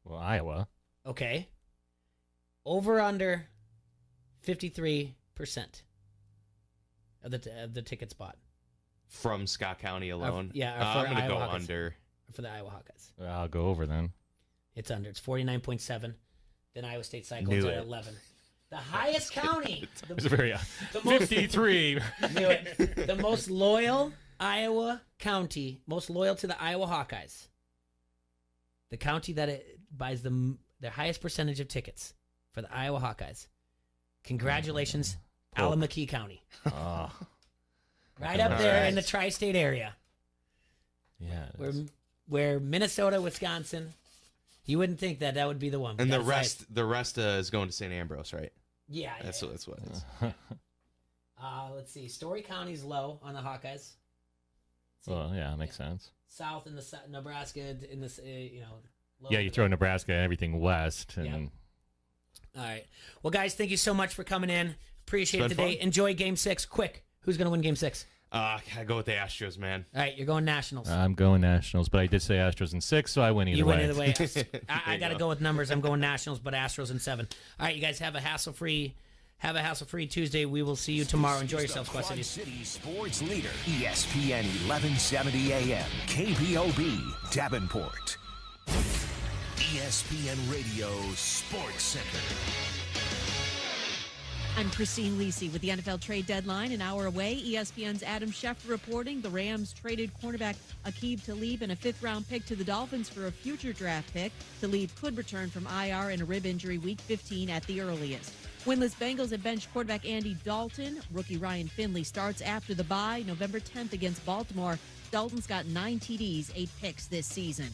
Well, Iowa. Okay. Over under 53% of the tickets bought. From Scott County alone? For I'm going to go Iowa Hawkeyes. under. For the Iowa Hawkeyes. I'll go over then. It's under. It's 49.7. Then Iowa State Cyclones Knew are it. at 11. The highest county. It's very 53. Knew it. The most loyal Iowa county, most loyal to the Iowa Hawkeyes. The county that it buys the highest percentage of tickets for the Iowa Hawkeyes. Congratulations, Allamakee County. Oh. Right up there in the tri-state area. Yeah. Where Minnesota, Wisconsin, you wouldn't think that would be the one. And That's the rest is going to St. Ambrose, right? Yeah, That's what it is. let's see. Story County's low on the Hawkeyes. Well, yeah, makes sense. south in the Nebraska in this, Yeah, you throw Nebraska and everything west. And Yep. All right. Well, guys, thank you so much for coming in. Appreciate it It's been today. fun. Enjoy Game 6. Quick. Who's going to win Game 6? I go with the Astros, man. All right, you're going Nationals. I'm going Nationals, but I did say Astros in 6, so I win either You way. win either way. I got to go with numbers. I'm going Nationals, but Astros in 7. All right, you guys have a hassle-free Tuesday. We will see you tomorrow. Enjoy yourselves, Quad Quad Cities. City Sports Leader, ESPN 1170 AM, KPOB, Davenport. ESPN Radio Sports Center. I'm Christine Lisi with the NFL trade deadline an hour away. ESPN's Adam Schefter reporting the Rams traded cornerback Aqib Talib and a 5th-round pick to the Dolphins for a future draft pick. Talib could return from IR and a rib injury week 15 at the earliest. Winless Bengals have benched quarterback Andy Dalton. Rookie Ryan Finley starts after the bye November 10th against Baltimore. Dalton's got 9 TDs, 8 picks this season.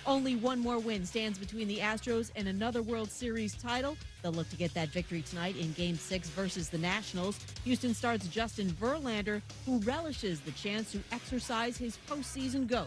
Only one more win stands between the Astros and another World Series title. They'll look to get that victory tonight in Game 6 versus the Nationals. Houston starts Justin Verlander, who relishes the chance to exercise his postseason ghost.